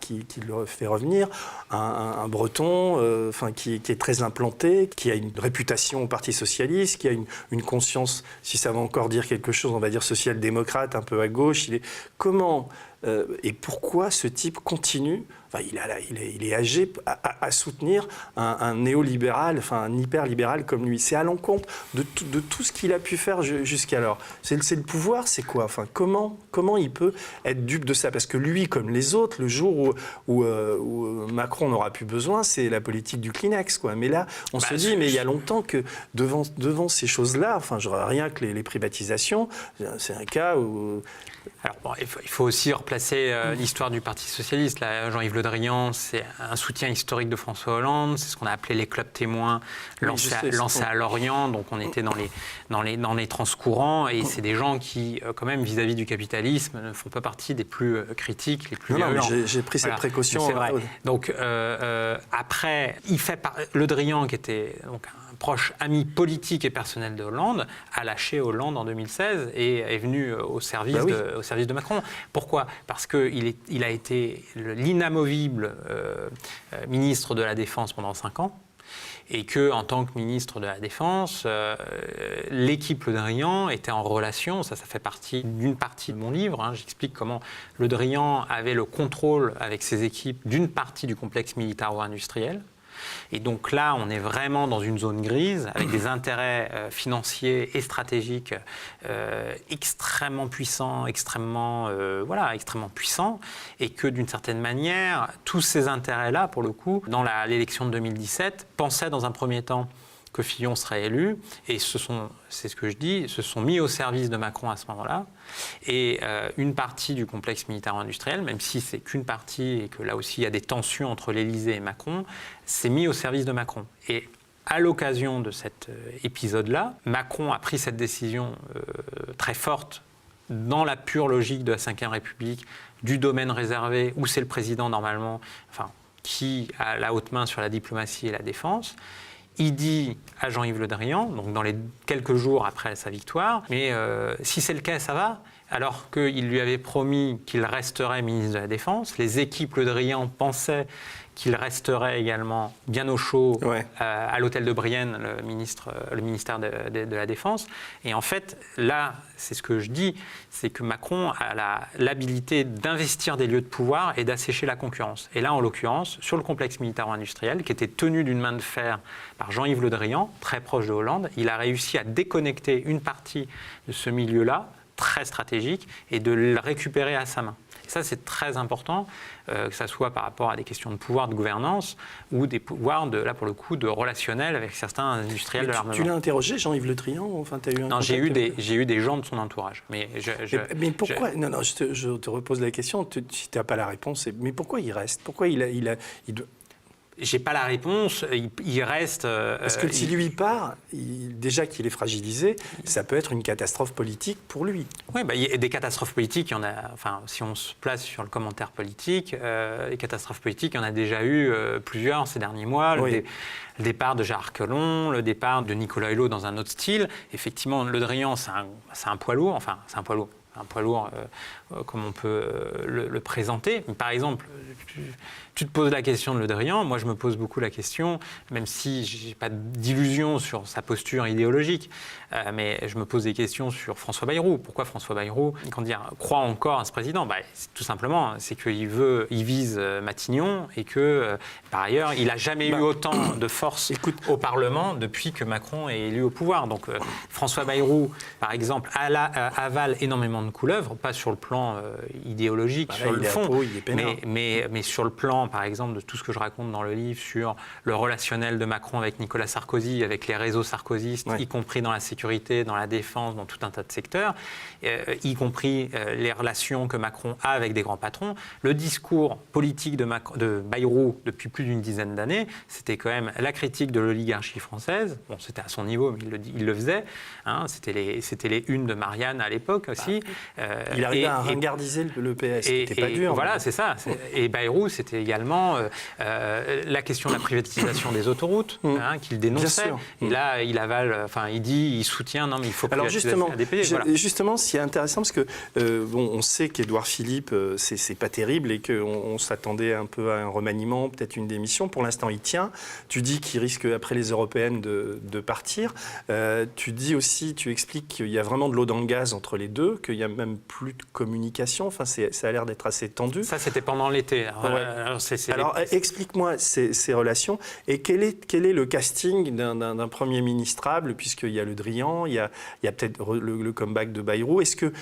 le fait revenir, un Breton qui est très implanté, qui a une réputation au Parti Socialiste, qui a une conscience, si ça va encore dire quelque chose, on va dire social-démocrate, un peu à gauche. Comment et pourquoi ce type continue, il est âgé, à soutenir un néolibéral, un hyper-libéral comme lui? C'est à l'encontre de tout ce qu'il a pu faire jusqu'alors. C'est le pouvoir, c'est quoi? Comment il peut être dupe de ça? Parce que lui, comme les autres, le jour où Macron n'aura plus besoin, c'est la politique du Kleenex, quoi. Mais là, on se dit, mais il y a longtemps que devant ces choses-là, rien que les privatisations, c'est un cas où... Alors, bon, il faut aussi replacer l'histoire du Parti Socialiste. Là, Jean-Yves Le Drian, c'est un soutien historique de François Hollande. C'est ce qu'on a appelé les clubs témoins lancés à Lorient. Donc, on était dans les transcourants. Et c'est des gens qui, quand même, vis-à-vis du capitalisme, ne font pas partie des plus critiques, les plus violents. Non, j'ai pris cette précaution. C'est vrai. Donc, après, Le Drian, qui était donc un proche ami politique et personnel de Hollande, a lâché Hollande en 2016 et est venu au service de Macron. Pourquoi? Parce qu'il a été l'inamovible ministre de la Défense pendant 5 ans et qu'en tant que ministre de la Défense, l'équipe Le Drian était en relation, ça fait partie d'une partie de mon livre, hein, j'explique comment Le Drian avait le contrôle avec ses équipes d'une partie du complexe militaro-industriel. Et donc là, on est vraiment dans une zone grise avec des intérêts financiers et stratégiques extrêmement puissants, extrêmement puissants, et que d'une certaine manière, tous ces intérêts-là, pour le coup, dans l'élection de 2017, pensaient dans un premier temps que Fillon serait élu, et c'est ce que je dis, se sont mis au service de Macron à ce moment-là. Et une partie du complexe militaro-industriel, même si c'est qu'une partie et que là aussi il y a des tensions entre l'Élysée et Macron, s'est mis au service de Macron. Et à l'occasion de cet épisode-là, Macron a pris cette décision très forte dans la pure logique de la Ve République, du domaine réservé, où c'est le président normalement, qui a la haute main sur la diplomatie et la défense. Il dit à Jean-Yves Le Drian, donc dans les quelques jours après sa victoire, mais si c'est le cas, ça va. Alors qu'il lui avait promis qu'il resterait ministre de la Défense, les équipes Le Drian pensaient qu'il resterait également bien au chaud à l'hôtel de Brienne, le ministère de la Défense. Et en fait, là, c'est ce que je dis, c'est que Macron a l'habilité d'investir des lieux de pouvoir et d'assécher la concurrence. Et là, en l'occurrence, sur le complexe militaro-industriel, qui était tenu d'une main de fer par Jean-Yves Le Drian, très proche de Hollande, il a réussi à déconnecter une partie de ce milieu-là, très stratégique, et de le récupérer à sa main. Et ça, c'est très important, que ça soit par rapport à des questions de pouvoir de gouvernance ou des pouvoirs, là pour le coup, de relationnel avec certains industriels de l'armement. Tu l'as interrogé, Jean-Yves Le Drian? T'as eu un Non, j'ai eu des gens de son entourage. Mais pourquoi je te repose la question, si tu n'as pas la réponse, mais pourquoi il reste? Pourquoi J'ai pas la réponse, il reste... Parce que s'il lui part, déjà qu'il est fragilisé, ça peut être une catastrophe politique pour lui. Oui, il y a des catastrophes politiques, il y en a, si on se place sur le commentaire politique, les catastrophes politiques, il y en a déjà eu plusieurs ces derniers mois. Le départ de Gérard Collomb, le départ de Nicolas Hulot dans un autre style. Effectivement, Le Drian, c'est un poids lourd, c'est un poids lourd. un poids lourd comme on peut le présenter. Mais par exemple, tu te poses la question de Le Drian, moi je me pose beaucoup la question, même si je n'ai pas d'illusion sur sa posture idéologique, mais je me pose des questions sur François Bayrou. Pourquoi François Bayrou croit encore à ce président? Tout simplement, c'est qu'il vise Matignon et que, par ailleurs, il n'a jamais eu autant de force au Parlement depuis que Macron est élu au pouvoir. Donc François Bayrou, par exemple, avale énormément de couleuvres, pas sur le plan idéologique, sur le fond, mais sur le plan, par exemple, de tout ce que je raconte dans le livre sur le relationnel de Macron avec Nicolas Sarkozy, avec les réseaux sarkozystes, y compris dans la sécurité, dans la défense, dans tout un tas de secteurs, y compris les relations que Macron a avec des grands patrons. Le discours politique de Bayrou depuis plus d'une dizaine d'années, c'était quand même la critique de l'oligarchie française. Bon, c'était à son niveau, mais il le faisait. Hein, c'était les unes de Marianne à l'époque aussi. Il arrivait à ringardiser le PS, c'était pas dur. Voilà, c'est ça. Et Bayrou, c'était également la question de la privatisation des autoroutes, qu'il dénonçait. Et là, il soutient, non mais il faut privatiser ADP. Justement, c'est intéressant parce que on sait qu'Édouard Philippe, c'est pas terrible et qu'on s'attendait un peu à un remaniement, peut-être une démission. Pour l'instant, il tient. Tu dis qu'il risque après les européennes de partir. Tu dis aussi, tu expliques qu'il y a vraiment de l'eau dans le gaz entre les deux, qu'il y a même plus de communication. Enfin, ça a l'air d'être assez tendu. Ça, c'était pendant l'été. Alors, explique-moi ces relations et quel est le casting d'un Premier ministrable, puisqu'il y a Le Drian, il y a peut-être le comeback de Bayrou. Est-ce que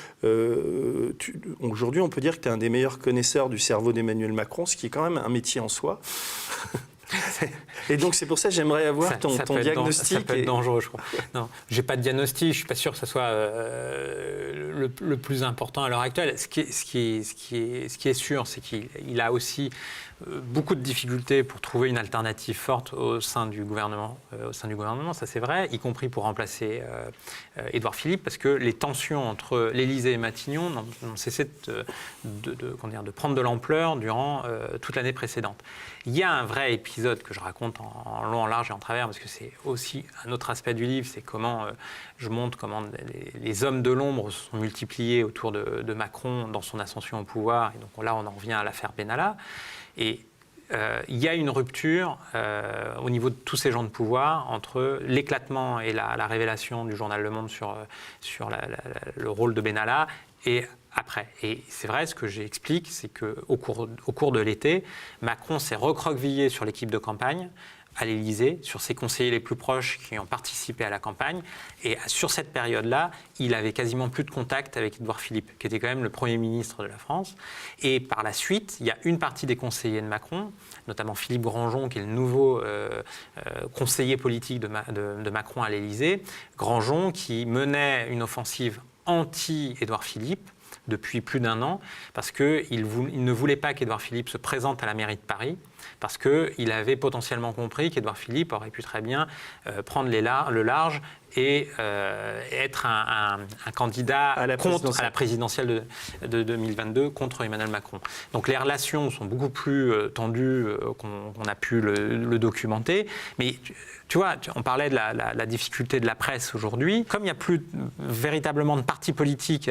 aujourd'hui, on peut dire que tu es un des meilleurs connaisseurs du cerveau d'Emmanuel Macron, ce qui est quand même un métier en soi? Et donc c'est pour ça que j'aimerais avoir ton diagnostic. Ça peut être dangereux, je crois. Non, j'ai pas de diagnostic. Je suis pas sûr que ça soit le plus important à l'heure actuelle. Ce qui est sûr, c'est qu'il a aussi beaucoup de difficultés pour trouver une alternative forte au sein du gouvernement. Ça c'est vrai, y compris pour remplacer Édouard Philippe, parce que les tensions entre l'Élysée et Matignon n'ont cessé de prendre de l'ampleur durant toute l'année précédente. Il y a un vrai épisode que je raconte en long, en large et en travers, parce que c'est aussi un autre aspect du livre, c'est comment je montre comment les hommes de l'ombre se sont multipliés autour de Macron dans son ascension au pouvoir. Et donc là, on en revient à l'affaire Benalla. Et il y a une rupture au niveau de tous ces gens de pouvoir entre l'éclatement et la révélation du journal Le Monde sur le rôle de Benalla et après. Et c'est vrai, ce que j'explique, c'est qu'au cours de l'été, Macron s'est recroquevillé sur l'équipe de campagne à l'Élysée, sur ses conseillers les plus proches qui ont participé à la campagne. Et sur cette période-là, il avait quasiment plus de contact avec Édouard Philippe, qui était quand même le Premier ministre de la France. Et par la suite, il y a une partie des conseillers de Macron, notamment Philippe Grandjean, qui est le nouveau conseiller politique de Macron à l'Élysée. Grandjean qui menait une offensive anti-Édouard Philippe depuis plus d'1 an, parce qu'il ne voulait pas qu'Édouard Philippe se présente à la mairie de Paris, parce qu'il avait potentiellement compris qu'Édouard Philippe aurait pu très bien prendre le large et être un candidat à la présidentielle de 2022 contre Emmanuel Macron. Donc les relations sont beaucoup plus tendues qu'on a pu le documenter. Mais tu vois, on parlait de la difficulté de la presse aujourd'hui. Comme il n'y a plus véritablement de parti politique,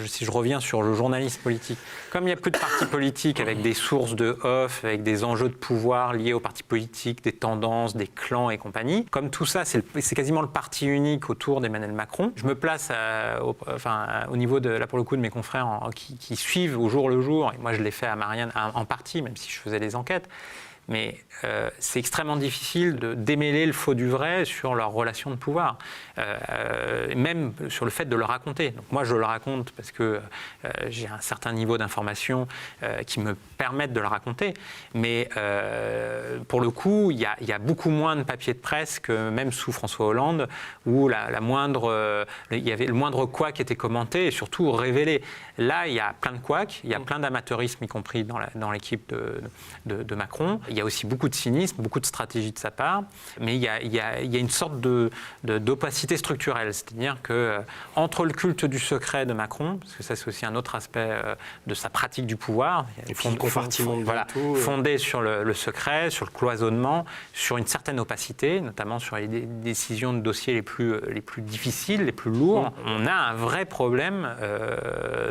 si je reviens sur le journalisme politique, comme il n'y a plus de parti politique avec des sources de off, avec des enjeux de pouvoir liés aux partis politiques, des tendances, des clans et compagnie, comme tout ça, c'est quasiment le parti unique autour d'Emmanuel Macron. Je me place au niveau pour le coup de mes confrères qui suivent au jour le jour, et moi je l'ai fait à Marianne en partie, même si je faisais des enquêtes. Mais c'est extrêmement difficile de démêler le faux du vrai sur leur relation de pouvoir, même sur le fait de le raconter. Donc moi, je le raconte parce que j'ai un certain niveau d'information qui me permettent de le raconter. Mais pour le coup, il y a beaucoup moins de papiers de presse que même sous François Hollande, où il y avait le moindre couac qui était commenté et surtout révélé. Là, il y a plein de couacs, il y a plein d'amateurisme, y compris dans l'équipe de Macron. il y a aussi beaucoup de cynisme, beaucoup de stratégie de sa part, mais il y a une sorte d'opacité structurelle, c'est-à-dire que entre le culte du secret de Macron, parce que ça c'est aussi un autre aspect de sa pratique du pouvoir, fondé sur le secret, sur le cloisonnement, sur une certaine opacité, notamment sur les décisions de dossiers les plus difficiles, les plus lourds, on a un vrai problème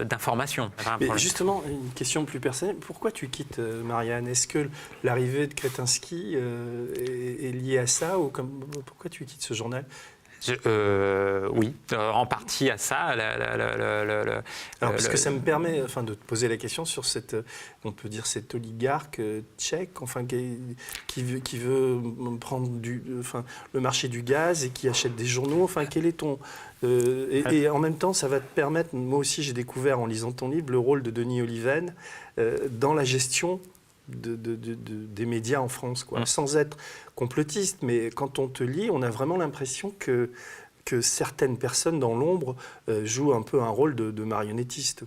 d'information. Mais justement, une question plus personnelle, pourquoi tu quittes Marianne? Est-ce que l'arrivée de Kretinsky est liée à ça ou pourquoi tu quittes ce journal? Oui, en partie à ça. Alors, parce que ça me permet de te poser la question sur on peut dire cet oligarque tchèque, qui veut prendre le marché du gaz et qui achète des journaux. Quel est ton... et en même temps, ça va te permettre, moi aussi j'ai découvert en lisant ton livre, le rôle de Denis Oliven dans la gestion des médias en France, sans être complotiste, mais quand on te lit, on a vraiment l'impression que certaines personnes dans l'ombre jouent un peu un rôle de marionnettistes.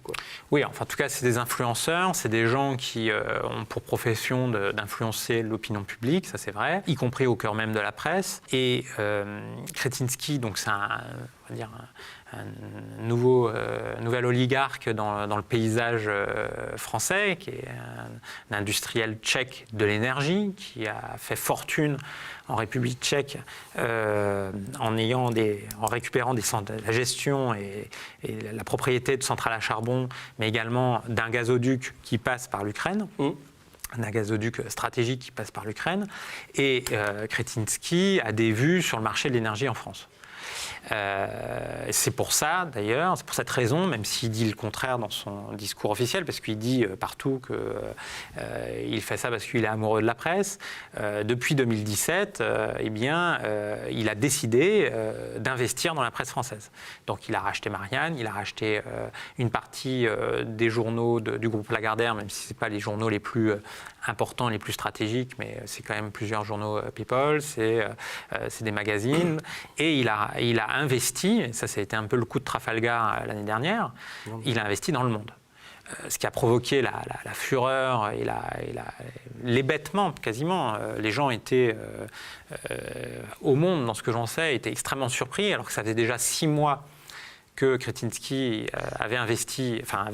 Oui, en tout cas, c'est des influenceurs, c'est des gens qui ont pour profession d'influencer l'opinion publique, ça c'est vrai, y compris au cœur même de la presse. Et Kretinsky, donc c'est un nouvel oligarque dans le paysage français, qui est un industriel tchèque de l'énergie, qui a fait fortune en République tchèque en récupérant la gestion et la propriété de centrales à charbon, mais également d'un gazoduc qui passe par l'Ukraine. Un gazoduc stratégique qui passe par l'Ukraine. Et Kretinsky a des vues sur le marché de l'énergie en France. C'est pour ça, d'ailleurs, c'est pour cette raison, même s'il dit le contraire dans son discours officiel, parce qu'il dit partout qu'il fait ça parce qu'il est amoureux de la presse, depuis 2017, il a décidé d'investir dans la presse française. Donc il a racheté Marianne, il a racheté une partie des journaux du groupe Lagardère, même si ce n'est pas les journaux les plus importants, les plus stratégiques, mais c'est quand même plusieurs journaux People, c'est des magazines, et il a investi, et ça a été un peu le coup de Trafalgar l'année dernière, il a investi dans Le Monde. Ce qui a provoqué la fureur et l'hébétement quasiment. Les gens étaient au Monde, dans ce que j'en sais, étaient extrêmement surpris, alors que ça faisait déjà 6 mois que Kretinsky avait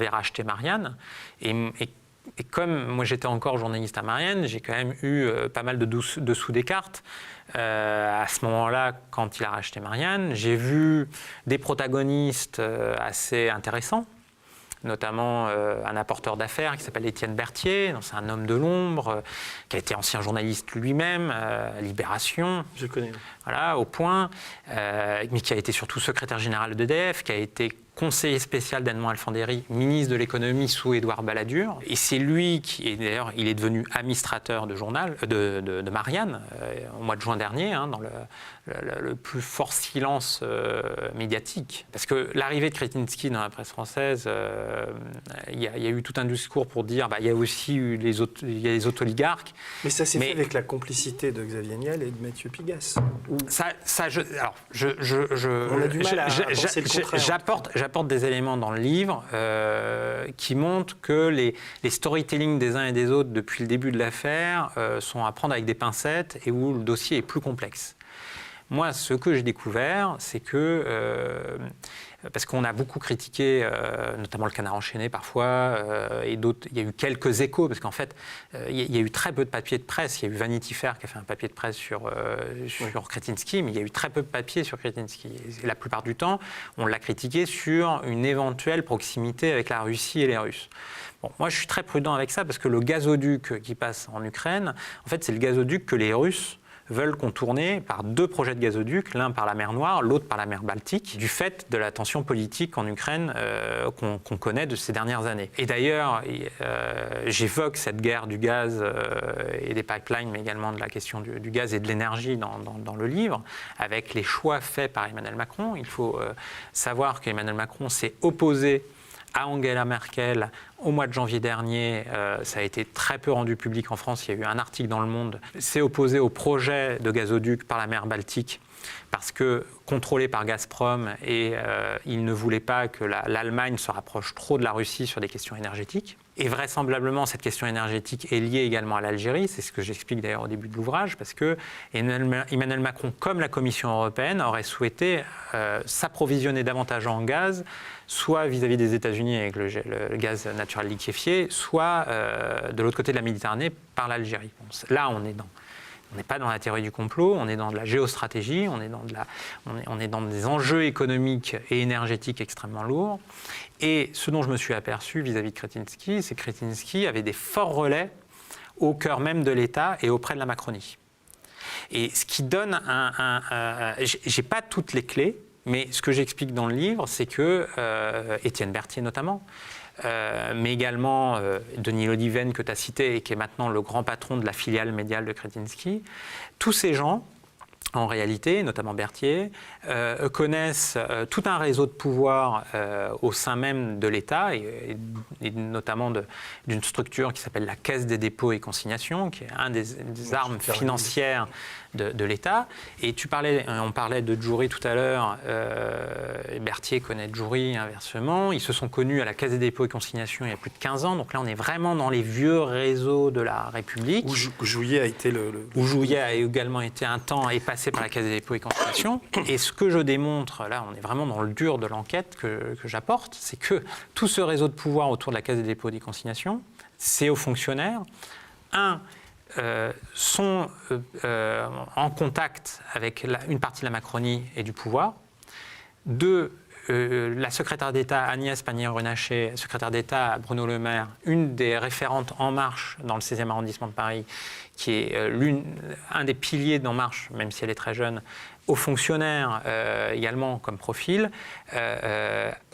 racheté Marianne. Et comme moi j'étais encore journaliste à Marianne, j'ai quand même eu pas mal de dessous des cartes. À ce moment-là, quand il a racheté Marianne, j'ai vu des protagonistes assez intéressants, notamment un apporteur d'affaires qui s'appelle Étienne Berthier, c'est un homme de l'ombre, qui a été ancien journaliste lui-même, à Libération. Je connais. Voilà, au Point, mais qui a été surtout secrétaire général d'EDF, qui a été conseiller spécial d'Edmond Alphandéry, ministre de l'économie sous Édouard Balladur. Et c'est lui qui, d'ailleurs, il est devenu administrateur de Marianne au mois de juin dernier, dans le plus fort silence médiatique. Parce que l'arrivée de Kretinsky dans la presse française, il y a eu tout un discours pour dire il y a aussi eu les autres oligarques. Mais ça s'est fait avec la complicité de Xavier Niel et de Mathieu Pigasse. On a du mal à penser le contraire. J'apporte des éléments dans le livre qui montrent que les storytelling des uns et des autres depuis le début de l'affaire sont à prendre avec des pincettes et où le dossier est plus complexe. Moi, ce que j'ai découvert, c'est que, parce qu'on a beaucoup critiqué, notamment le Canard enchaîné parfois, et d'autres, il y a eu quelques échos, parce qu'en fait, il y a eu très peu de papiers de presse. Il y a eu Vanity Fair qui a fait un papier de presse sur Kretinsky, mais il y a eu très peu de papiers sur Kretinsky. Et la plupart du temps, on l'a critiqué sur une éventuelle proximité avec la Russie et les Russes. Bon, moi, je suis très prudent avec ça, parce que le gazoduc qui passe en Ukraine, en fait, c'est le gazoduc que les Russes veulent contourner par 2 projets de gazoduc, l'un par la mer Noire, l'autre par la mer Baltique, du fait de la tension politique en Ukraine qu'on connaît de ces dernières années. Et d'ailleurs, j'évoque cette guerre du gaz et des pipelines, mais également de la question du gaz et de l'énergie dans le livre, avec les choix faits par Emmanuel Macron. Il faut savoir qu'Emmanuel Macron s'est opposé à Angela Merkel au mois de janvier dernier. Ça a été très peu rendu public en France. Il y a eu un article dans Le Monde. S'est opposé au projet de gazoduc par la mer Baltique parce que contrôlé par Gazprom et il ne voulait pas que l'Allemagne se rapproche trop de la Russie sur des questions énergétiques. Et vraisemblablement, cette question énergétique est liée également à l'Algérie. C'est ce que j'explique d'ailleurs au début de l'ouvrage, parce que Emmanuel Macron, comme la Commission européenne, aurait souhaité s'approvisionner davantage en gaz, soit vis-à-vis des États-Unis avec le gaz naturel liquéfié, soit de l'autre côté de la Méditerranée par l'Algérie. Bon, là, on n'est pas dans la théorie du complot, on est dans de la géostratégie, on est dans des enjeux économiques et énergétiques extrêmement lourds. Et ce dont je me suis aperçu vis-à-vis de Kretinsky, c'est que Kretinsky avait des forts relais au cœur même de l'État et auprès de la Macronie. Et ce qui donne j'ai pas toutes les clés, mais ce que j'explique dans le livre, c'est que Étienne Berthier notamment, mais également Denis Oliven que tu as cité et qui est maintenant le grand patron de la filiale médiale de Kretinsky, tous ces gens, en réalité, notamment Berthier, connaissent tout un réseau de pouvoir au sein même de l'État et notamment d'une structure qui s'appelle la Caisse des dépôts et consignations, qui est un des armes financières de l'État. Et on parlait de Djouri tout à l'heure, Berthier connaît Djouri inversement. Ils se sont connus à la Caisse des dépôts et consignations il y a plus de 15 ans. Donc là, on est vraiment dans les vieux réseaux de la République. Où Jouillet a été Où Jouillet a également été un temps et passé par la Caisse des dépôts et consignations. Et ce que je démontre, là, on est vraiment dans le dur de l'enquête que j'apporte, c'est que tout ce réseau de pouvoir autour de la Caisse des dépôts et des consignations, ces hauts fonctionnaires, sont en contact avec une partie de la Macronie et du pouvoir. 2, la secrétaire d'État Agnès Pannier-Runacher, secrétaire d'État Bruno Le Maire, une des référentes En Marche dans le 16e arrondissement de Paris, qui est un des piliers d'En Marche, même si elle est très jeune, aux fonctionnaires également comme profil,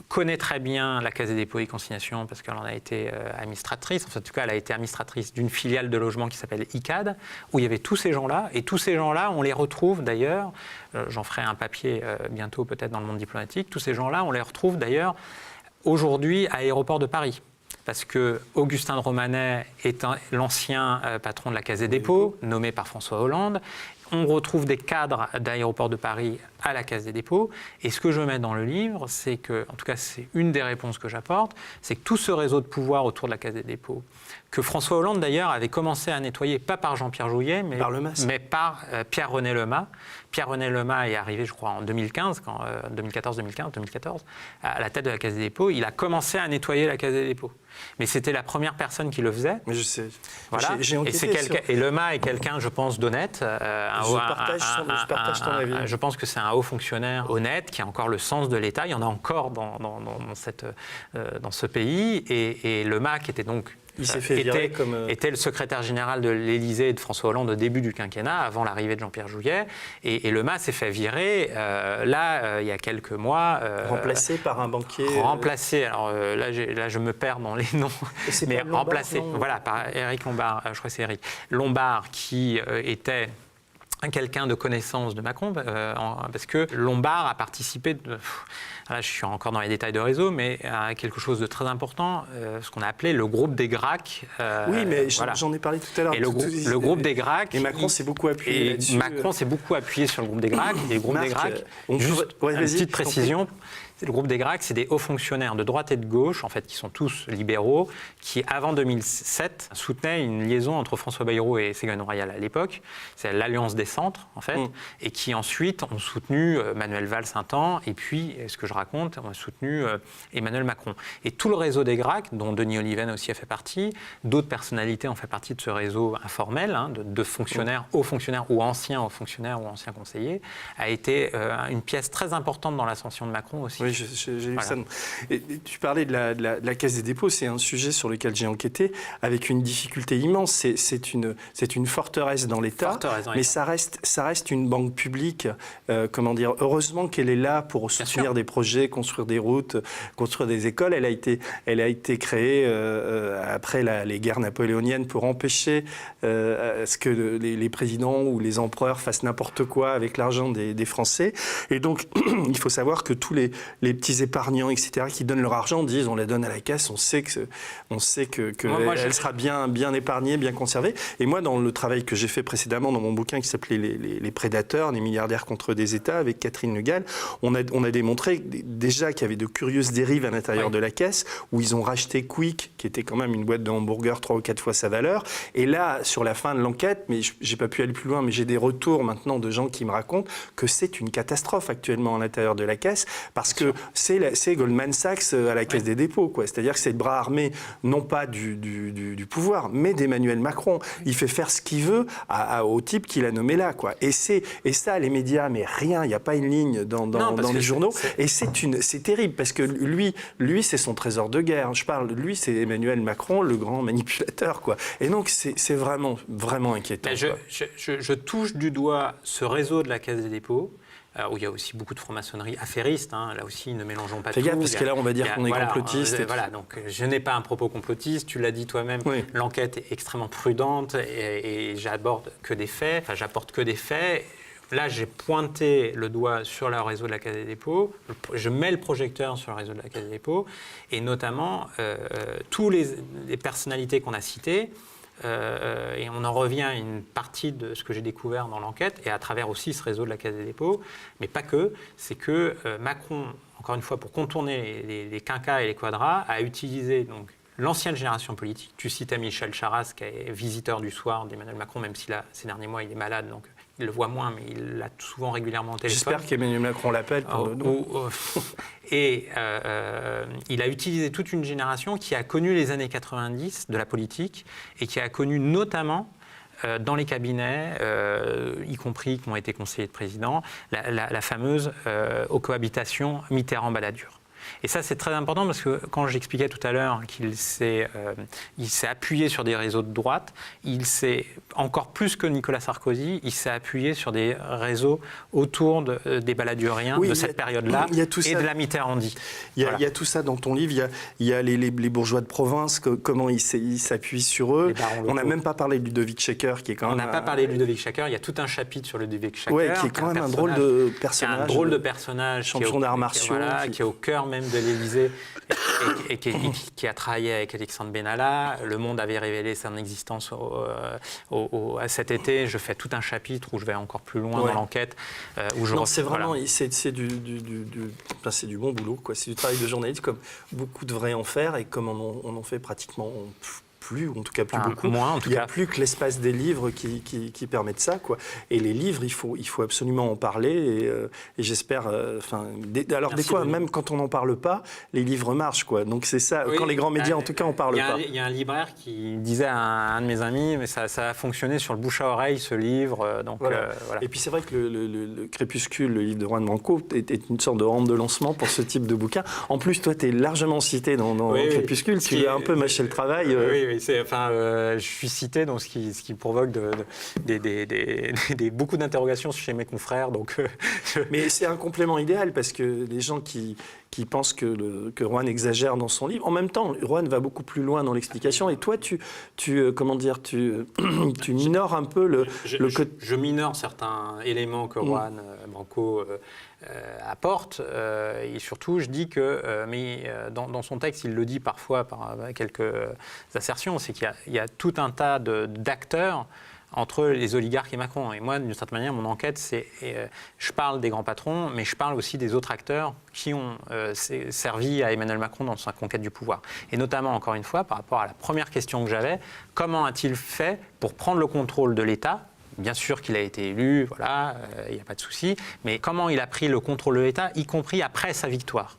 connaît très bien la Caisse des dépôts et consignations parce qu'elle en a été administratrice. En tout cas, elle a été administratrice d'une filiale de logement qui s'appelle ICAD, où il y avait tous ces gens-là. Et tous ces gens-là, on les retrouve d'ailleurs, j'en ferai un papier bientôt peut-être dans le monde diplomatique, tous ces gens-là, on les retrouve d'ailleurs aujourd'hui à l'aéroport de Paris. Parce que Augustin de Romanet est l'ancien patron de la Caisse des dépôts, nommé par François Hollande. On retrouve des cadres d'Aéroport de Paris à la Caisse des dépôts. Et ce que je mets dans le livre, c'est que, en tout cas c'est une des réponses que j'apporte, c'est que tout ce réseau de pouvoir autour de la Caisse des dépôts, que François Hollande d'ailleurs avait commencé à nettoyer, pas par Jean-Pierre Jouyet, mais par Pierre-René Lemas. Pierre-René Lemas est arrivé, je crois, en 2015, 2014, à la tête de la Caisse des dépôts. Il a commencé à nettoyer la Caisse des dépôts. Mais c'était la première personne qui le faisait. Mais je sais. Voilà. Et Lemas est quelqu'un, je pense, d'honnête. Je partage ton avis. Je pense que c'est un haut fonctionnaire honnête qui a encore le sens de l'État. Il y en a encore dans ce pays. Et Lemas, qui était donc était le secrétaire général de l'Élysée et de François Hollande au début du quinquennat, avant l'arrivée de Jean-Pierre Jouyet. Et Lemas s'est fait virer, il y a quelques mois. Remplacé par un banquier. Remplacé, alors là je me perds dans les noms. Mais remplacé, voilà, par Éric Lombard, je crois que c'est Éric Lombard, qui était quelqu'un de connaissance de Macron, parce que Lombard a participé, là je suis encore dans les détails de réseau, mais à quelque chose de très important, ce qu'on a appelé le groupe des GRAC. Oui, mais j'en ai parlé tout à l'heure. Et le groupe des GRAC... Et Macron s'est beaucoup appuyé là-dessus. Macron s'est beaucoup appuyé sur le groupe des GRAC. Et le groupe des GRAC, juste une petite précision... Le groupe des GRAC, c'est des hauts fonctionnaires de droite et de gauche, en fait, qui sont tous libéraux, qui, avant 2007, soutenaient une liaison entre François Bayrou et Ségolène Royal à l'époque. C'est l'Alliance des centres, en fait, et qui ensuite ont soutenu Manuel Valls un temps, et puis, ce que je raconte, ont soutenu Emmanuel Macron. Et tout le réseau des GRAC, dont Denis Oliven aussi a fait partie, d'autres personnalités ont fait partie de ce réseau informel, de fonctionnaires, hauts fonctionnaires ou anciens hauts fonctionnaires ou anciens conseillers, a été une pièce très importante dans l'ascension de Macron aussi. Oui, j'ai lu ça. Et tu parlais de la Caisse des dépôts, c'est un sujet sur lequel j'ai enquêté, avec une difficulté immense. C'est une forteresse dans l'État, mais ça reste une banque publique. Comment dire, heureusement qu'elle est là pour soutenir des projets, construire des routes, construire des écoles. Elle a été créée après les guerres napoléoniennes pour empêcher à ce que les présidents ou les empereurs fassent n'importe quoi avec l'argent des Français. Et donc, il faut savoir que tous les petits épargnants, etc., qui donnent leur argent, disent on la donne à la caisse, on sait que elle sera bien épargnée, bien conservée. Et moi, dans le travail que j'ai fait précédemment, dans mon bouquin qui s'appelait les prédateurs, les milliardaires contre des États, avec Catherine Le Gall, on a démontré déjà qu'il y avait de curieuses dérives à l'intérieur de la caisse, où ils ont racheté Quick, qui était quand même une boîte de hamburgers 3 ou 4 fois sa valeur. Et là, sur la fin de l'enquête, mais j'ai pas pu aller plus loin, mais j'ai des retours maintenant de gens qui me racontent que c'est une catastrophe actuellement à l'intérieur de la caisse, parce que c'est Goldman Sachs à la Caisse des dépôts, quoi. C'est-à-dire que c'est le bras armé, non pas du pouvoir, mais d'Emmanuel Macron. Il fait faire ce qu'il veut au type qu'il a nommé là, quoi. Et ça, les médias, mais rien, il n'y a pas une ligne dans les journaux. Et c'est terrible, parce que lui, c'est son trésor de guerre. Lui, c'est Emmanuel Macron, le grand manipulateur, quoi. Et donc, c'est vraiment, vraiment inquiétant. Je touche du doigt ce réseau de la Caisse des dépôts, où il y a aussi beaucoup de franc-maçonnerie affairiste. Là aussi, ne mélangeons pas tout. Fais gaffe, parce que là, on va dire qu'on est complotiste. Voilà, donc je n'ai pas un propos complotiste. Tu l'as dit toi-même, l'enquête est extrêmement prudente et j'apporte que des faits. Là, j'ai pointé le doigt sur le réseau de la Caisse des dépôts. Je mets le projecteur sur le réseau de la Caisse des dépôts. Et notamment, tous les personnalités qu'on a citées. Et on en revient à une partie de ce que j'ai découvert dans l'enquête, et à travers aussi ce réseau de la Caisse des dépôts, mais pas que, c'est que Macron, encore une fois, pour contourner les quinquas et les quadras, a utilisé donc l'ancienne génération politique. Tu citais Michel Charasse, qui est visiteur du soir d'Emmanuel Macron, même si là, ces derniers mois, il est malade, donc il le voit moins, mais il l'a souvent régulièrement au téléphone. J'espère qu'Emmanuel Macron l'appelle pour le nom. Et il a utilisé toute une génération qui a connu les années 90 de la politique et qui a connu notamment dans les cabinets, y compris qui ont été conseillers de président, la fameuse cohabitation Mitterrand-Balladur. Et ça, c'est très important parce que quand j'expliquais tout à l'heure qu'il s'est appuyé sur des réseaux de droite, il s'est, encore plus que Nicolas Sarkozy, il s'est appuyé sur des réseaux autour des Balladuriens de cette période-là et de la Mitterrandie. Il y a tout ça dans ton livre. Il y a les bourgeois de province, comment ils s'appuient sur eux. On n'a même pas parlé de Ludovic Schecker, qui est quand même... On n'a pas parlé de Ludovic Schecker. Il y a tout un chapitre sur Ludovic Schecker. Oui, qui est quand même un drôle de personnage. Un drôle de personnage. Champion d'arts martiaux. Qui est au cœur même de l'Élysée et qui a travaillé avec Alexandre Benalla. Le Monde avait révélé son existence cet été. Je fais tout un chapitre où je vais encore plus loin dans l'enquête. C'est vraiment c'est du bon boulot, quoi. C'est du travail de journaliste, comme beaucoup devraient en faire, et comme on en fait pratiquement plus, ou en tout cas plus beaucoup. Il n'y a plus que l'espace des livres qui permettent ça, quoi. Et les livres, il faut absolument en parler, et j'espère... des fois, même quand on n'en parle pas, les livres marchent, quoi. Donc c'est ça, quand les grands médias, en tout cas, en parlent pas. Il y a un libraire qui disait à un de mes amis, mais ça a fonctionné sur le bouche à oreille, ce livre. Donc, voilà. Et puis c'est vrai que le Crépuscule, le livre de Juan Branco, est une sorte de rampe de lancement pour ce type de bouquin. En plus, toi, tu es largement cité dans Crépuscule, tu as un peu mâché le travail. Oui. Je suis cité, donc ce qui provoque beaucoup d'interrogations chez mes confrères. Mais c'est un complément idéal, parce que les gens qui pensent que Juan exagère dans son livre, en même temps, Juan va beaucoup plus loin dans l'explication, et toi, tu minores un peu Je minore certains éléments que Juan Branco apporte, et surtout, je dis que, dans son texte, il le dit parfois par quelques assertions, c'est qu'il y a tout un tas d'acteurs entre les oligarques et Macron. Et moi, d'une certaine manière, mon enquête, je parle des grands patrons, mais je parle aussi des autres acteurs qui ont servi à Emmanuel Macron dans sa conquête du pouvoir. Et notamment, encore une fois, par rapport à la première question que j'avais, comment a-t-il fait pour prendre le contrôle de l'État ? Bien sûr qu'il a été élu, voilà, il n'y a pas de souci, mais comment il a pris le contrôle de l'État, y compris après sa victoire ?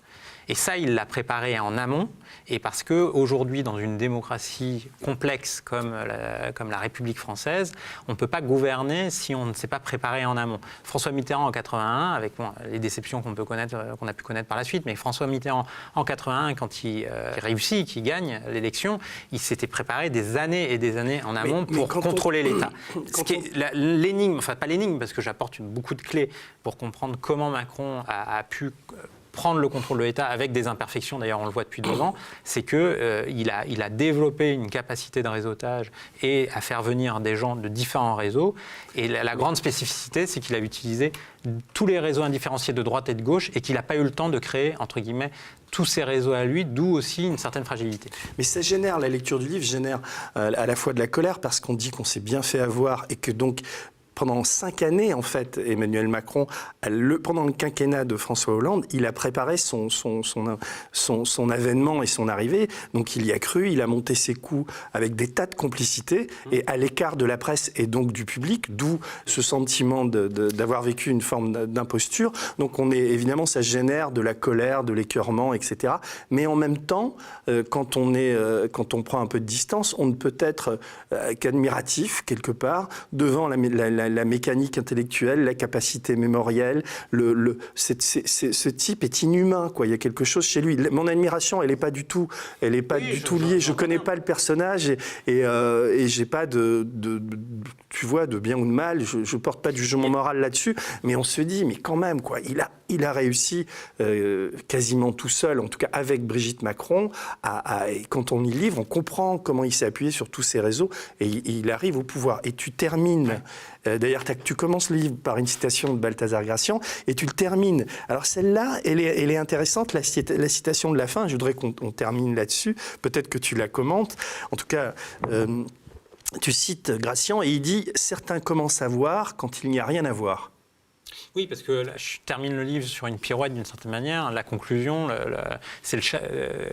Et ça, il l'a préparé en amont, et parce qu'aujourd'hui, dans une démocratie complexe comme la République française, on ne peut pas gouverner si on ne s'est pas préparé en amont. François Mitterrand en 81, avec les déceptions qu'on a pu connaître par la suite, mais François Mitterrand en 81, quand il réussit, qu'il gagne l'élection, il s'était préparé des années et des années en amont pour contrôler l'État. L'énigme, enfin pas l'énigme, parce que j'apporte beaucoup de clés pour comprendre comment Macron a pu prendre le contrôle de l'État avec des imperfections, d'ailleurs on le voit depuis 2 ans, c'est qu'il a développé une capacité de réseautage et à faire venir des gens de différents réseaux. Et la grande spécificité, c'est qu'il a utilisé tous les réseaux indifférenciés de droite et de gauche et qu'il n'a pas eu le temps de créer, entre guillemets, tous ces réseaux à lui, d'où aussi une certaine fragilité. Mais ça génère, la lecture du livre génère à la fois de la colère parce qu'on dit qu'on s'est bien fait avoir et que donc pendant 5 années, en fait, Emmanuel Macron, pendant le quinquennat de François Hollande, il a préparé son avènement et son arrivée. Donc il y a cru, il a monté ses coups avec des tas de complicités et à l'écart de la presse et donc du public, d'où ce sentiment d'avoir vécu une forme d'imposture. Donc évidemment, ça génère de la colère, de l'écœurement, etc. Mais en même temps, quand on prend un peu de distance, on ne peut être qu'admiratif, quelque part, devant la mécanique intellectuelle, la capacité mémorielle. Ce type est inhumain, quoi. Il y a quelque chose chez lui. Mon admiration, elle n'est pas du tout liée. Je ne connais pas le personnage et j'ai pas tu vois, de bien ou de mal. Je ne porte pas de jugement moral là-dessus. Mais on se dit, mais quand même, quoi. Il a réussi quasiment tout seul, en tout cas avec Brigitte Macron. Et quand on y livre, on comprend comment il s'est appuyé sur tous ces réseaux et il arrive au pouvoir. Et tu termines. D'ailleurs, tu commences le livre par une citation de Balthazar Gracian et tu le termines. Alors celle-là, elle est intéressante, la citation de la fin. Je voudrais qu'on termine là-dessus. Peut-être que tu la commentes. En tout cas, tu cites Gracian et il dit « Certains commencent à voir quand il n'y a rien à voir ». Oui, parce que là, je termine le livre sur une pirouette d'une certaine manière. La conclusion,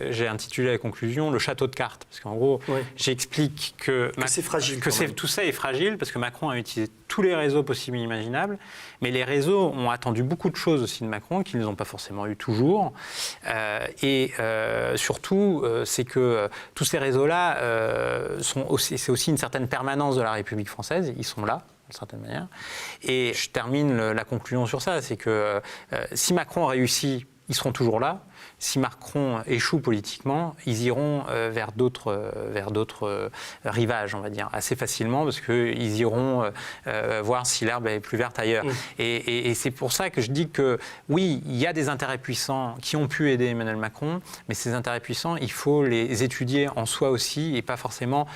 j'ai intitulé la conclusion « Le château de cartes ». Parce qu'en gros, j'explique que c'est fragile. Tout ça est fragile parce que Macron a utilisé tous les réseaux possibles et imaginables. Mais les réseaux ont attendu beaucoup de choses aussi de Macron qu'ils n'ont pas forcément eu toujours. Surtout, c'est que tous ces réseaux-là, c'est aussi une certaine permanence de la République française. Ils sont là, d'une certaine manière. Et je termine la conclusion sur ça, c'est que si Macron réussit, ils seront toujours là. Si Macron échoue politiquement, ils iront vers d'autres rivages, on va dire, assez facilement, parce qu'ils iront voir si l'herbe est plus verte ailleurs. Et c'est pour ça que je dis que, oui, il y a des intérêts puissants qui ont pu aider Emmanuel Macron, mais ces intérêts puissants, il faut les étudier en soi aussi, et pas forcément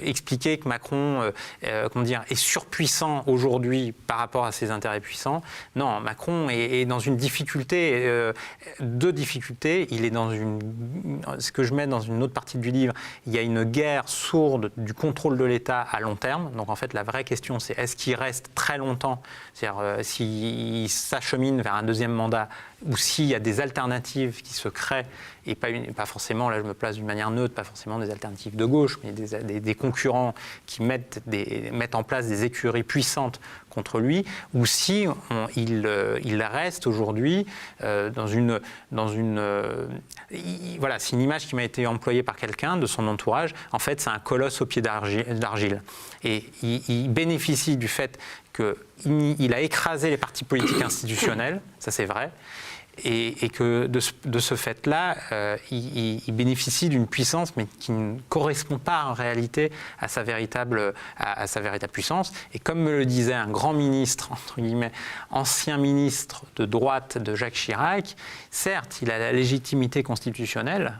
expliquer que Macron est surpuissant aujourd'hui par rapport à ses intérêts puissants. Non, Macron est dans une difficulté... Deux difficultés. Il est dans ce que je mets dans une autre partie du livre, il y a une guerre sourde du contrôle de l'État à long terme. Donc en fait, la vraie question, c'est est-ce qu'il reste très longtemps, c'est-à-dire s'il s'achemine vers un deuxième mandat ou s'il y a des alternatives qui se créent, et pas forcément, là je me place d'une manière neutre, pas forcément des alternatives de gauche, mais des concurrents qui mettent en place des écuries puissantes contre lui, ou si il reste aujourd'hui dans une voilà, c'est une image qui m'a été employée par quelqu'un de son entourage. En fait, c'est un colosse au pied d'argile. Et il bénéficie du fait qu'il a écrasé les partis politiques institutionnels, ça c'est vrai, et que de ce fait-là, il bénéficie d'une puissance, mais qui ne correspond pas en réalité à sa véritable puissance. Et comme me le disait un grand ministre, entre guillemets, ancien ministre de droite de Jacques Chirac, certes, il a la légitimité constitutionnelle,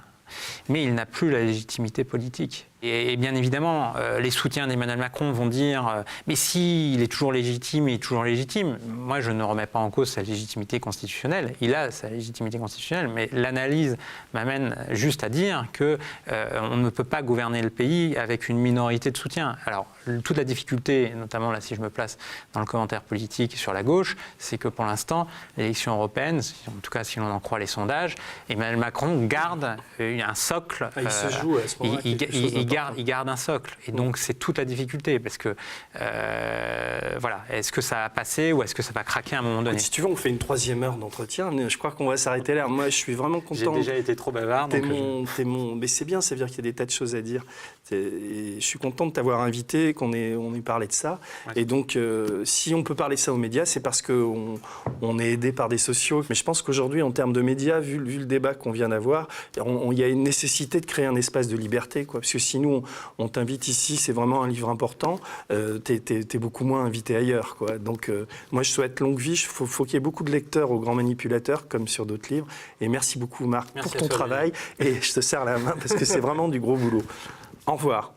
mais il n'a plus la légitimité politique. Et bien évidemment, les soutiens d'Emmanuel Macron vont dire « mais si, il est toujours légitime, il est toujours légitime ». Moi, je ne remets pas en cause sa légitimité constitutionnelle. Il a sa légitimité constitutionnelle, mais l'analyse m'amène juste à dire qu'on ne peut pas gouverner le pays avec une minorité de soutien. Alors, toute la difficulté, notamment là, si je me place dans le commentaire politique sur la gauche, c'est que pour l'instant, l'élection européenne, en tout cas si l'on en croit les sondages, Emmanuel Macron garde un socle. Il se joue à ce moment-là. Il garde un socle. Et donc, c'est toute la difficulté. Parce que, voilà, est-ce que ça va passer ou est-ce que ça va craquer à un moment donné ? Si tu veux, on fait une 3e heure d'entretien. Je crois qu'on va s'arrêter là. Moi, je suis vraiment content. J'ai déjà été trop bavard. Mais c'est bien, ça veut dire qu'il y a des tas de choses à dire. Et je suis content de t'avoir invité, qu'on ait parlé de ça. Ouais. Et donc, si on peut parler de ça aux médias, c'est parce qu'on est aidé par des sociaux. Mais je pense qu'aujourd'hui, en termes de médias, vu le débat qu'on vient d'avoir, il y a une nécessité de créer un espace de liberté, quoi. Parce que si nous, on t'invite ici, c'est vraiment un livre important, t'es beaucoup moins invité ailleurs, quoi. Donc, moi, je souhaite longue vie. Il faut qu'il y ait beaucoup de lecteurs aux grands manipulateurs, comme sur d'autres livres. Et merci beaucoup, Marc, Merci pour ton à toi, travail. Et je te serre la main parce que c'est vraiment du gros boulot. Au revoir.